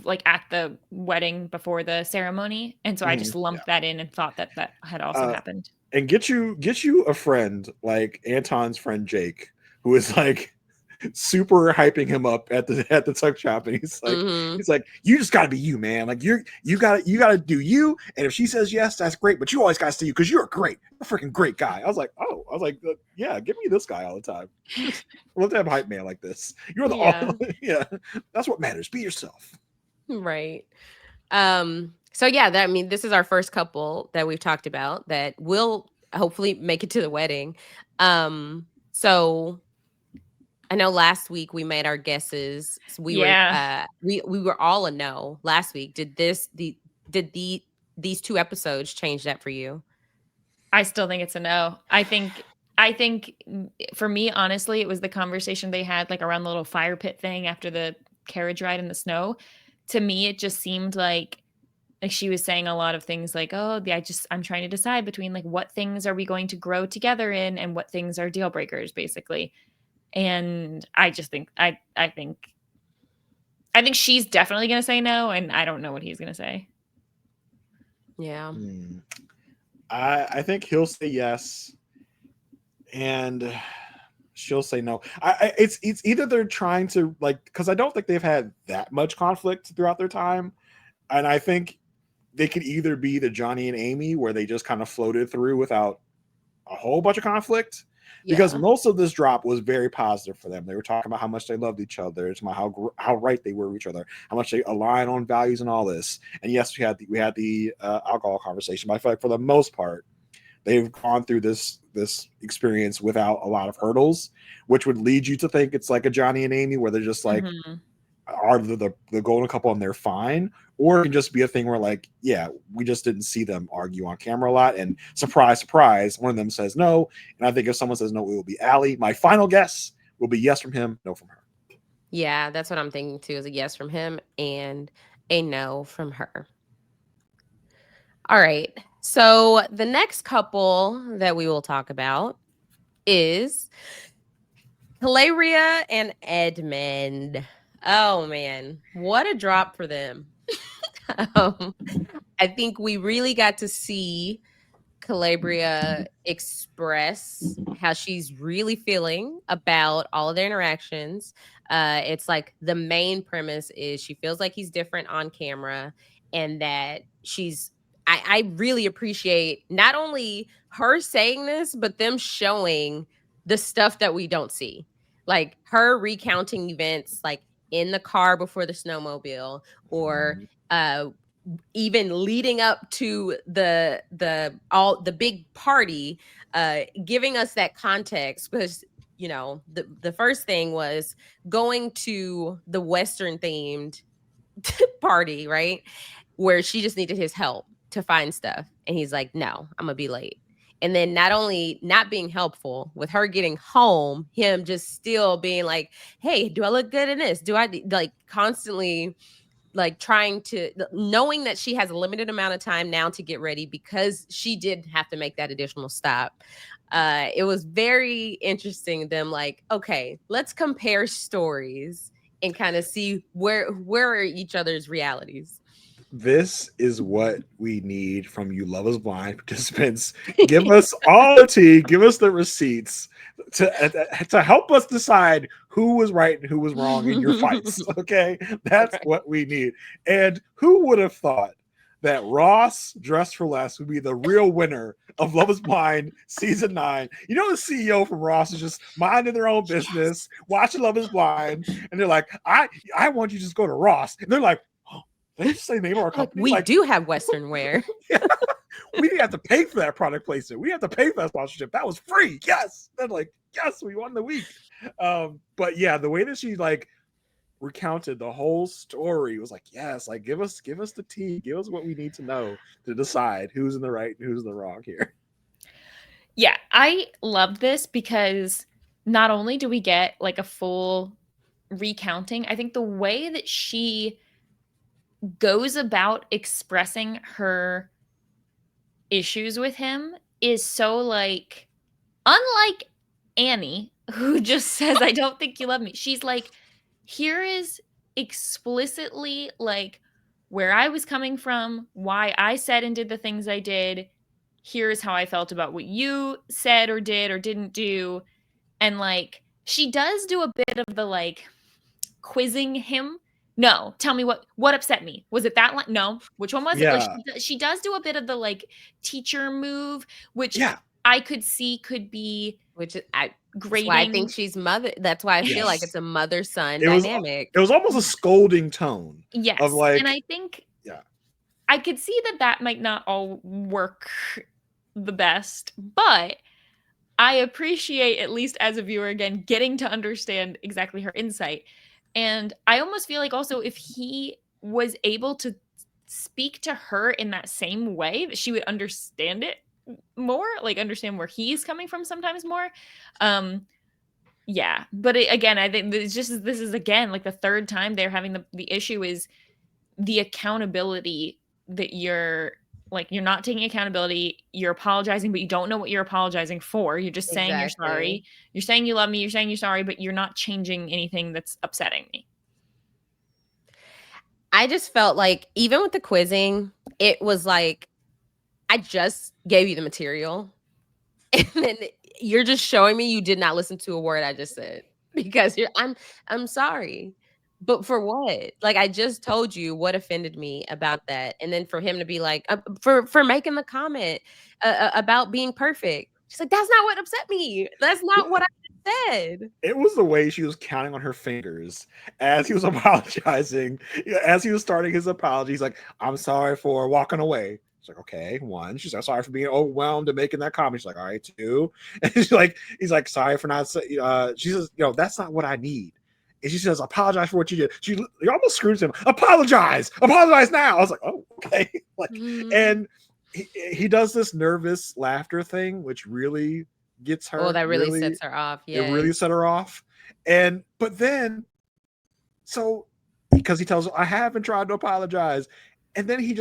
Speaker 2: like at the wedding before the ceremony, and so I just lumped that in and thought that that had also happened.
Speaker 3: And get you a friend like Anton's friend Jake, who is like super hyping him up at the tuck shop, and he's like, you just gotta be you, man. Like you gotta do you, and if she says yes, that's great, but you always gotta stay you because you're a freaking great guy. I was like, yeah, give me this guy all the time. I love to have a hype man like this. You're the yeah, that's what matters. Be yourself.
Speaker 1: Right. So yeah, I mean, this is our first couple that we've talked about that will hopefully make it to the wedding. So I know last week we made our guesses. So we were all a no last week. Did these 2 episodes change that for you?
Speaker 2: I still think it's a no. I think for me, honestly, it was the conversation they had like around the little fire pit thing after the carriage ride in the snow. To me, it just seemed like she was saying a lot of things like, oh, I'm trying to decide between like what things are we going to grow together in and what things are deal breakers, basically. And I just think I think she's definitely going to say no, and I don't know what he's going to say.
Speaker 1: Yeah.
Speaker 3: I think he'll say yes, and she'll say no. It's either they're trying to like, because I don't think they've had that much conflict throughout their time, and I think they could either be the Johnny and Amy where they just kind of floated through without a whole bunch of conflict. Because most of this drop was very positive for them. They were talking about how much they loved each other, it's about how right they were with each other, how much they align on values and all this. And yes, we had the alcohol conversation, but I feel like for the most part, they've gone through this experience without a lot of hurdles, which would lead you to think it's like a Johnny and Amy where they're just like are the golden couple and they're fine, or it can just be a thing where like, yeah, we just didn't see them argue on camera a lot, and surprise one of them says no. And I think if someone says no, it will be Allie. My final guess will be yes from him, no from her.
Speaker 1: Yeah, that's what I'm thinking too, is a yes from him and a no from her. All right, so the next couple that we will talk about is Hilaria and Edmund. Oh man, what a drop for them. I think we really got to see Calabria express how she's really feeling about all of their interactions. It's like the main premise is she feels like he's different on camera, and that I really appreciate not only her saying this, but them showing the stuff that we don't see. Like her recounting events like in the car before the snowmobile, or even leading up to the big party, giving us that context, because the first thing was going to the Western themed party, right, where she just needed his help to find stuff, and he's like, no, I'm gonna be late. And then not only not being helpful with her getting home, him just still being like, hey, do I look good in this? Do I, like, constantly like trying to, knowing that she has a limited amount of time now to get ready because she did have to make that additional stop. It was very interesting, them like, okay, let's compare stories and kind of see where are each other's realities.
Speaker 3: This is what we need from you Love Is Blind participants. Give us all the tea, give us the receipts to help us decide who was right and who was wrong in your fights. Okay, that's right. What we need. And who would have thought that Ross dressed for less would be the real winner of Love Is Blind season 9? You know, the CEO from Ross is just minding their own business, watching Love Is Blind, and they're like, I want you to just go to Ross. And they're like, they just say the name of our company.
Speaker 1: We do have Western wear.
Speaker 3: Yeah. We didn't have to pay for that product placement. We have to pay for that sponsorship. That was free. Yes. They're like, yes, we won the week. But yeah, the way that she like recounted the whole story was like, yes, like give us the tea, give us what we need to know to decide who's in the right and who's in the wrong here.
Speaker 2: Yeah, I love this because not only do we get like a full recounting, I think the way that she goes about expressing her issues with him is so like, unlike Annie, who just says, I don't think you love me. She's like, here is explicitly like where I was coming from, why I said and did the things I did. Here's how I felt about what you said or did or didn't do. And like she does do a bit of the like quizzing him. No, tell me what upset me. Was it that line? No. Which one was it? Like she does do a bit of the like teacher move, which I could see could be
Speaker 1: which is
Speaker 2: grading.
Speaker 1: That's why I think she's mother. That's why I feel like it's a mother-son dynamic.
Speaker 3: It was almost a scolding tone.
Speaker 2: Yes.
Speaker 3: Of like,
Speaker 2: and I think I could see that might not all work the best, but I appreciate, at least as a viewer again, getting to understand exactly her insight. And I almost feel like also if he was able to speak to her in that same way, that she would understand it more, like understand where he's coming from sometimes more. Yeah. But again, I think this is again, like the third time they're having the issue is the accountability that you're not taking accountability. You're apologizing, but you don't know what you're apologizing for. You're just saying you're sorry. You're saying you love me. You're saying you're sorry, but you're not changing anything that's upsetting me.
Speaker 1: I just felt like even with the quizzing, it was like, I just gave you the material. And then you're just showing me you did not listen to a word I just said because I'm sorry. But for what? Like, I just told you what offended me about that. And then for him to be like, for making the comment about being perfect. She's like, that's not what upset me. That's not what I said.
Speaker 3: It was the way she was counting on her fingers as he was apologizing. As he was starting his apology, he's like, I'm sorry for walking away. She's like, okay, 1. She's like, sorry for being overwhelmed and making that comment. She's like, all right, 2. And he's like, sorry for not saying, she says, that's not what I need. And she says, apologize for what you did. She almost screams him, apologize now. I was like, oh, okay. And he does this nervous laughter thing, which really gets her.
Speaker 1: Oh, that really sets her off. Yeah,
Speaker 3: it really set her off. But then, so because he tells her, I haven't tried to apologize, and then he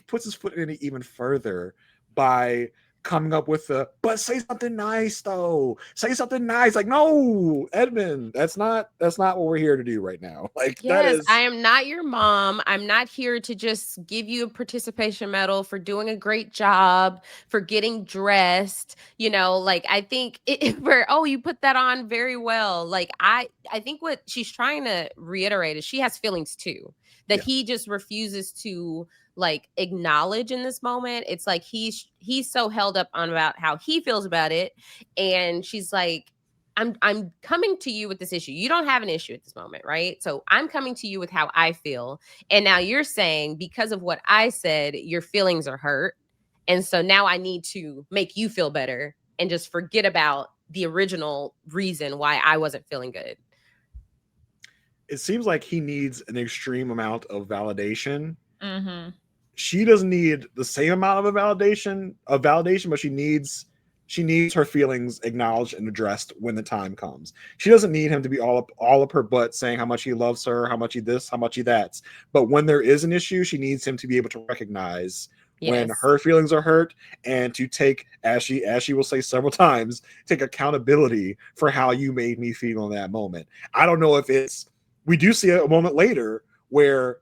Speaker 3: puts his foot in it even further by coming up with but say something nice though. Say something nice. Like, no, Edmund, that's not what we're here to do right now. Like,
Speaker 1: yes, I am not your mom. I'm not here to just give you a participation medal for doing a great job, for getting dressed. Like, I think you put that on very well. Like, I think what she's trying to reiterate is she has feelings too, that he just refuses to like acknowledge in this moment. It's like he's so held up on about how he feels about it, and she's like, I'm coming to you with this issue. You don't have an issue at this moment, right? So I'm coming to you with how I feel, and now you're saying because of what I said, your feelings are hurt, and so now I need to make you feel better and just forget about the original reason why I wasn't feeling good.
Speaker 3: It seems like he needs an extreme amount of validation.
Speaker 2: Mm-hmm.
Speaker 3: She doesn't need the same amount of validation, but she needs her feelings acknowledged and addressed when the time comes. She doesn't need him to be all up her butt saying how much he loves her, how much he this, how much he that. But when there is an issue, she needs him to be able to recognize when her feelings are hurt and to take, as she will say several times, take accountability for how you made me feel in that moment. I don't know if we do see a moment later where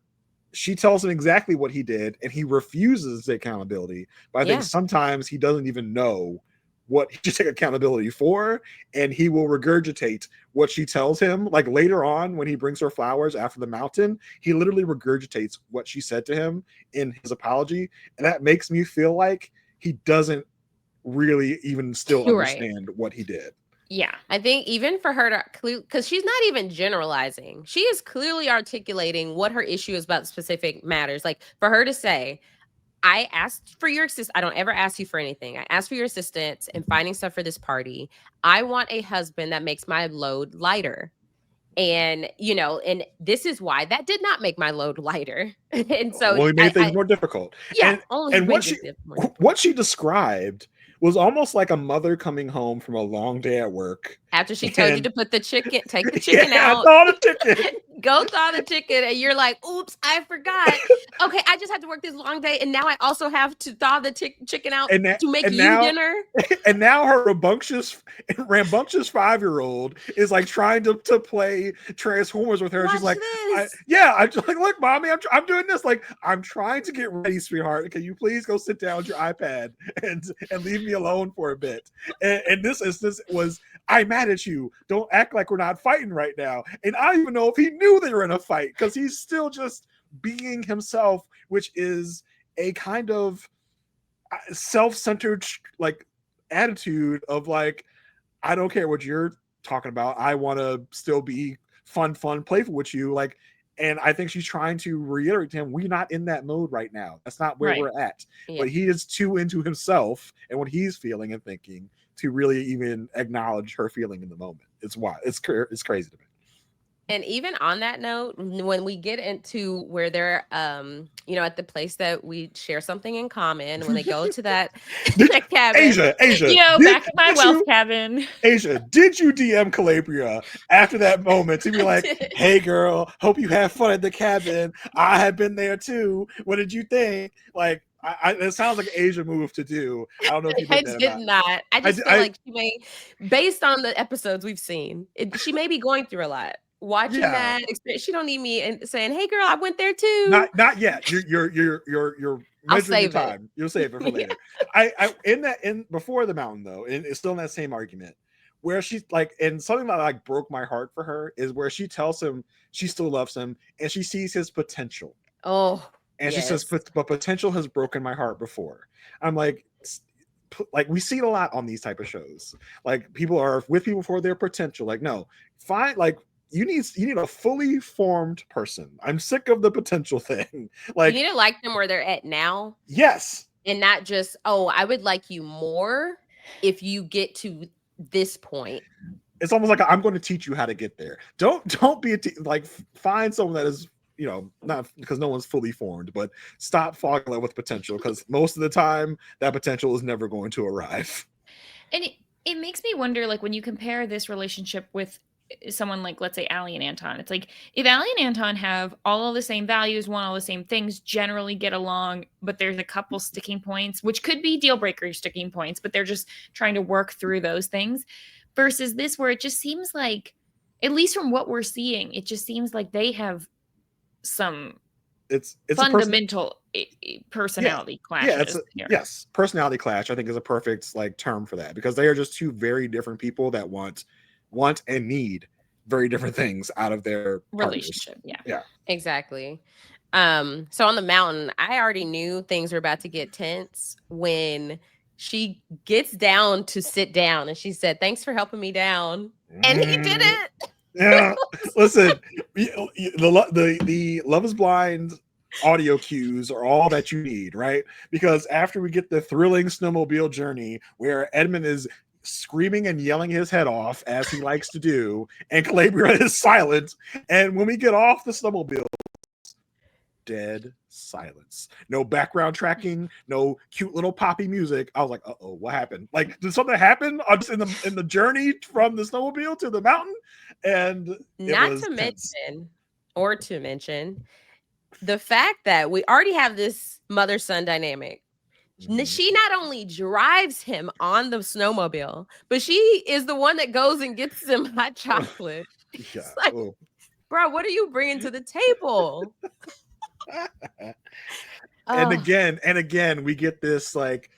Speaker 3: she tells him exactly what he did and he refuses to take accountability. But I think sometimes he doesn't even know what he should take accountability for, and he will regurgitate what she tells him. Like later on when he brings her flowers after the mountain, he literally regurgitates what she said to him in his apology. And that makes me feel like he doesn't really even still understand what he did.
Speaker 1: Yeah, I think even for her to, because she's not even generalizing. She is clearly articulating what her issue is about specific matters. Like for her to say, I asked for your assistance. I don't ever ask you for anything. I asked for your assistance in finding stuff for this party. I want a husband that makes my load lighter. And, and this is why that did not make my load lighter. And so
Speaker 3: it made things more difficult.
Speaker 1: Yeah.
Speaker 3: And what she described was almost like a mother coming home from a long day at work.
Speaker 1: After she told you to put the chicken, take the chicken out.
Speaker 3: I thought the chicken.
Speaker 1: go thaw the chicken, and you're like, oops, I forgot. Okay, I just had to work this long day, and now I also have to thaw the chicken out to make you dinner.
Speaker 3: And now her rambunctious 5-year-old is like trying to play Transformers with her.
Speaker 1: Watch
Speaker 3: She's like,
Speaker 1: this.
Speaker 3: I'm just like, look, mommy, I'm doing this. Like, I'm trying to get ready, sweetheart. Can you please go sit down with your iPad and leave me alone for a bit? And this instance was, I'm mad at you. Don't act like we're not fighting right now. And I don't even know if he knew they were in a fight, because he's still just being himself, which is a kind of self-centered like attitude of like, I don't care what you're talking about. I want to still be fun, playful with you. Like, and I think she's trying to reiterate to him, we're not in that mode right now. That's not where we're at. Yeah. But he is too into himself and what he's feeling and thinking to really even acknowledge her feeling in the moment. It's wild. It's crazy to me.
Speaker 1: And even on that note, when we get into where they're, at the place that we share something in common, when they go to that cabin.
Speaker 3: Asia,
Speaker 2: back at my wealth cabin.
Speaker 3: Asia, did you DM Calabria after that moment to be like, hey girl, hope you have fun at the cabin. I have been there too. What did you think? Like, it sounds like an Asia move to do. I don't know if you did that.
Speaker 1: I did not. I just feel like she may, based on the episodes we've seen, she may be going through a lot. Watching that experience, she don't need me and saying, "Hey, girl, I went there too."
Speaker 3: Not yet. You're measuring your time. You'll save it for later. I in before the mountain though, and it's still in that same argument where she's like, and something that like broke my heart for her is where she tells him she still loves him and she sees his potential.
Speaker 1: Oh,
Speaker 3: and she says, but potential has broken my heart before. I'm like we see it a lot on these type of shows. Like people are with people for their potential. Like no, fine, like. You need a fully formed person. I'm sick of the potential thing. Like
Speaker 1: you need to like them where they're at now.
Speaker 3: Yes.
Speaker 1: And not just, I would like you more if you get to this point.
Speaker 3: It's almost like I'm going to teach you how to get there. Don't be like find someone that is, not because no one's fully formed, but stop falling in love with potential, because most of the time that potential is never going to arrive.
Speaker 2: And it makes me wonder, like when you compare this relationship with someone like, let's say, Allie and Anton, it's like if Allie and Anton have all of the same values, want all the same things, generally get along, but there's a couple sticking points, which could be deal breaker sticking points, but they're just trying to work through those things, versus this where it just seems like, at least from what we're seeing, it just seems like they have some
Speaker 3: it's
Speaker 2: fundamental personality clashes.
Speaker 3: Yes, personality clash I think is a perfect like term for that, because they are just two very different people that want and need very different things out of their
Speaker 2: relationship.
Speaker 3: Yeah,
Speaker 1: exactly. So on the mountain, I already knew things were about to get tense when she gets down to sit down and she said, "Thanks for helping me down," and he did it.
Speaker 3: Yeah, listen, the Love is Blind audio cues are all that you need, right? Because after we get the thrilling snowmobile journey where Edmund is screaming and yelling his head off as he likes to do, and Calabria is silent, and when we get off the snowmobile, dead silence, no background tracking, no cute little poppy music. I was like, uh-oh, what happened? Like, did something happen in the journey from the snowmobile to the mountain? And
Speaker 1: not to mention the fact that we already have this mother-son dynamic. She not only drives him on the snowmobile, but she is the one that goes and gets him hot chocolate.
Speaker 3: Yeah.
Speaker 1: Like, bro, what are you bringing to the table?
Speaker 3: And again, we get this like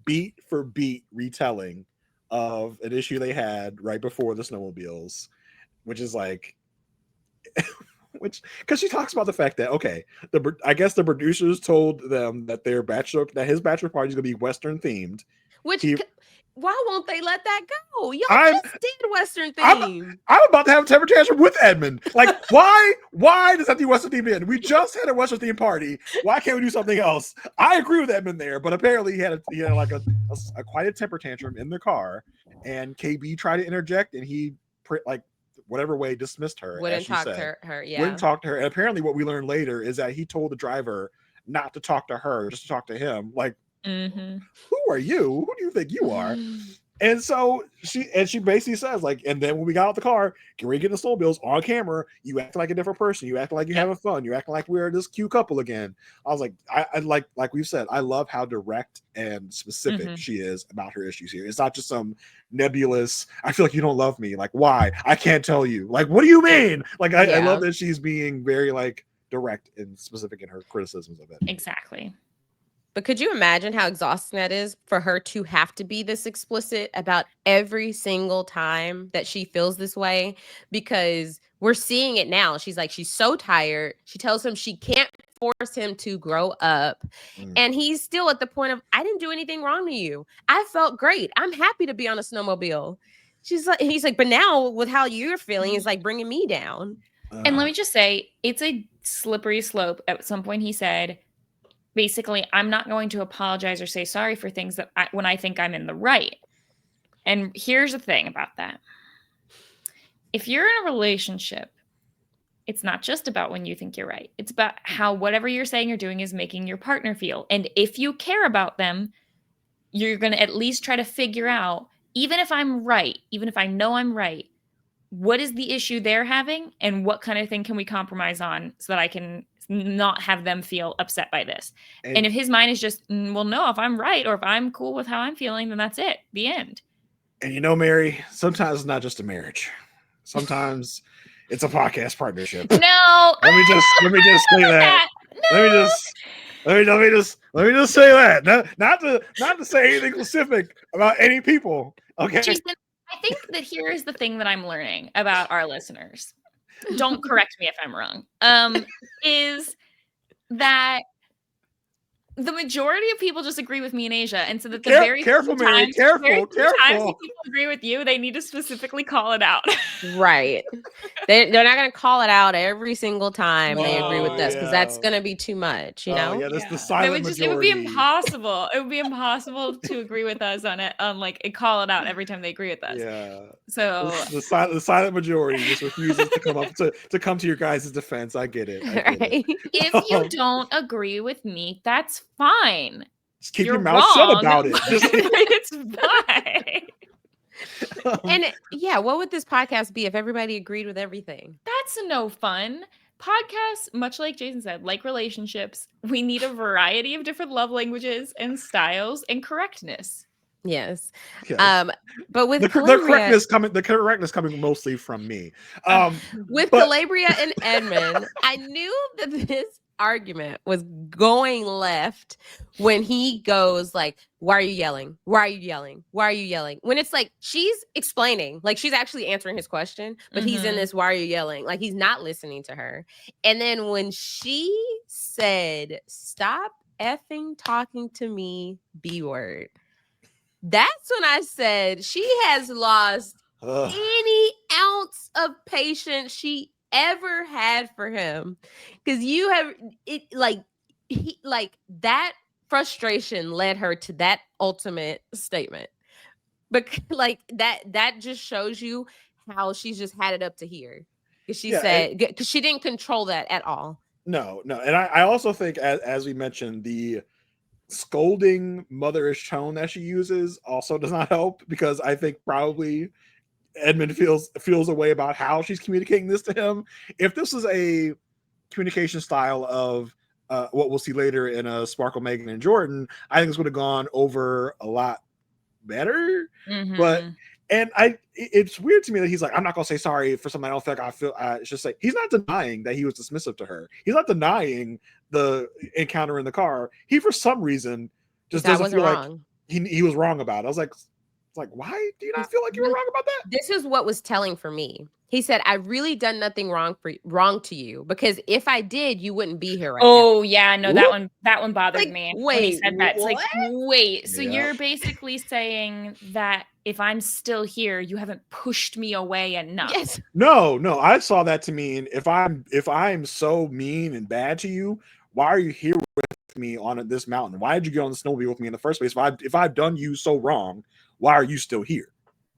Speaker 3: beat for beat retelling of an issue they had right before the snowmobiles, which is like, because she talks about the fact that I guess the producers told them that his bachelor party is gonna be Western themed.
Speaker 1: Why won't they let that go? Y'all just did Western theme.
Speaker 3: I'm about to have a temper tantrum with Edmund. Like, why does that be Western theme in? We just had a Western theme party. Why can't we do something else? I agree with Edmund there, but apparently he had like a quite a temper tantrum in the car, and KB tried to interject, and he whatever way dismissed her.
Speaker 1: Wouldn't talk to her. Yeah.
Speaker 3: Wouldn't talk to her. And apparently what we learned later is that he told the driver not to talk to her, just to talk to him. Like, who are you? Who do you think you are? And so she basically says, like, and then when we got out the car, can we get in the snowmobiles on camera? You act like a different person. You act like you're having fun. You acting like we're this cute couple again. I was like, I like we've said, I love how direct and specific she is about her issues here. It's not just some nebulous, I feel like you don't love me. Like, why? I can't tell you. Like, what do you mean? Like, I love that she's being very like direct and specific in her criticisms of it.
Speaker 2: Exactly.
Speaker 1: But could you imagine how exhausting that is for her to have to be this explicit about every single time that she feels this way? Because we're seeing it now. She's like, she's so tired. She tells him she can't force him to grow up. And he's still at the point of, I didn't do anything wrong to you. I felt great. I'm happy to be on a snowmobile. He's like, but now with how you're feeling, it's like bringing me down.
Speaker 2: And let me just say, it's a slippery slope. At some point he said, basically, I'm not going to apologize or say sorry for things that when I think I'm in the right. And here's the thing about that. If you're in a relationship, it's not just about when you think you're right. It's about how whatever you're saying or doing is making your partner feel. And if you care about them, you're going to at least try to figure out, even if I'm right, even if I know I'm right, what is the issue they're having and what kind of thing can we compromise on so that I can not have them feel upset by this. And if his mind is just, well, no, if I'm right or if I'm cool with how I'm feeling, then that's it. The end.
Speaker 3: And you know, Mary, sometimes it's not just a marriage. Sometimes it's a podcast partnership.
Speaker 2: No.
Speaker 3: Let me just say that.
Speaker 2: No.
Speaker 3: Let me just say that. Not to say anything specific about any people. Okay.
Speaker 2: Jason, I think that here is the thing that I'm learning about our listeners. Don't correct me if I'm wrong, is that the majority of people just agree with me and Aysha. And so that the
Speaker 3: careful, Mary, careful.
Speaker 2: Times that people agree with you, they need to specifically call it out.
Speaker 1: Right. They're not going to call it out every single time they agree with us, because that's going to be too much, you know?
Speaker 3: Yeah, that's the silent majority.
Speaker 2: It would be impossible. It would be impossible to agree with us on it, and call it out every time they agree with us.
Speaker 3: Yeah.
Speaker 2: So
Speaker 3: the silent majority just refuses to come to your guys' defense. I get it.
Speaker 2: If you don't agree with me, that's fine.
Speaker 3: Just keep your mouth shut about it.
Speaker 2: It's fine.
Speaker 1: And yeah, what would this podcast be if everybody agreed with everything?
Speaker 2: That's no fun. Podcasts, much like Jason said, like relationships, we need a variety of different love languages and styles and correctness.
Speaker 1: Yes.
Speaker 3: Okay.
Speaker 1: But with
Speaker 3: the correctness coming mostly from me.
Speaker 1: Calabria and Edmund, I knew that this argument was going left when he goes like, why are you yelling? Why are you yelling? Why are you yelling? When it's like she's explaining, like she's actually answering his question, but he's in this, why are you yelling? Like he's not listening to her. And then when she said, stop effing talking to me, B word, that's when I said she has lost any ounce of patience she ever had for him, because you have it, like that frustration led her to that ultimate statement. But like that just shows you how she's just had it up to here, because she said, because she didn't control that at all.
Speaker 3: No, and I also think, as we mentioned, the scolding motherish tone that she uses also does not help, because I think probably Edmund feels a way about how she's communicating this to him. If this is a communication style of what we'll see later in Sparkle, Megan, and Jordan, I think this would have gone over a lot better. But it's weird to me that he's like, I'm not gonna say sorry for something I don't think I feel. It's just like he's not denying that he was dismissive to her. He's not denying the encounter in the car. He, for some reason, just doesn't feel like he was wrong about it. I was like, why do you not feel like you were wrong about that?
Speaker 1: This is what was telling for me. He said, I really done nothing wrong to you, because if I did, you wouldn't be here right now.
Speaker 2: Oh yeah, no, that one bothered me.
Speaker 1: Wait,
Speaker 2: when he said that. It's like, wait, so
Speaker 3: Yeah.
Speaker 2: you're basically saying that if I'm still here, you haven't pushed me away enough.
Speaker 1: Yes.
Speaker 3: No, I saw that to mean if I'm so mean and bad to you, why are you here with me on this mountain? Why did you get on the snowmobile with me in the first place? If I've done you so wrong, why are you still here?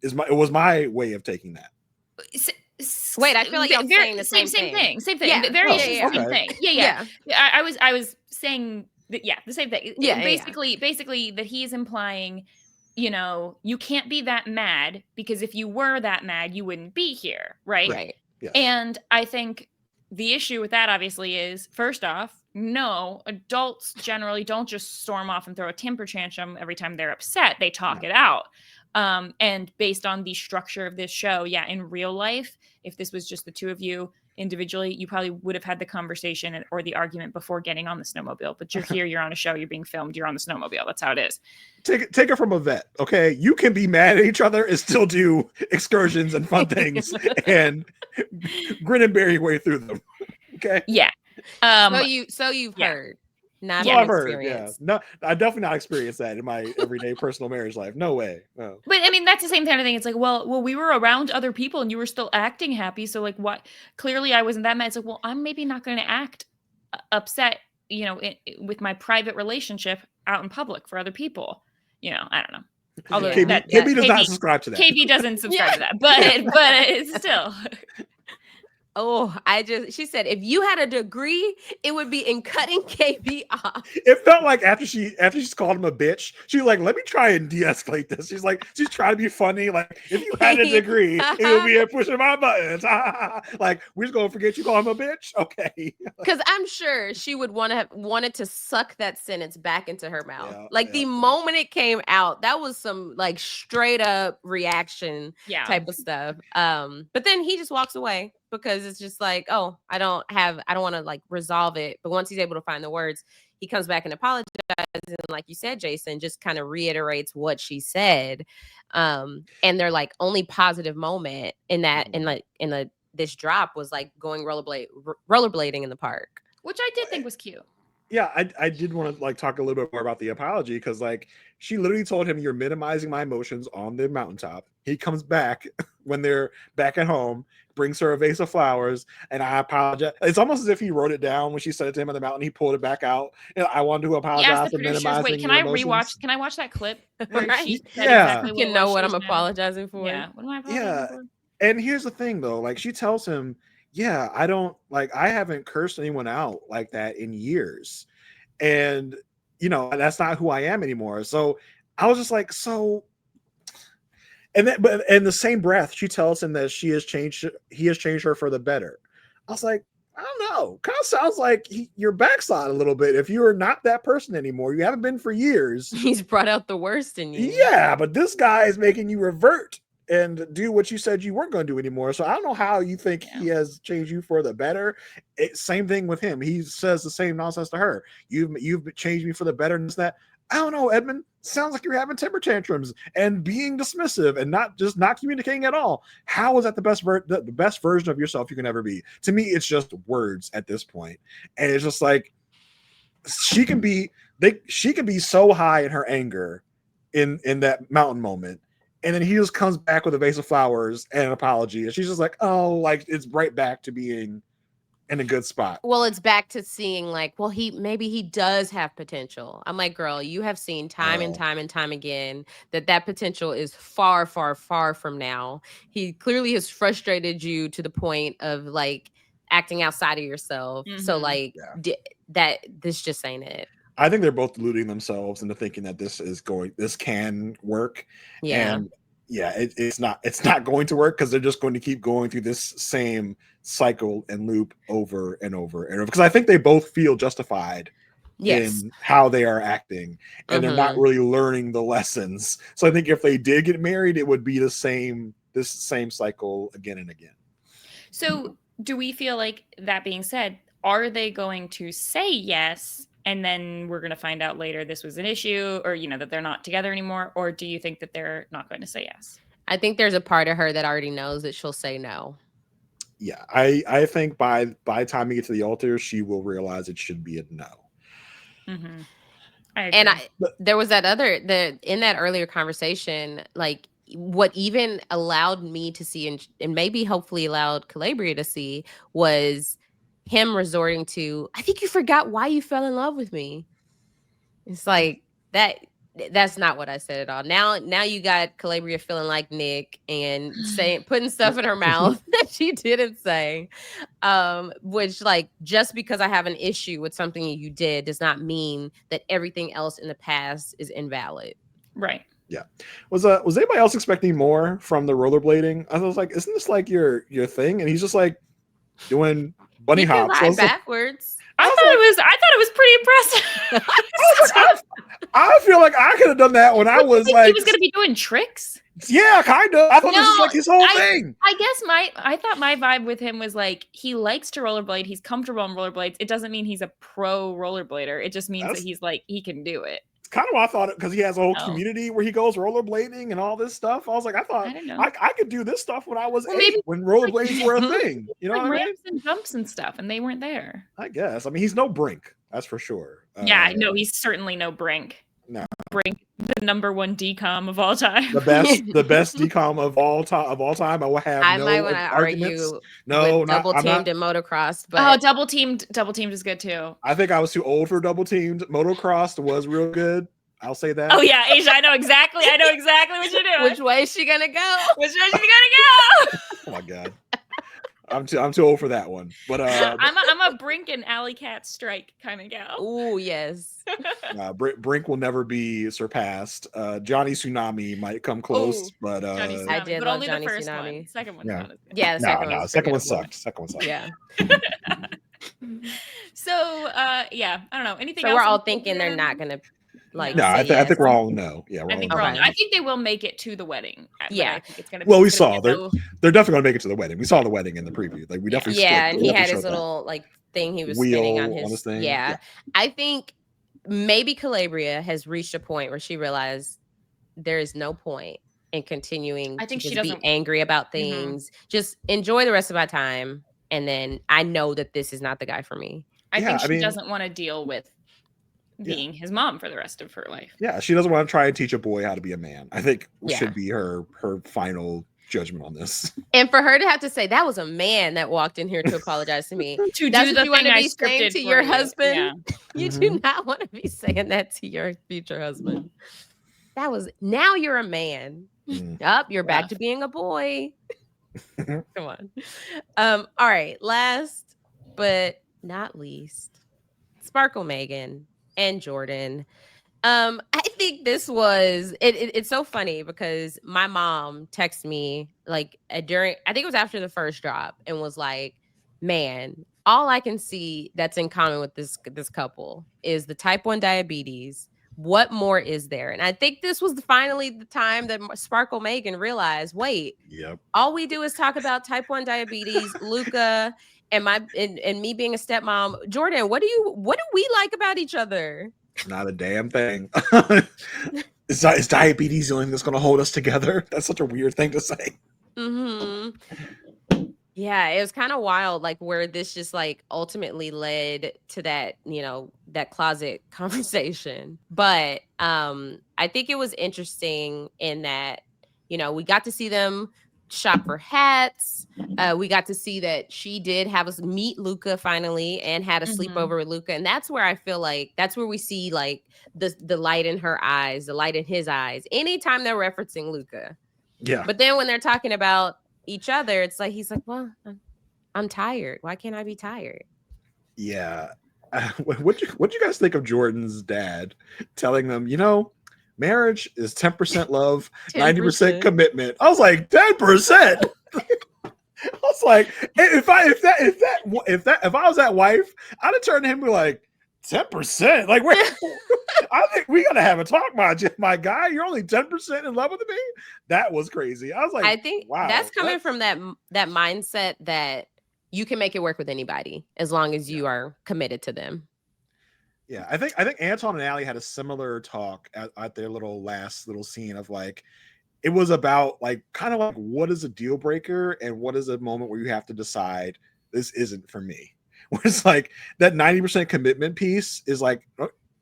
Speaker 3: It was my way of taking that.
Speaker 1: Wait, I feel like I'm saying the same thing.
Speaker 2: Same thing.
Speaker 1: Yeah.
Speaker 2: Variations, same thing. Yeah. I was saying that, the same thing.
Speaker 1: Yeah,
Speaker 2: basically that he's implying you know, you can't be that mad, because if you were that mad, you wouldn't be here, right?
Speaker 1: Right.
Speaker 3: Yes.
Speaker 2: And I think the issue with that, obviously, is, first off, no, adults generally don't just storm off and throw a temper tantrum every time they're upset. They talk it out. And based on the structure of this show, yeah, in real life, if this was just the two of you individually, you probably would have had the conversation or the argument before getting on the snowmobile. But you're here, you're on a show, you're being filmed, you're on the snowmobile. That's how it is.
Speaker 3: Take it from a vet, okay? You can be mad at each other and still do excursions and fun things and grin and bear your way through them. Okay.
Speaker 2: Yeah.
Speaker 1: So you've heard. Not
Speaker 3: Well,
Speaker 1: from
Speaker 3: I've heard,
Speaker 1: experience.
Speaker 3: No, I definitely not experienced that in my everyday personal marriage life. No way. No.
Speaker 2: But I mean, that's the same kind of thing. It's like, well, we were around other people and you were still acting happy. So like, what? Clearly, I wasn't that mad. It's like, well, I'm maybe not going to act upset, you know, with my private relationship out in public for other people. You know, I don't know. Although
Speaker 3: KB does not subscribe to that.
Speaker 2: KB doesn't subscribe to that, but it's still.
Speaker 1: Oh, she said, if you had a degree, it would be in cutting KB off.
Speaker 3: It felt like after she's called him a bitch, she's like, let me try and de-escalate this. She's trying to be funny. Like, if you had a degree, it would be in pushing my buttons. Like, we're just gonna forget you call him a bitch? Okay.
Speaker 1: Because I'm sure she would wanted to suck that sentence back into her mouth. The moment it came out, that was some like straight up reaction type of stuff. But then he just walks away, because it's just like, oh, I don't want to like resolve it. But once he's able to find the words, he comes back and apologizes. And like you said, Jason, just kind of reiterates what she said. And their like only positive moment in that, this drop was like going rollerblading in the park.
Speaker 2: Which I did think was cute.
Speaker 3: Yeah, I did want to like talk a little bit more about the apology, because like she literally told him, you're minimizing my emotions on the mountaintop. He comes back when they're back at home, brings her a vase of flowers, and I apologize. It's almost as if he wrote it down when she said it to him on the mountain. He pulled it back out. And I wanted to apologize for minimizing.
Speaker 2: Wait, can I rewatch? Can I watch that clip where she said
Speaker 1: exactly what you know what I'm apologizing for?
Speaker 2: Yeah, what am I apologizing for?
Speaker 3: And here's the thing, though. Like, she tells him, yeah, I haven't cursed anyone out like that in years. And, you know, that's not who I am anymore. So I was just like, and then, but in the same breath, she tells him that he has changed her for the better. I was like, I don't know. Kind of sounds like you're backslide a little bit. If you are not that person anymore, you haven't been for years.
Speaker 1: He's brought out the worst in you.
Speaker 3: Yeah, but this guy is making you revert and do what you said you weren't going to do anymore. So I don't know how you think he has changed you for the better. Same thing with him. He says the same nonsense to her. You've changed me for the better. And that, I don't know, Edmund. Sounds like you're having temper tantrums and being dismissive and not communicating at all. How is that the best version of yourself you can ever be? To me, it's just words at this point. And it's just like she can be so high in her anger in that mountain moment. And then he just comes back with a vase of flowers and an apology. And she's just like, oh, like it's right back to being in a good spot.
Speaker 1: Well, it's back to seeing like, well, maybe he does have potential. I'm like, girl, you have seen time and time again that potential is far, far, far from now. He clearly has frustrated you to the point of like acting outside of yourself. Mm-hmm. So like this just ain't it.
Speaker 3: I think they're both deluding themselves into thinking that this can work.
Speaker 1: Yeah.
Speaker 3: And it's not going to work, because they're just going to keep going through this same cycle and loop over and over and over. Because I think they both feel justified in how they are acting, and they're not really learning the lessons. So I think if they did get married, it would be this same cycle again and again.
Speaker 2: So do we feel like, that being said, are they going to say yes, and then we're going to find out later this was an issue, or, you know, that they're not together anymore? Or do you think that they're not going to say yes?
Speaker 1: I think there's a part of her that already knows that she'll say no.
Speaker 3: Yeah, I think by the time we get to the altar, she will realize it should be a no.
Speaker 2: Mm-hmm.
Speaker 1: There was in that earlier conversation, like what even allowed me to see and maybe hopefully allowed Calabria to see was him resorting to, I think you forgot why you fell in love with me. It's like that's not what I said at all. Now you got Calabria feeling like Nick and putting stuff in her mouth that she didn't say. Which, like, just because I have an issue with something you did does not mean that everything else in the past is invalid.
Speaker 2: Right.
Speaker 3: Was anybody else expecting more from the rollerblading? I was like, isn't this like your thing? And he's just like doing bunny
Speaker 1: He can
Speaker 3: hops.
Speaker 1: ride backwards.
Speaker 2: I thought it was pretty impressive.
Speaker 3: I feel like I could have done that when I was like,
Speaker 2: he was going to be doing tricks.
Speaker 3: Yeah, kind of. I thought this was like his whole thing.
Speaker 2: I guess I thought my vibe with him was like he likes to rollerblade. He's comfortable on rollerblades. It doesn't mean he's a pro rollerblader. It just means that he's like he can do it.
Speaker 3: It's kind of what I thought, because he has a whole community where he goes rollerblading and all this stuff. I was like, I could do this stuff when I was 8, when rollerblades were a thing. You know, like what I mean?
Speaker 2: Ramps and jumps and stuff, and they weren't there.
Speaker 3: I guess. I mean, he's no Brink, that's for sure.
Speaker 2: Yeah, no, he's certainly no Brink.
Speaker 3: No,
Speaker 2: Brink, the #1 decom of all time.
Speaker 3: the best decom of all time. I will have.
Speaker 1: I might want to argue.
Speaker 3: No,
Speaker 1: double teamed and motocrossed.
Speaker 2: But double teamed is good too.
Speaker 3: I think I was too old for double teamed. Motocrossed was real good. I'll say that.
Speaker 2: Oh yeah, Aysha, I know exactly what you're doing.
Speaker 1: Which way is she gonna go?
Speaker 2: Which way is she gonna go?
Speaker 3: Oh my god. I'm too old for that one. But
Speaker 2: I'm a Brink and Alley Cat strike kind of gal.
Speaker 1: Oh yes.
Speaker 3: Brink will never be surpassed. Johnny Tsunami might come close, but
Speaker 1: I did
Speaker 2: but
Speaker 1: love
Speaker 2: only
Speaker 1: Johnny
Speaker 2: the first
Speaker 1: Tsunami.
Speaker 2: one. Second one.
Speaker 1: Yeah, the
Speaker 3: second one sucked. Second one sucked.
Speaker 1: Yeah.
Speaker 2: So yeah, I don't know anything.
Speaker 1: So
Speaker 2: else
Speaker 1: we're all thinking they're not gonna like.
Speaker 3: No, I think we're all no. Yeah,
Speaker 2: I think we're all. I think they will make it to the wedding.
Speaker 1: Yeah,
Speaker 2: I think it's gonna.
Speaker 3: Well, we saw they're definitely gonna make it to the wedding. We saw the wedding in the preview. Like we definitely.
Speaker 1: Yeah, and he had his little like thing he was spinning on his thing. Yeah, I think maybe Calabria has reached a point where she realized there is no point in continuing. I think to be angry about things. Just enjoy the rest of my time, and then I know that this is not the guy for me.
Speaker 2: I think she doesn't want to deal with being his mom for the rest of her life.
Speaker 3: Yeah, she doesn't want to try and teach a boy how to be a man. I think should be her final judgment on this.
Speaker 1: And for her to have to say that was a man that walked in here to apologize to me.
Speaker 2: To
Speaker 1: that's
Speaker 2: do
Speaker 1: what
Speaker 2: the
Speaker 1: you want to be
Speaker 2: scripted
Speaker 1: saying to your husband. Yeah. You do not want to be saying that to your future husband. That was now you're a man. You're back to being a boy. Come on. All right. Last but not least, Sparkle Megan and Jordan. I think this was it's so funny because my mom texted me like during, I think it was after the first drop, and was like, man, all I can see that's in common with this couple is the type 1 diabetes. What more is there? And I think this was finally the time that Sparkle Megan realized, wait, all we do is talk about type 1 diabetes, Luca, and me being a stepmom. Jordan, what do we like about each other?
Speaker 3: Not a damn thing. Is diabetes the only thing that's going to hold us together? That's such a weird thing to say.
Speaker 1: Yeah, it was kind of wild, like where this just like ultimately led to that, that closet conversation. But I think it was interesting in that, we got to see them shop for hats. We got to see that she did have us meet Luca finally and had a sleepover with Luca. And that's where I feel like that's where we see like the light in her eyes, the light in his eyes, anytime they're referencing Luca.
Speaker 3: Yeah.
Speaker 1: But then when they're talking about each other, it's like he's like, well, I'm tired. Why can't I be tired?
Speaker 3: Yeah. What you guys think of Jordan's dad telling them, marriage is 10% love, 90% commitment? I was like, 10%. I was like, if I was that wife, I'd have turned to him and be like, 10%? Like, I think we gotta have a talk, my guy. You're only 10% in love with me? That was crazy. I was like,
Speaker 1: I think that's coming from that mindset that you can make it work with anybody as long as you are committed to them.
Speaker 3: Yeah, I think Anton and Allie had a similar talk at their last scene of like, it was about like kind of like what is a deal breaker and what is a moment where you have to decide this isn't for me. Where it's like that 90% commitment piece is like,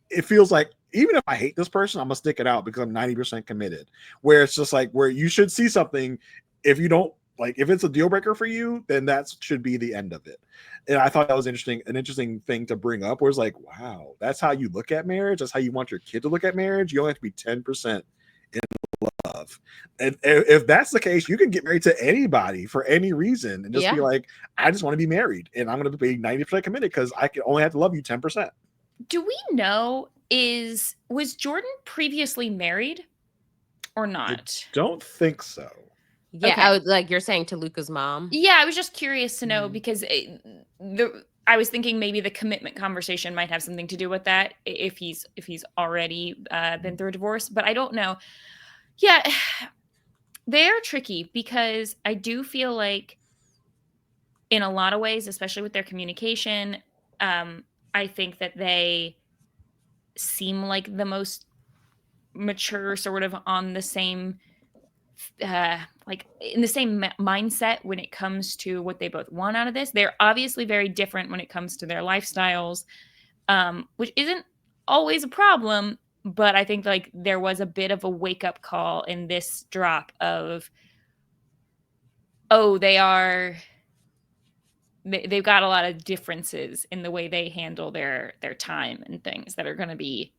Speaker 3: it feels like even if I hate this person, I'm gonna stick it out because I'm 90% committed. Where it's just like where you should see something, if you don't like, if it's a deal breaker for you, then that should be the end of it. And I thought that was an interesting thing to bring up. Where it's like, wow, that's how you look at marriage. That's how you want your kid to look at marriage. You only have to be 10% in love. And if that's the case, you can get married to anybody for any reason and just be like, I just want to be married and I'm going to be 90% committed because I can only have to love you 10%.
Speaker 2: Do we know, was Jordan previously married? or
Speaker 3: I
Speaker 2: not?
Speaker 3: don't think so.
Speaker 1: Yeah,
Speaker 2: Okay.
Speaker 1: like you're saying to Luca's mom.
Speaker 2: Yeah, I was just curious to know
Speaker 3: Mm.
Speaker 2: because I was thinking maybe the commitment conversation might have something to do with that if he's already been through a divorce, but I don't know. Yeah, they are tricky because I do feel like in a lot of ways, especially with their communication, I think that they seem like the most mature, sort of on the same like in the same mindset when it comes to what they both want out of this. They're obviously very different when it comes to their lifestyles, which isn't always a problem. But I think like there was a bit of a wake up call in this drop of, oh, they've got a lot of differences in the way they handle their time and things that are going to be,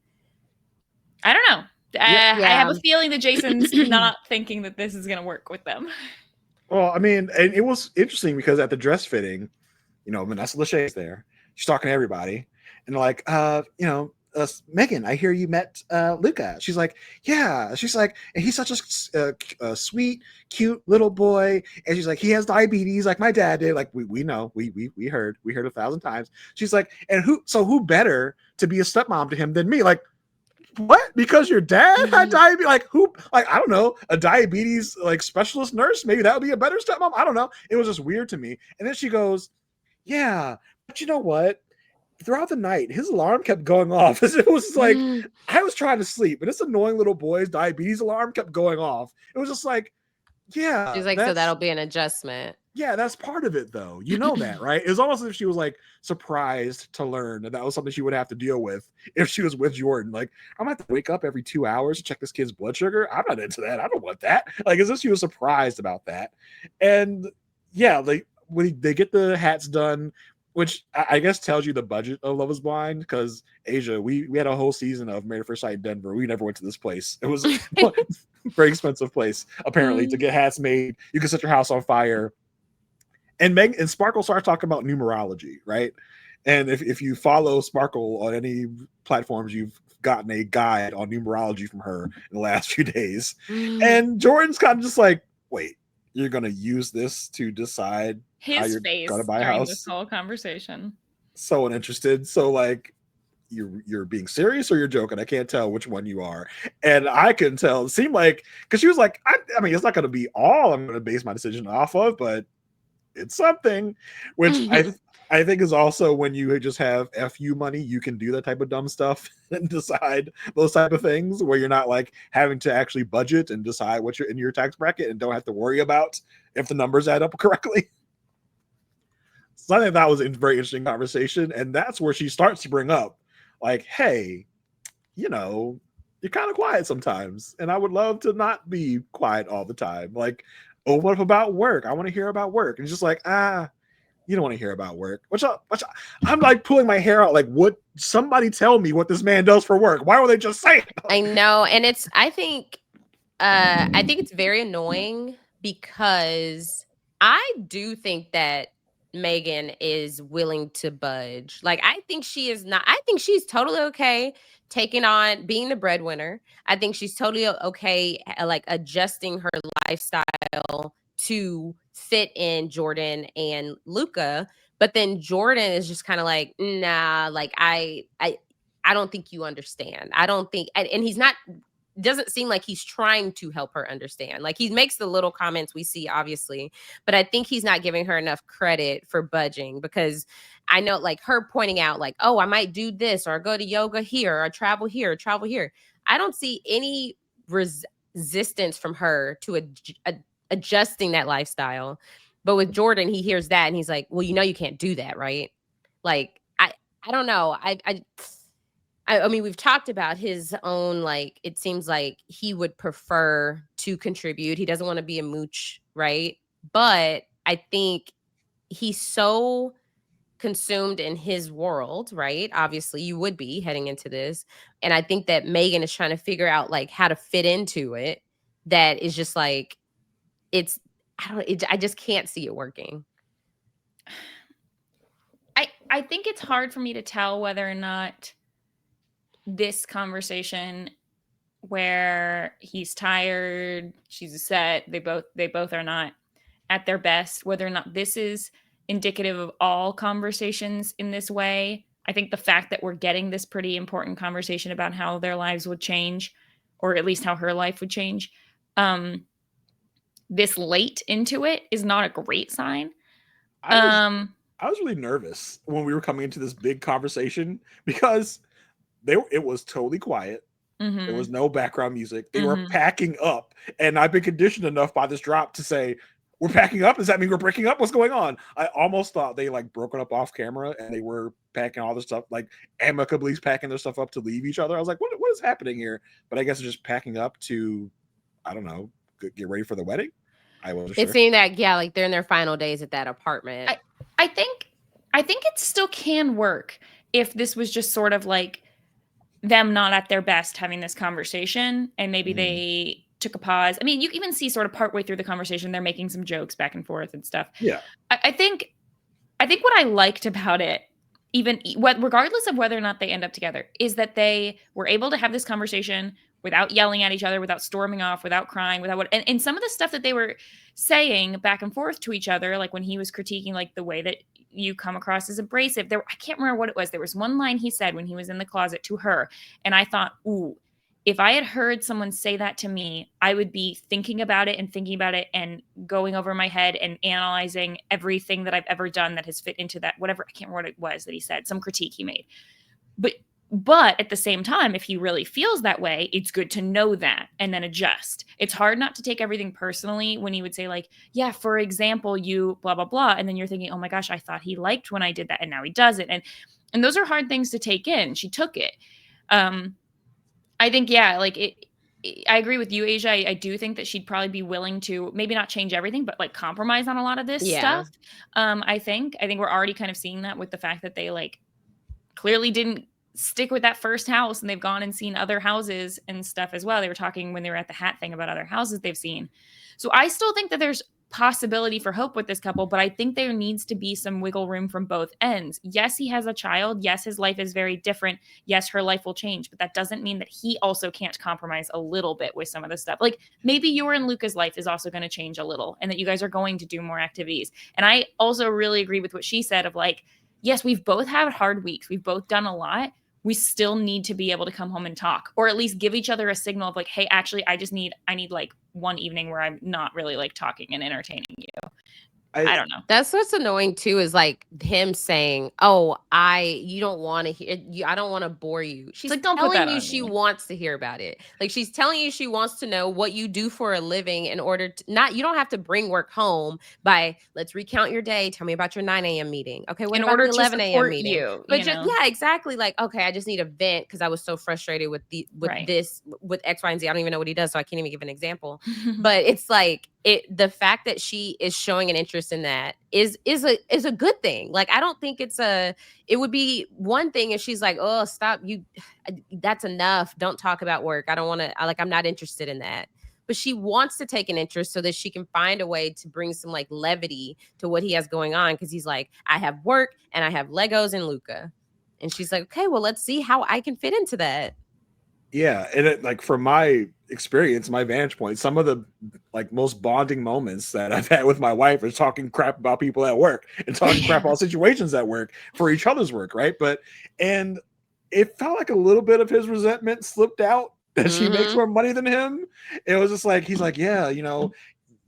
Speaker 2: I don't know.
Speaker 3: Yeah.
Speaker 2: I have
Speaker 1: Yeah.
Speaker 2: a feeling that Jason's not thinking that this is going to work with them.
Speaker 3: Well, I mean, and it was interesting because at the dress fitting, Vanessa Lachey's there. She's talking to everybody, and they're like, Megan, I hear you met Luca. She's like, yeah. She's like, and he's such a sweet, cute little boy. And she's like, he has diabetes, like my dad did. Like we know, we heard 1,000 times. She's like, and who better to be a stepmom to him than me? Like, what? Because your dad had diabetes? Like who? Like I don't know, a diabetes like specialist nurse? Maybe that would be a better stepmom. I don't know. It was just weird to me. And then she goes, "Yeah, but you know what? Throughout the night, his alarm kept going off. It was like I was trying to sleep, and this annoying little boy's diabetes alarm kept going off. It was just like, yeah,
Speaker 1: She's like, so that'll be an adjustment.
Speaker 3: yeah, that's part of it, though. You know that, right? It's almost as if she was like surprised to learn that was something she would have to deal with if she was with Jordan. Like, I'm gonna have to wake up every 2 hours to check this kid's blood sugar. I'm not into that. I don't want that. Like, as if she was surprised about that. And yeah, like when they get the hats done, which I guess tells you the budget of Love Is Blind. Because Asia, we had a whole season of Married at First Sight in Denver. We never went to this place. It was a very expensive place apparently to get hats made. You can set your house on fire. And Meg and Sparkle starts talking about numerology, right? And if you follow Sparkle on any platforms, you've gotten a guide on numerology from her in the last few days. And Jordan's kind of just like, wait, you're gonna use this to decide how
Speaker 2: His
Speaker 3: you're
Speaker 2: face
Speaker 3: gonna buy a
Speaker 2: during
Speaker 3: house?
Speaker 2: this whole conversation.
Speaker 3: So uninterested. So like you're being serious or you're joking. I can't tell which one you are. And I can tell. It seemed like because she was like, I mean, it's not gonna be all I'm gonna base my decision off of, but it's something, which I think is also when you just have FU money, you can do that type of dumb stuff and decide those type of things where you're not like having to actually budget and decide what you're in your tax bracket and don't have to worry about if the numbers add up correctly. So I think that was a very interesting conversation. And that's where she starts to bring up like, hey, you're kind of quiet sometimes. And I would love to not be quiet all the time. Like, oh, what about work? I want to hear about work. And it's just like, you don't want to hear about work. I'm like pulling my hair out. Like, what? Somebody tell me what this man does for work. Why were they just saying?
Speaker 1: I know, and I think it's very annoying because I do think that Megan is willing to budge. Like, I think she is not. I think she's totally okay taking on being the breadwinner. I think she's totally okay, like adjusting her lifestyle to fit in Jordan and Luca. But then Jordan is just kind of like, nah, like I don't think you understand. I don't think, and he's not, doesn't seem like he's trying to help her understand. Like he makes the little comments we see, obviously, but I think he's not giving her enough credit for budging because I know like her pointing out like, oh, I might do this or go to yoga here or travel here, or travel here. I don't see any resistance from her to adjusting that lifestyle. But with Jordan, he hears that and he's like, well, you can't do that, right? Like, I don't know. I mean, we've talked about his own, like, it seems like he would prefer to contribute. He doesn't want to be a mooch, right? But I think he's so consumed in his world, right? Obviously, you would be heading into this. And I think that Megan is trying to figure out, like, how to fit into it. That is just like, I just can't see it working.
Speaker 2: I think it's hard for me to tell whether or not this conversation where he's tired, she's upset, they both are not at their best. Whether or not this is indicative of all conversations in this way, I think the fact that we're getting this pretty important conversation about how their lives would change, or at least how her life would change, this late into it is not a great sign.
Speaker 3: I was really nervous when we were coming into this big conversation because it was totally quiet.
Speaker 2: Mm-hmm.
Speaker 3: There was no background music. They were packing up, and I've been conditioned enough by this drop to say, "We're packing up. Does that mean we're breaking up? What's going on?" I almost thought they like broken up off camera, and they were packing all their stuff, like amicably packing their stuff up to leave each other. I was like, "What is happening here?" But I guess it's just packing up to, I don't know, get ready for the wedding. I wasn't sure.
Speaker 1: It seemed that like they're in their final days at that apartment.
Speaker 2: I think it still can work if this was just sort of like them not at their best having this conversation, and maybe they took a pause. I mean, you even see sort of partway through the conversation, they're making some jokes back and forth and stuff.
Speaker 3: Yeah.
Speaker 2: I think what I liked about it, even regardless of whether or not they end up together, is that they were able to have this conversation without yelling at each other, without storming off, without crying, without and some of the stuff that they were saying back and forth to each other, like when he was critiquing like the way that you come across as abrasive. I can't remember what it was. There was one line he said when he was in the closet to her, and I thought, ooh, if I had heard someone say that to me, I would be thinking about it and going over my head and analyzing everything that I've ever done that has fit into that, whatever, I can't remember what it was that he said, some critique he made. But at the same time, if he really feels that way, it's good to know that and then adjust. It's hard not to take everything personally when he would say like, yeah, for example, you blah, blah, blah. And then you're thinking, oh my gosh, I thought he liked when I did that and now he doesn't. And those are hard things to take in. She took it. I think, yeah, like I agree with you, Asia. I do think that she'd probably be willing to maybe not change everything, but like compromise on a lot of this stuff. I think we're already kind of seeing that with the fact that they like clearly didn't stick with that first house, and they've gone and seen other houses and stuff as well. They were talking when they were at the hat thing about other houses they've seen. So I still think that there's possibility for hope with this couple, but I think there needs to be some wiggle room from both ends. Yes, he has a child. Yes, his life is very different. Yes, her life will change, but that doesn't mean that he also can't compromise a little bit with some of the stuff. Like maybe your and Luca's life is also going to change a little, and that you guys are going to do more activities. And I also really agree with what she said of like, yes, we've both had hard weeks. We've both done a lot. We still need to be able to come home and talk, or at least give each other a signal of like, hey, actually, I need like one evening where I'm not really like talking and entertaining you. I don't know.
Speaker 1: That's what's annoying too, is like him saying, "Oh, you don't want to hear you. I don't want to bore you." She's like, don't telling you she wants to hear about it. Like she's telling you she wants to know what you do for a living in order to you don't have to bring work home by let's recount your day. Tell me about your 9 a.m. meeting. Okay, what in about order the 11 a.m. meeting? But yeah, exactly. Like, okay, I just need a vent because I was so frustrated with this with X, Y, and Z. I don't even know what he does, so I can't even give an example. But it's like the fact that she is showing an interest in that is a good thing. Like I don't think it would be one thing if she's like, oh, stop, that's enough, don't talk about work, I don't want to, I'm not interested in that. But she wants to take an interest so that she can find a way to bring some like levity to what he has going on, because he's like, I have work and I have Legos and Luca, and she's like, okay, well, let's see how I can fit into that.
Speaker 3: Yeah, and like from my experience, my vantage point, some of the like most bonding moments that I've had with my wife is talking crap about people at work and talking crap about situations at work for each other's work, right? And it felt like a little bit of his resentment slipped out that she makes more money than him. It was just like, he's like, yeah,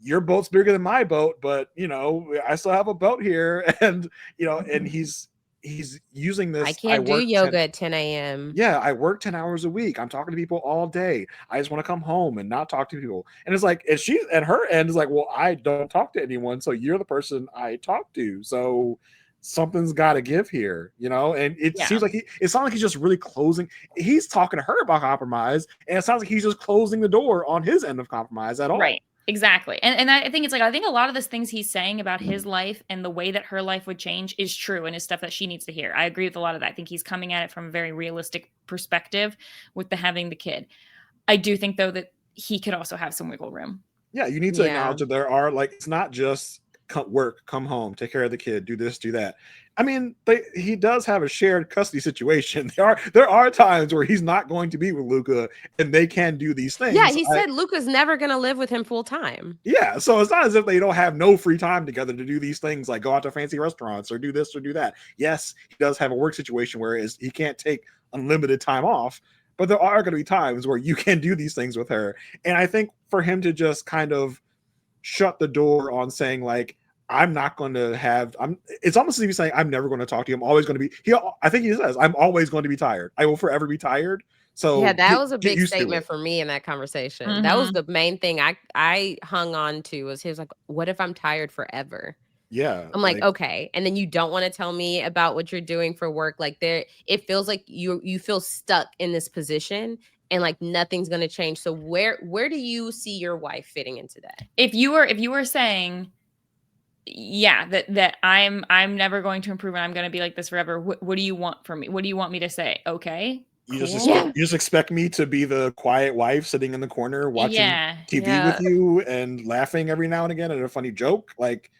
Speaker 3: your boat's bigger than my boat, but I still have a boat here, and and he's using this.
Speaker 1: I can't do yoga at 10 a.m.
Speaker 3: Yeah, I work 10 hours a week. I'm talking to people all day. I just want to come home and not talk to people. And it's like, and she and her end is like, well, I don't talk to anyone, so you're the person I talk to. So something's got to give here, And it seems like it sounds like he's just really closing. He's talking to her about compromise, and it sounds like he's just closing the door on his end of compromise at all.
Speaker 2: Right. Exactly. And I think it's like, I think a lot of the things he's saying about his life and the way that her life would change is true and is stuff that she needs to hear. I agree with a lot of that. I think he's coming at it from a very realistic perspective with having the kid. I do think though that he could also have some wiggle room.
Speaker 3: Yeah, you need to acknowledge that there are, like, it's not just come home, take care of the kid, do this, do that. I mean, he does have a shared custody situation. There are times where he's not going to be with Luca, and they can do these
Speaker 1: Yeah,
Speaker 3: things.
Speaker 1: he said Luca's never gonna live with him full time.
Speaker 3: Yeah, so it's not as if they don't have no free time together to do these things, like go out to fancy restaurants or do this or do that. Yes, he does have a work situation where he can't take unlimited time off, but there are going to be times where you can do these things with her. And I think for him to just kind of shut the door on saying like, I'm not going to have, it's almost as if he's saying, I'm never going to talk to you. I'm always going to be, I think he says, I'm always going to be tired. I will forever be tired. So
Speaker 1: yeah, that was a
Speaker 3: get
Speaker 1: big
Speaker 3: used to
Speaker 1: statement
Speaker 3: it.
Speaker 1: for me in that conversation. That was the main thing I hung on to, was he was like, what if I'm tired forever?
Speaker 3: Yeah.
Speaker 1: I'm like, okay. And then you don't want to tell me about what you're doing for work. Like it feels like you feel stuck in this position and like nothing's gonna change. So where do you see your wife fitting into that?
Speaker 2: If you were saying, yeah, that I'm never going to improve and I'm going to be like this forever, what do you want from me? What do you want me to say? Okay,
Speaker 3: You
Speaker 2: cool.
Speaker 3: you just expect me to be the quiet wife sitting in the corner watching TV with you and laughing every now and again at a funny joke. Like,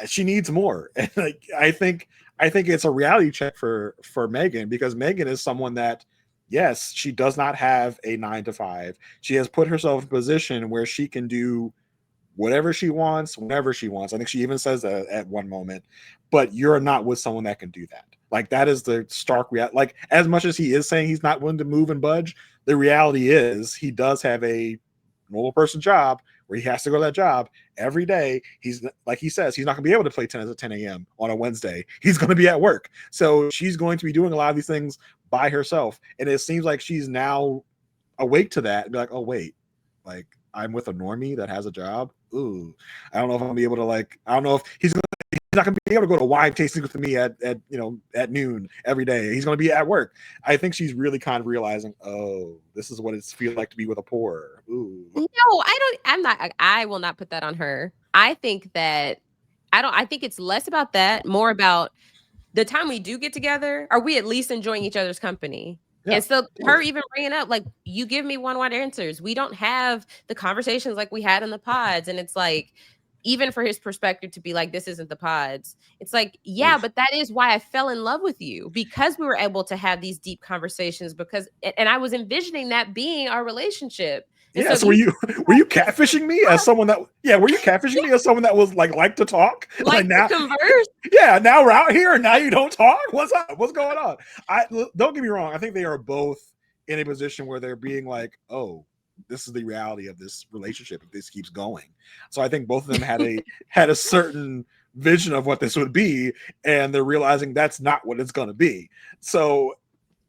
Speaker 3: she needs more. And like I think it's a reality check for Megan, because Megan is someone that, yes, she does not have a 9 to 5. She has put herself in a position where she can do whatever she wants, whenever she wants. I think she even says that at one moment. But you're not with someone that can do that. Like, that is the stark reality. Like, as much as he is saying he's not willing to move and budge, the reality is he does have a normal person job where he has to go to that job every day. He's, like he says, he's not going to be able to play tennis at 10 a.m. on a Wednesday. He's going to be at work. So she's going to be doing a lot of these things by herself. And it seems like she's now awake to that and be like, oh, wait, like, I'm with a normie that has a job. Ooh, I don't know if I'm gonna be able to, like, I don't know if he's not gonna be able to go to wine tasting with me at noon every day. He's gonna be at work. I think she's really kind of realizing, oh, this is what it feels like to be with a poor. Ooh.
Speaker 1: No, I will not put that on her. I think it's less about that, more about the time we do get together, are we at least enjoying each other's company?
Speaker 3: Yeah,
Speaker 1: and so
Speaker 3: totally.
Speaker 1: her even bringing up, like, you give me one word answers. We don't have the conversations like we had in the pods. And it's like, even for his perspective to be like, this isn't the pods. It's like, yeah, but that is why I fell in love with you, because we were able to have these deep conversations, and I was envisioning that being our relationship. And
Speaker 3: yeah, so were you catfishing me as someone that were you catfishing me as someone that was like to talk?
Speaker 1: Like
Speaker 3: now,
Speaker 1: to converse?
Speaker 3: Yeah, now we're out here and now you don't talk? What's up? What's going on? Don't get me wrong, I think they are both in a position where they're being like, oh, this is the reality of this relationship if this keeps going. So I think both of them had a certain vision of what this would be, and they're realizing that's not what it's going to be. So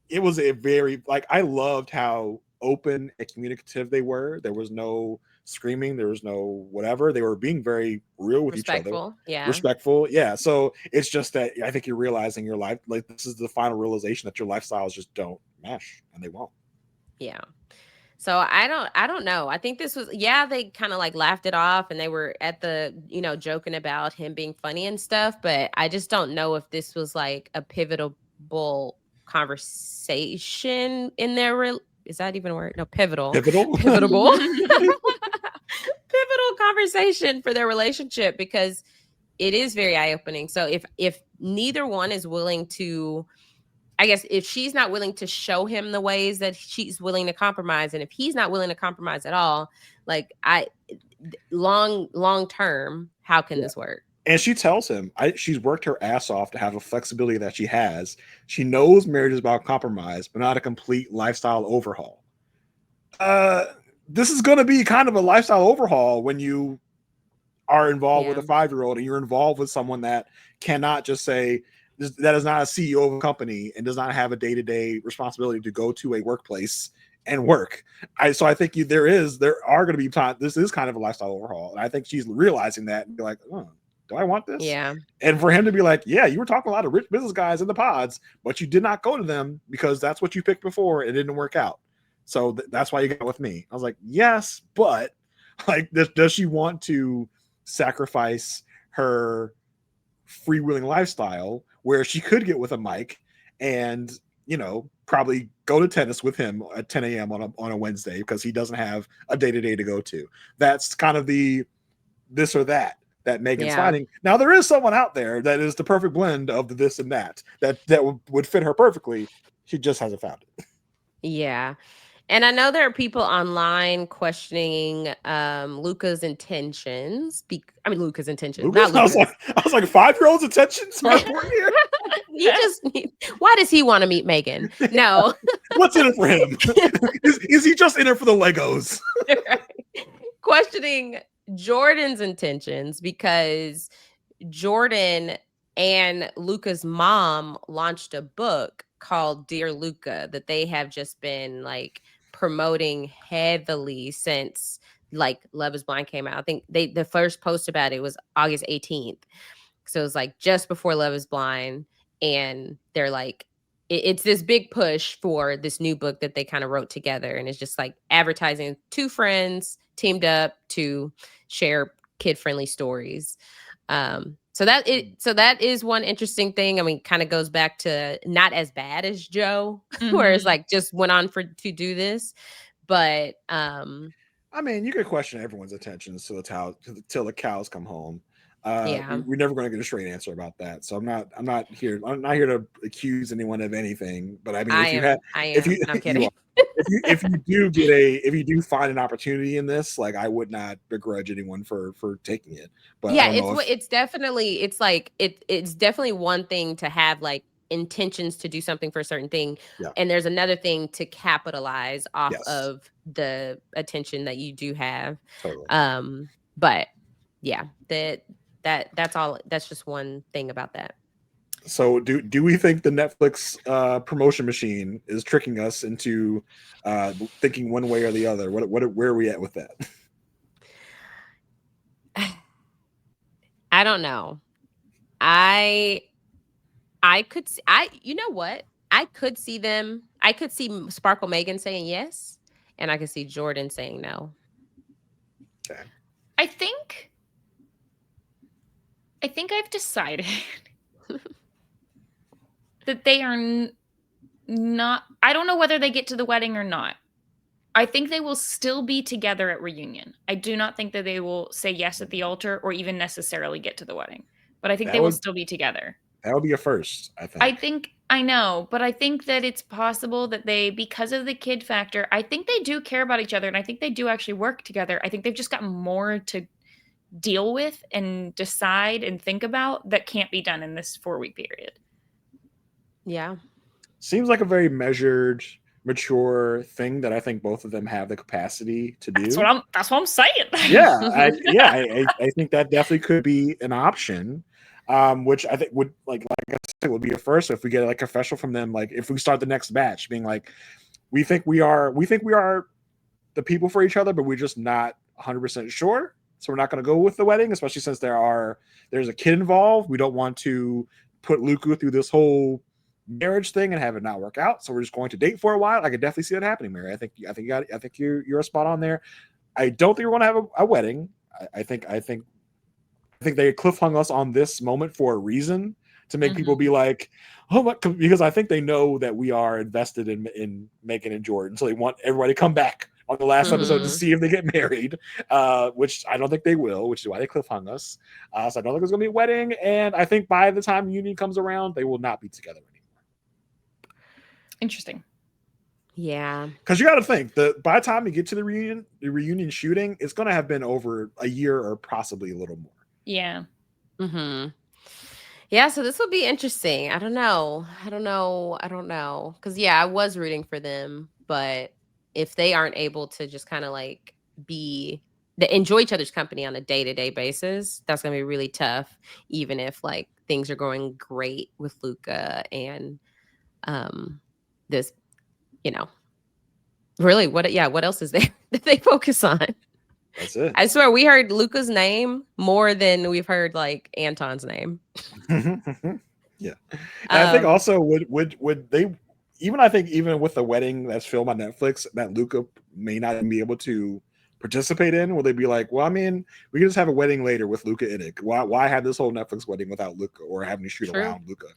Speaker 3: it was a very, like, I loved how open and communicative they were. There was no screaming, there was no whatever. They were being very real with each other. Respectful. Yeah. So it's just that I think you're realizing your life, like, this is the final realization that your lifestyles just don't mesh, and they won't.
Speaker 1: Yeah. So I don't know. I think this was, they kind of like laughed it off, and they were at the, joking about him being funny and stuff, but I just don't know if this was like a pivotal conversation in their is that even a word? No, pivotal pivotal conversation for their relationship, because it is very eye-opening. So if neither one is willing to, I guess, if she's not willing to show him the ways that she's willing to compromise, and if he's not willing to compromise at all, like, long term, how can this work?
Speaker 3: And she tells him, she's worked her ass off to have the flexibility that she has. She knows marriage is about compromise, but not a complete lifestyle overhaul. This is going to be kind of a lifestyle overhaul when you are involved with a 5-year-old, and you're involved with someone that cannot just say, that is not a CEO of a company and does not have a day-to-day responsibility to go to a workplace and work. So I think there are going to be times, this is kind of a lifestyle overhaul. And I think she's realizing that and be like, oh, do I want this?
Speaker 1: Yeah.
Speaker 3: And for him to be like, yeah, you were talking a lot of rich business guys in the pods, but you did not go to them because that's what you picked before. It didn't work out. So that's why you got with me. I was like, yes, but like, does she want to sacrifice her freewheeling lifestyle where she could get with a Mike and, probably go to tennis with him at 10 a.m. on a Wednesday because he doesn't have a day-to-day to go to? That's kind of the this or that. that Megan's
Speaker 1: Yeah.
Speaker 3: finding. Now there is someone out there that is the perfect blend of the this and that would fit her perfectly. She just hasn't found it.
Speaker 1: Yeah. And I know there are people online questioning Luca's intentions. Luca's intentions, not
Speaker 3: Lucas,
Speaker 1: Luca's.
Speaker 3: I was like 5-year-old's intentions are important here.
Speaker 1: Why does he want to meet Megan? No.
Speaker 3: What's in it for him? Is he just in it for the Legos?
Speaker 1: Questioning Jordan's intentions because Jordan and Luca's mom launched a book called Dear Luca that they have just been like promoting heavily since like Love is Blind came out. I think the first post about it was August 18th. So it was like just before Love is Blind. And they're like, it's this big push for this new book that they kind of wrote together. And it's just like advertising two friends teamed up to share kid-friendly stories. So that is one interesting thing. I mean, kind of goes back to not as bad as Joe, where it's like just went on to do this. But
Speaker 3: I mean, you could question everyone's intentions till the cows come home.
Speaker 1: Yeah.
Speaker 3: We're never going to get a straight answer about that. So I'm not here to accuse anyone of anything. But I mean, if you
Speaker 1: I'm kidding.
Speaker 3: if you do find an opportunity in this, like I would not begrudge anyone for taking it. But
Speaker 1: yeah, it's definitely it's definitely one thing to have like intentions to do something for a certain thing, and there's another thing to capitalize off of the attention that you do have.
Speaker 3: Totally.
Speaker 1: But yeah, that's all. That's just one thing about that.
Speaker 3: So do we think the Netflix promotion machine is tricking us into thinking one way or the other? Where are we at with that?
Speaker 1: I don't know. You know what? I could see Sparkle Megan saying yes, and I could see Jordan saying no.
Speaker 3: Okay.
Speaker 2: I think I've decided that they are not. I don't know whether they get to the wedding or not. I think they will still be together at reunion. I do not think that they will say yes at the altar or even necessarily get to the wedding. But I think they will still be together.
Speaker 3: That would be a first, I think.
Speaker 2: I know, but I think that it's possible that they, because of the kid factor, I think they do care about each other, and I think they do actually work together. I think they've just got more to deal with and decide and think about that can't be done in this 4-week period.
Speaker 1: Yeah.
Speaker 3: Seems like a very measured, mature thing that I think both of them have the capacity to do.
Speaker 2: That's what I'm saying.
Speaker 3: I think that definitely could be an option. Which I think would like I said would be a first if we get like a confessional from them, like if we start the next batch being like, we think we are the people for each other, but we're just not 100% sure. So we're not going to go with the wedding, especially since there's a kid involved. We don't want to put Luca through this whole marriage thing and have it not work out. So we're just going to date for a while. I could definitely see that happening, Mary. I think you're spot on there. I don't think we're going to have a wedding. I think they cliffhung us on this moment for a reason to make people be like, oh my, because I think they know that we are invested in Megan and Jordan. So they want everybody to come back on the last episode to see if they get married, which I don't think they will, which is why they cliffhung us. So I don't think there's going to be a wedding. And I think by the time union comes around, they will not be together anymore.
Speaker 2: Interesting.
Speaker 1: Yeah.
Speaker 3: Because you got to think that by the time you get to the reunion shooting, it's going to have been over a year or possibly a little more.
Speaker 2: Yeah.
Speaker 1: Yeah, so this will be interesting. I don't know. Because yeah, I was rooting for them, but if they aren't able to just kind of like enjoy each other's company on a day-to-day basis, that's gonna be really tough, even if like things are going great with Luca and this, really what else is there that they focus on?
Speaker 3: That's it.
Speaker 1: I swear we heard Luca's name more than we've heard like Anton's name.
Speaker 3: Yeah. And I think also would they even with the wedding that's filmed on Netflix that Luca may not be able to participate in, will they be like, well, I mean, we can just have a wedding later with Luca in it. Why have this whole Netflix wedding without Luca or having to shoot around Luca?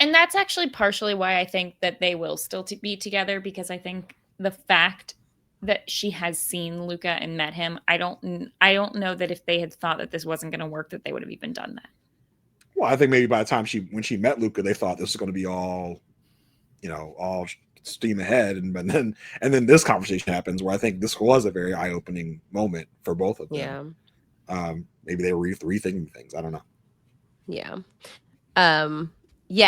Speaker 2: And that's actually partially why I think that they will still be together, because I think the fact that she has seen Luca and met him. I don't know that if they had thought that this wasn't going to work, that they would have even done that.
Speaker 3: Well, I think maybe by the time when she met Luca, they thought this was going to be all steam ahead, and then this conversation happens where I think this was a very eye-opening moment for both of them.
Speaker 1: Yeah.
Speaker 3: Maybe they were rethinking things. I don't know.
Speaker 1: Yeah.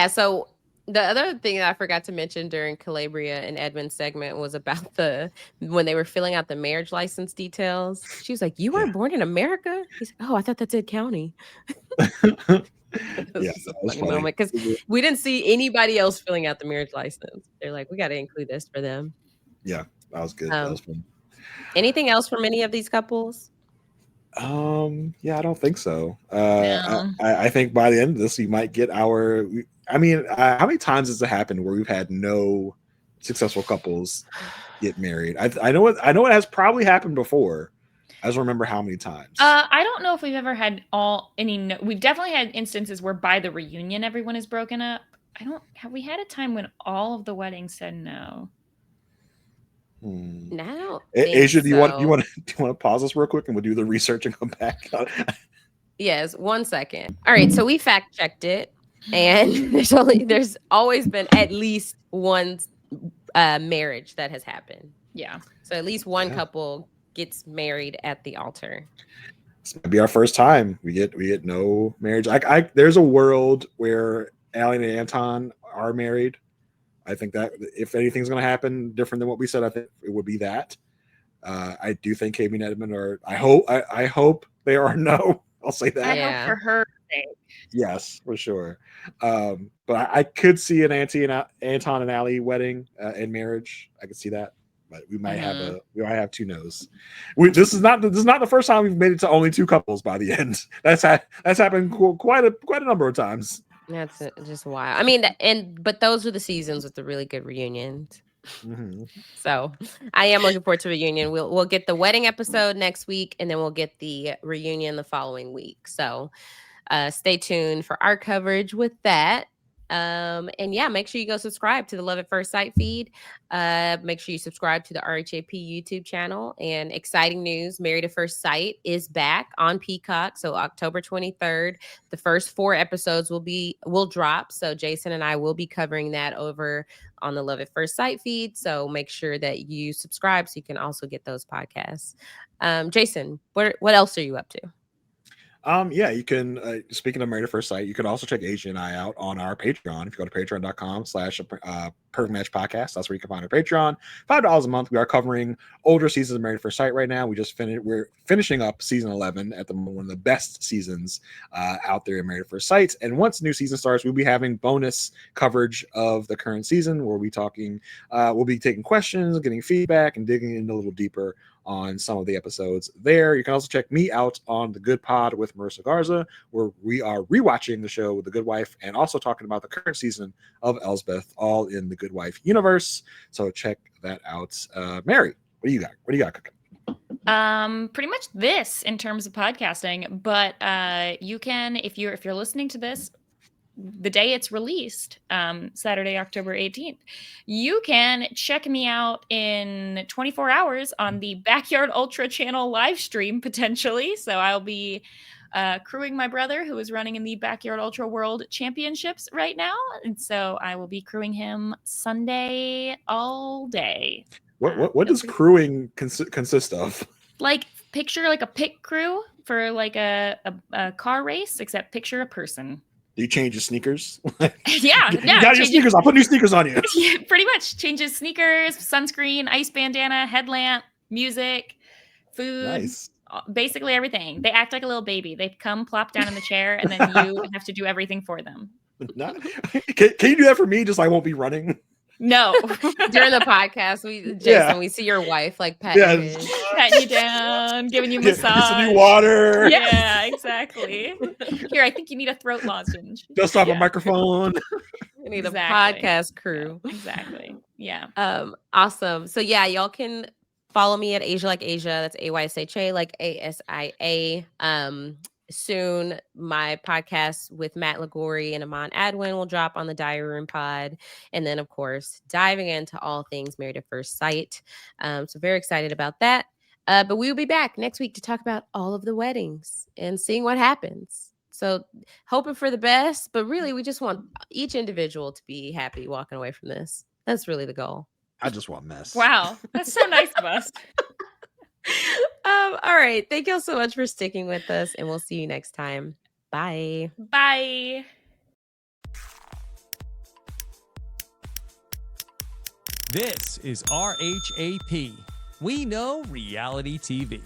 Speaker 1: So the other thing that I forgot to mention during Calabria and Edmund's segment was about when they were filling out the marriage license details. She was like, "You weren't born in America?" He's like, "Oh, I thought that said county." It was just a funny moment because we didn't see anybody else filling out the marriage license. They're like, "We got to include this for them."
Speaker 3: Yeah, that was good. That was fun.
Speaker 1: Anything else from any of these couples?
Speaker 3: Yeah, I don't think so.
Speaker 2: No.
Speaker 3: I think by the end of this, we might get our. I mean, how many times has it happened where we've had no successful couples get married? I know it has probably happened before. I just remember how many times.
Speaker 2: I don't know if we've ever had we've definitely had instances where by the reunion everyone is broken up. Have we had a time when all of the weddings said no?
Speaker 1: No.
Speaker 3: Aysha, do you want to pause us real quick and we'll do the research and come back?
Speaker 1: Yes, 1 second. All right, so we fact checked it, and there's always been at least one marriage that has happened.
Speaker 2: Yeah.
Speaker 1: So at least one couple gets married at the altar.
Speaker 3: This might be our first time we get no marriage. There's a world where Allie and Anton are married. I think that if anything's going to happen different than what we said, I think it would be that. I do think Kami and Edmund are. I hope they are no. I'll say that.
Speaker 2: I hope for her sake.
Speaker 3: Yes, for sure. But I could see an Anton and Allie wedding and marriage. I could see that. But we might have two no's. This is not the first time we've made it to only two couples by the end. That's happened quite a number of times.
Speaker 1: That's just wild. I mean, but those are the seasons with the really good reunions.
Speaker 3: Mm-hmm.
Speaker 1: So I am looking forward to reunion. We'll get the wedding episode next week, and then we'll get the reunion the following week. So stay tuned for our coverage with that. And yeah, make sure you go subscribe to the Love at First Sight feed. Make sure you subscribe to the RHAP YouTube channel. And exciting news, Married at First Sight is back on Peacock. So October 23rd, the first 4 episodes will drop. So Jason and I will be covering that over on the Love at First Sight feed. So make sure that you subscribe so you can also get those podcasts. Jason, what else are you up to?
Speaker 3: Yeah, you can, speaking of Married at First Sight, you can also check Aysha and I out on our Patreon. If you go to patreon.com/Perfect Match Podcast, that's where you can find our Patreon. $5 a month. We are covering older seasons of Married at First Sight right now. We're finishing up season 11 at the moment, one of the best seasons out there in Married at First Sight. And once the new season starts, we'll be having bonus coverage of the current season where we'll be taking questions, getting feedback, and digging in a little deeper on some of the episodes there. You can also check me out on The Good Pod with Marissa Garza, where we are rewatching the show The Good Wife and also talking about the current season of Elsbeth, all in the Good Wife universe. So check that out. Mary, what do you got cooking?
Speaker 2: Pretty much this in terms of podcasting, but you can, if you're listening to this the day it's released, Saturday, October 18th, you can check me out in 24 hours on the Backyard Ultra channel live stream, potentially. So I'll be crewing my brother, who is running in the Backyard Ultra World Championships right now. And so I will be crewing him Sunday all day.
Speaker 3: What does crewing consist of?
Speaker 2: Like, picture like a pit crew for like a car race, except picture a person.
Speaker 3: Do you change your sneakers?
Speaker 2: Yeah.
Speaker 3: You got your sneakers. I'll put new sneakers on you.
Speaker 2: Yeah, pretty much. Changes sneakers, sunscreen, ice bandana, headlamp, music, food. Nice. Basically everything. They act like a little baby. They come plop down in the chair, and then you have to do everything for them.
Speaker 3: Can you do that for me? Just I won't be running.
Speaker 2: No.
Speaker 1: During the podcast, we see your wife like patting
Speaker 2: you down, giving you massage,
Speaker 3: some new water.
Speaker 2: Yeah, exactly. Here, I think you need a throat lozenge.
Speaker 3: Dust off a microphone.
Speaker 1: You need a podcast crew.
Speaker 2: Yeah, exactly. Yeah.
Speaker 1: Awesome. So yeah, y'all can follow me at Aysha like Aysha. That's AYSHA like ASIA. soon my podcast with Matt Liguori and Amon Adwin will drop on the Diary Room Pod. And then, of course, diving into all things Married at First Sight. So very excited about that. But we will be back next week to talk about all of the weddings and seeing what happens. So hoping for the best, but really we just want each individual to be happy walking away from this. That's really the goal.
Speaker 3: I just want mess.
Speaker 2: Wow, that's so nice of us.
Speaker 1: All right. Thank y'all so much for sticking with us, and we'll see you next time. Bye.
Speaker 2: Bye.
Speaker 4: This is RHAP. We know reality TV.